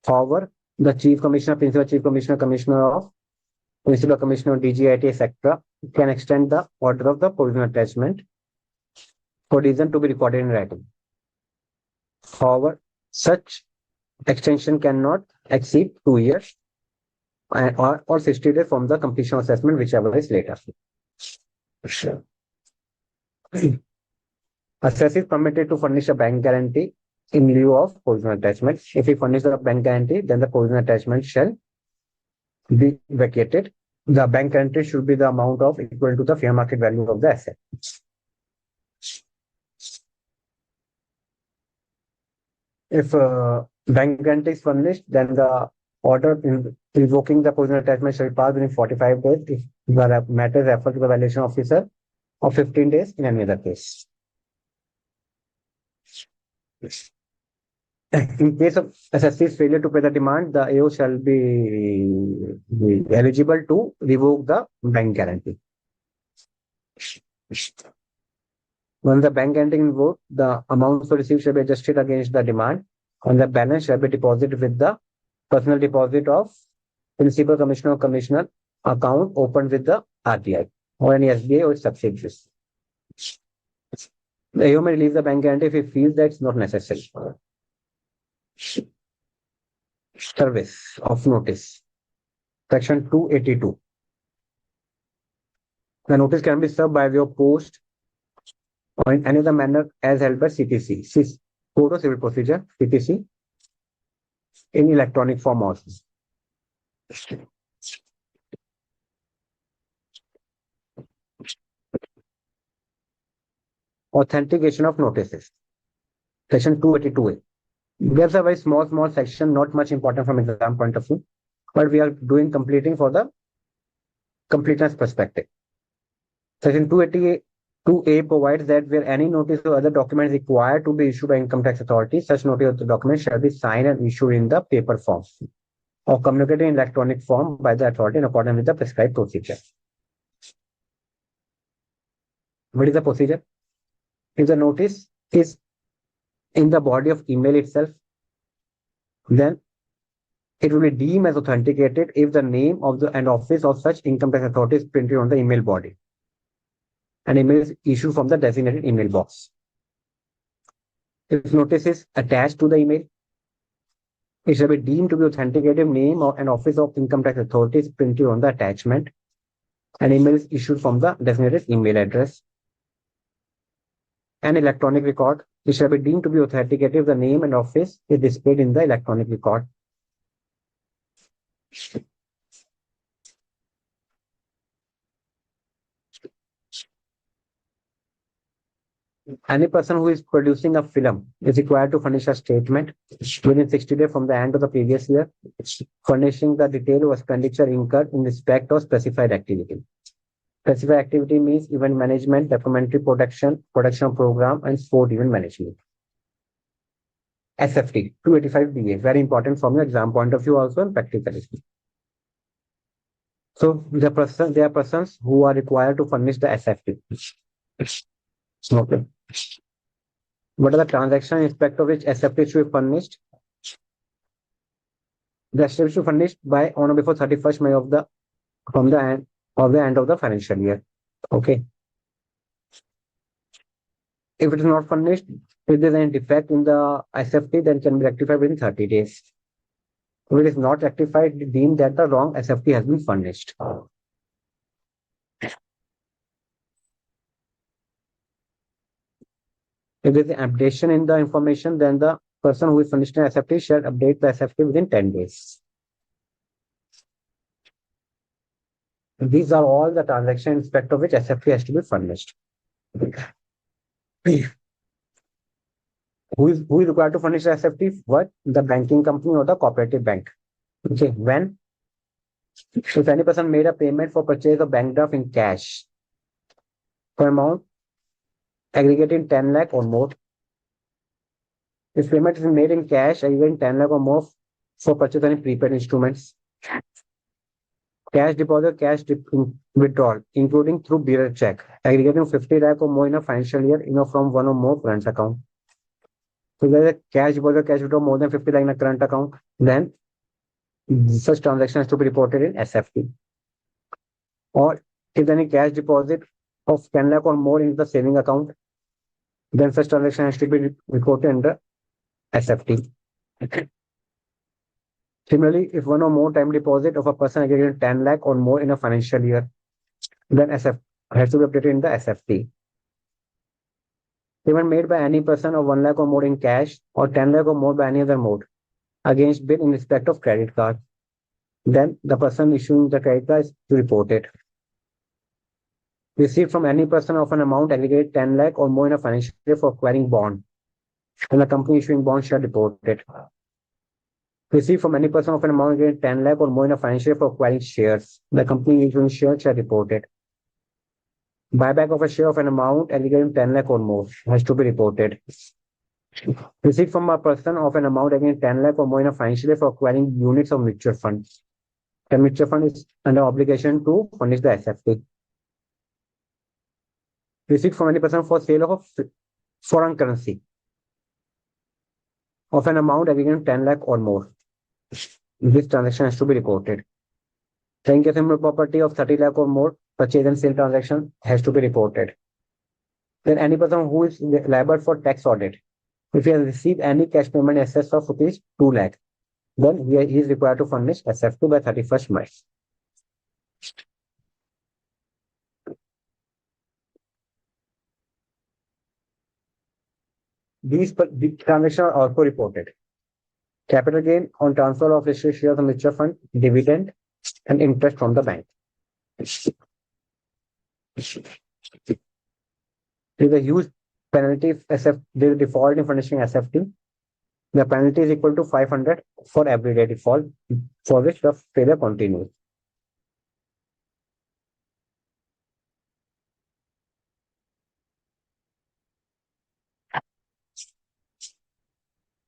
However, the Chief Commissioner, Principal Chief Commissioner, Commissioner of Principal Commissioner, DGIT, etc., can extend the order of the provisional attachment for reason to be recorded in writing. However, such extension cannot exceed 2 years or 60 days from the completion of assessment, whichever is later. Sure. Assessor is permitted to furnish a bank guarantee in lieu of provisional attachment. If he furnishes the bank guarantee, then the provisional attachment shall be vacated. The bank guarantee should be the amount of equal to the fair market value of the asset. If bank guarantee is furnished, then the order invoking the provisional attachment shall pass within 45 days if the matter is referred to the valuation officer, or 15 days in any other case. In case of SSC's failure to pay the demand, the AO shall be eligible to revoke the bank guarantee. When the bank guarantee is invoked, the amount so received shall be adjusted against the demand, and the balance shall be deposited with the personal deposit of principal commissioner or commissioner account opened with the RBI or any SBI or its subsidiaries. The AO may release the bank guarantee if he feels that it's not necessary. Service of notice. Section 282. The notice can be served by way of post or in any other manner as held by CTC. Code of Civil Procedure, CTC, in electronic form also. Authentication of notices. Section 282A. There's a very small section, not much important from exam point of view, but we are doing completing for the completeness perspective. Section 282A provides that where any notice or other document is required to be issued by income tax authority, such notice or the document shall be signed and issued in the paper form or communicated in electronic form by the authority in accordance with the prescribed procedure. What is the procedure? If the notice is in the body of email itself, then it will be deemed as authenticated if the name of the and office of such income tax authority is printed on the email body. An email is issued from the designated email box. If notice is attached to the email, it shall be deemed to be authenticated if name of an office of income tax authority is printed on the attachment. An email is issued from the designated email address. An electronic record, it shall be deemed to be authenticated if the name and office is displayed in the electronic record. Any person who is producing a film is required to furnish a statement within 60 days from the end of the previous year, furnishing the detail of expenditure incurred in respect of specified activity. Specified activity means event management, documentary production program, and sport event management. SFT 285BA, very important from your exam point of view also and practically. So there are persons who are required to furnish the SFT. Okay. What are the transaction in respect of which SFT should be furnished? The SFT should be furnished by on or before 31st May from the end of the financial year. Okay. If it is not furnished, if there is any defect in the SFT, then can be rectified within 30 days. If it is not rectified, deemed that the wrong SFT has been furnished. If there is an updation in the information, then the person who is furnished an SFT shall update the SFT within 10 days. These are all the transactions in respect of which SFT has to be furnished. Who is required to furnish the SFT? What? The banking company or the cooperative bank. Okay. When? If any person made a payment for purchase of bank draft in cash for amount aggregating 10 lakh or more. If payment is made in cash aggregating 10 lakh or more for purchase any prepaid instruments. Cash deposit, withdrawal, including through bearer check, aggregating 50 lakh or more in a financial year, from one or more current account. So there is a cash deposit, cash withdrawal more than 50 lakh in a current account, then such transaction has to be reported in SFT. Or if any cash deposit of 10 lakh or more in the saving account, then such transaction has to be reported under SFT. Similarly, if one or more time deposit of a person aggregated 10 lakh or more in a financial year, then SF has to be updated in the SFT. Payment made by any person of 1 lakh or more in cash or 10 lakh or more by any other mode against bill in respect of credit card. Then the person issuing the credit card is to report it. Received from any person of an amount aggregate 10 lakh or more in a financial year for acquiring bond, and the company issuing bond shall report it. Received from any person of an amount aggregate 10 lakh or more in a financial year for acquiring shares, the company issuing shares shall report it. Buyback of a share of an amount aggregating 10 lakh or more has to be reported. Receipt from a person of an amount aggregating 10 lakh or more in a financial year for acquiring units of mutual fund. The mutual fund is under obligation to furnish the SFT. Receipt from any person for sale of foreign currency of an amount aggregating 10 lakh or more. This transaction has to be reported. The income property of 30 lakh or more purchase and sale transaction has to be reported. Then any person who is liable for tax audit, if he has received any cash payment excess of rupees 2 lakh, then he is required to furnish SF2 by 31st March. These transactions are also reported. Capital gain on transfer of registered shares of mutual fund, dividend, and interest from the bank. There is a huge penalty if there is default in furnishing SFT. The penalty is equal to 500 for every day default, for which the failure continues.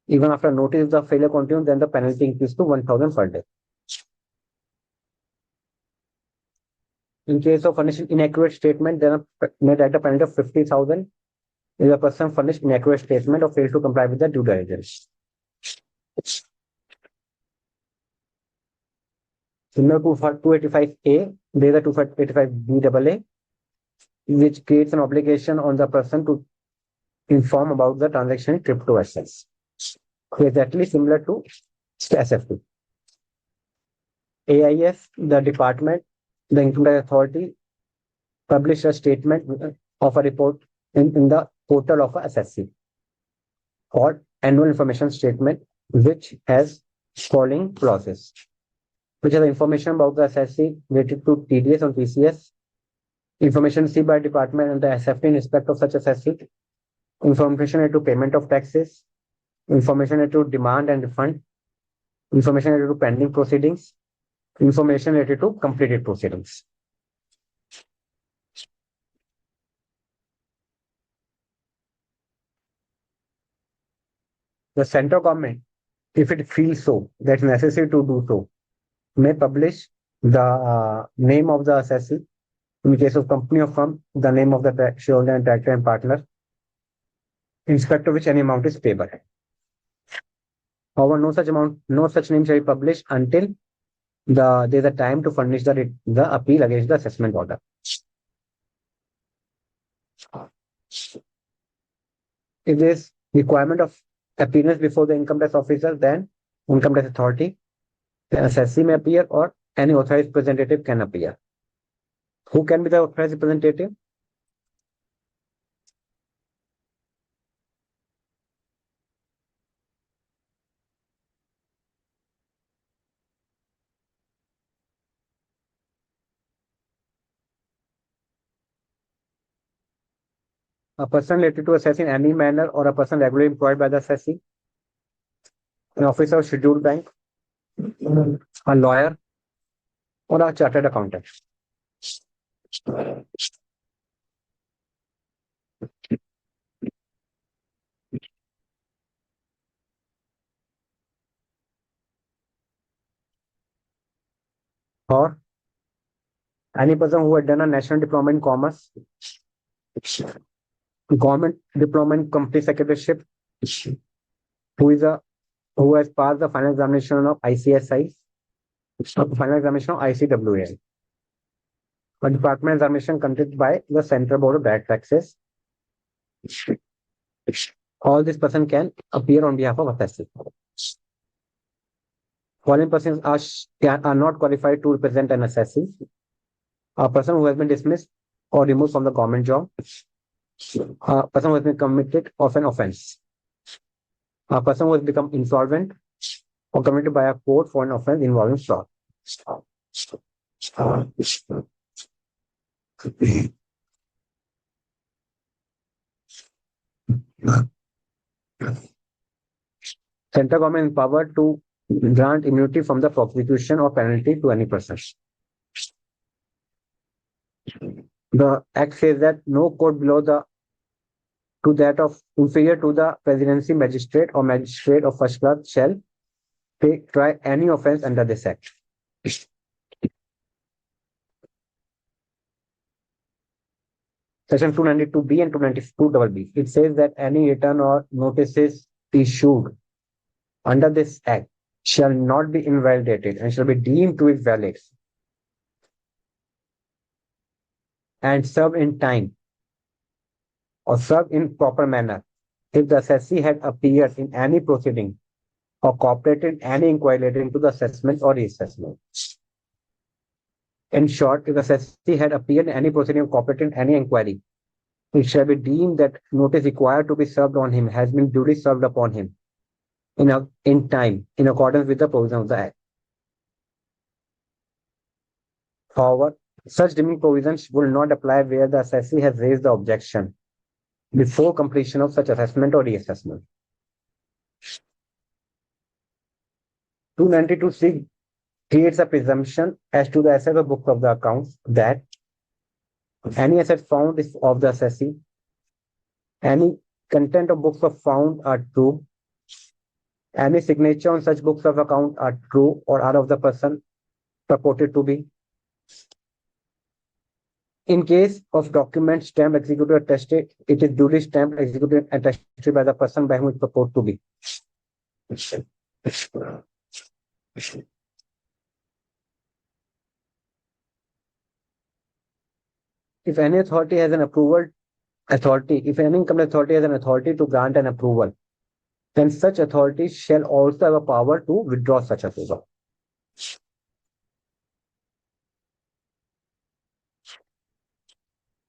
Even after notice the failure continues, then the penalty increases to 1,000 per day. In case of furnishing inaccurate statement, then may write a penalty of 50,000 if the person furnished inaccurate statement or failed to comply with the due diligence. Similar to 285A, there is a 285B, which creates an obligation on the person to inform about the transaction crypto assets. Exactly similar to SFT. AIS, the department, the income tax authority, published a statement of a report in the portal of a SSC called annual information statement, which has following clauses, which is information about the SSC related to TDS or TCS, information received by department and the SFT in respect of such SSC, information related to payment of taxes, information related to demand and refund, information related to pending proceedings, information related to completed proceedings. The central government, if it feels so that it's necessary to do so, may publish the name of the assessee. In case of company or firm, the name of the shareholder and director and partner, in respect of which any amount is payable. However, no such name shall be published until there is a time to furnish the appeal against the assessment order. If there is requirement of appearance before the income tax officer, then income tax authority, the assessee may appear or any authorized representative can appear. Who can be the authorized representative? A person related to assess in any manner or a person regularly employed by the assessee, an officer of scheduled bank, a lawyer, or a chartered accountant. Or any person who had done a national diploma in commerce, government diploma in company secretaryship, who has passed the final examination of ICSI, final examination of ICWA, a department examination conducted by the Central Board of Direct Taxes. All this person can appear on behalf of assessee. following persons are not qualified to represent an assessee: a person who has been dismissed or removed from the government job, a person who has been committed of an offense, a person who has become insolvent or committed by a court for an offense involving fraud. Central government is empowered to grant immunity from the prosecution or penalty to any person. The Act says that no court below the to that of inferior to the presidency magistrate or magistrate of first class shall try any offense under this Act. Section 292B and 292BB. It says that any return or notices issued under this Act shall not be invalidated and shall be deemed to be valid and served in time or served in proper manner if the assessee had appeared in any proceeding or cooperated in any inquiry relating to the assessment or reassessment. In short, if the assessee had appeared in any proceeding or cooperated in any inquiry, it shall be deemed that notice required to be served on him has been duly served upon him in time, in accordance with the provision of the Act. However, such deeming provisions will not apply where the assessee has raised the objection before completion of such assessment or reassessment. 292C creates a presumption as to the asset or book of the accounts that any asset found is of the assessee, any content of books of found are true, any signature on such books of account are true or are of the person purported to be. In case of documents stamped, executed, or attested, it is duly stamped, executed, and attested by the person by whom it purported to be. If any authority has an if any income authority has an authority to grant an approval, then such authority shall also have a power to withdraw such approval.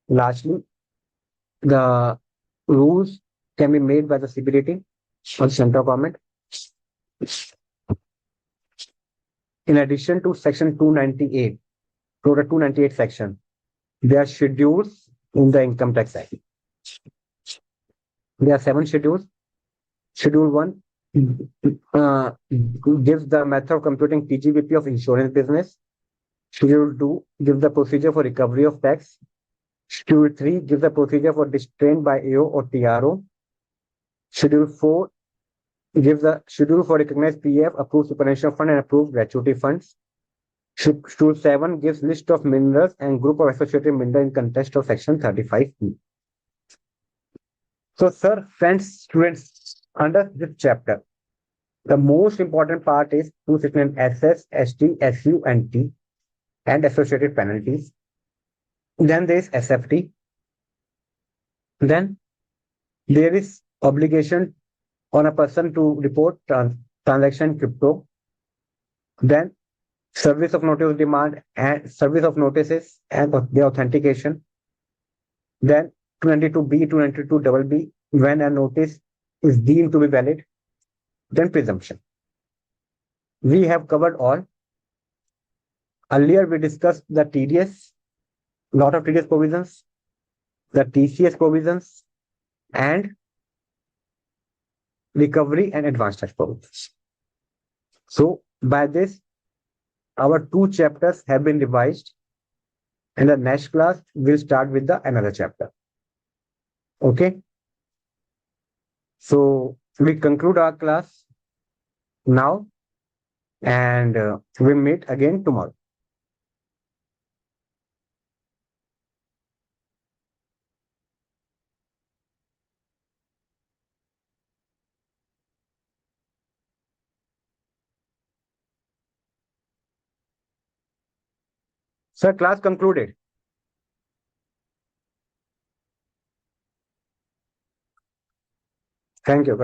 Lastly, the rules can be made by the CBDT or the central government. In addition to Section 298, to the 298 section, there are schedules in the Income Tax Act. There are 7 schedules. Schedule 1 gives the method of computing TGBP of insurance business. Schedule 2 gives the procedure for recovery of tax. Schedule 3 gives the procedure for distraint by AO or TRO. Schedule 4 gives the schedule for recognized PF, approved superannuation fund, and approved gratuity funds. Schedule 7 gives list of minerals and group of associated minerals in context of Section 35E. So, sir, friends, students, under this chapter, the most important part is to segment SS, ST, SU, and T, and associated penalties. Then there is SFT. Then there is obligation on a person to report transaction crypto. Then service of notice demand and service of notices and the authentication. Then 292B, 292BB, when a notice is deemed to be valid. Then presumption. We have covered all. Earlier we discussed the TDS, lot of TDS provisions, the TCS provisions, and recovery and advanced tax provisions. So by this, our 2 chapters have been revised, and the next class will start with the another chapter. Okay. So we conclude our class now, and we'll meet again tomorrow. Sir, class concluded. Thank you.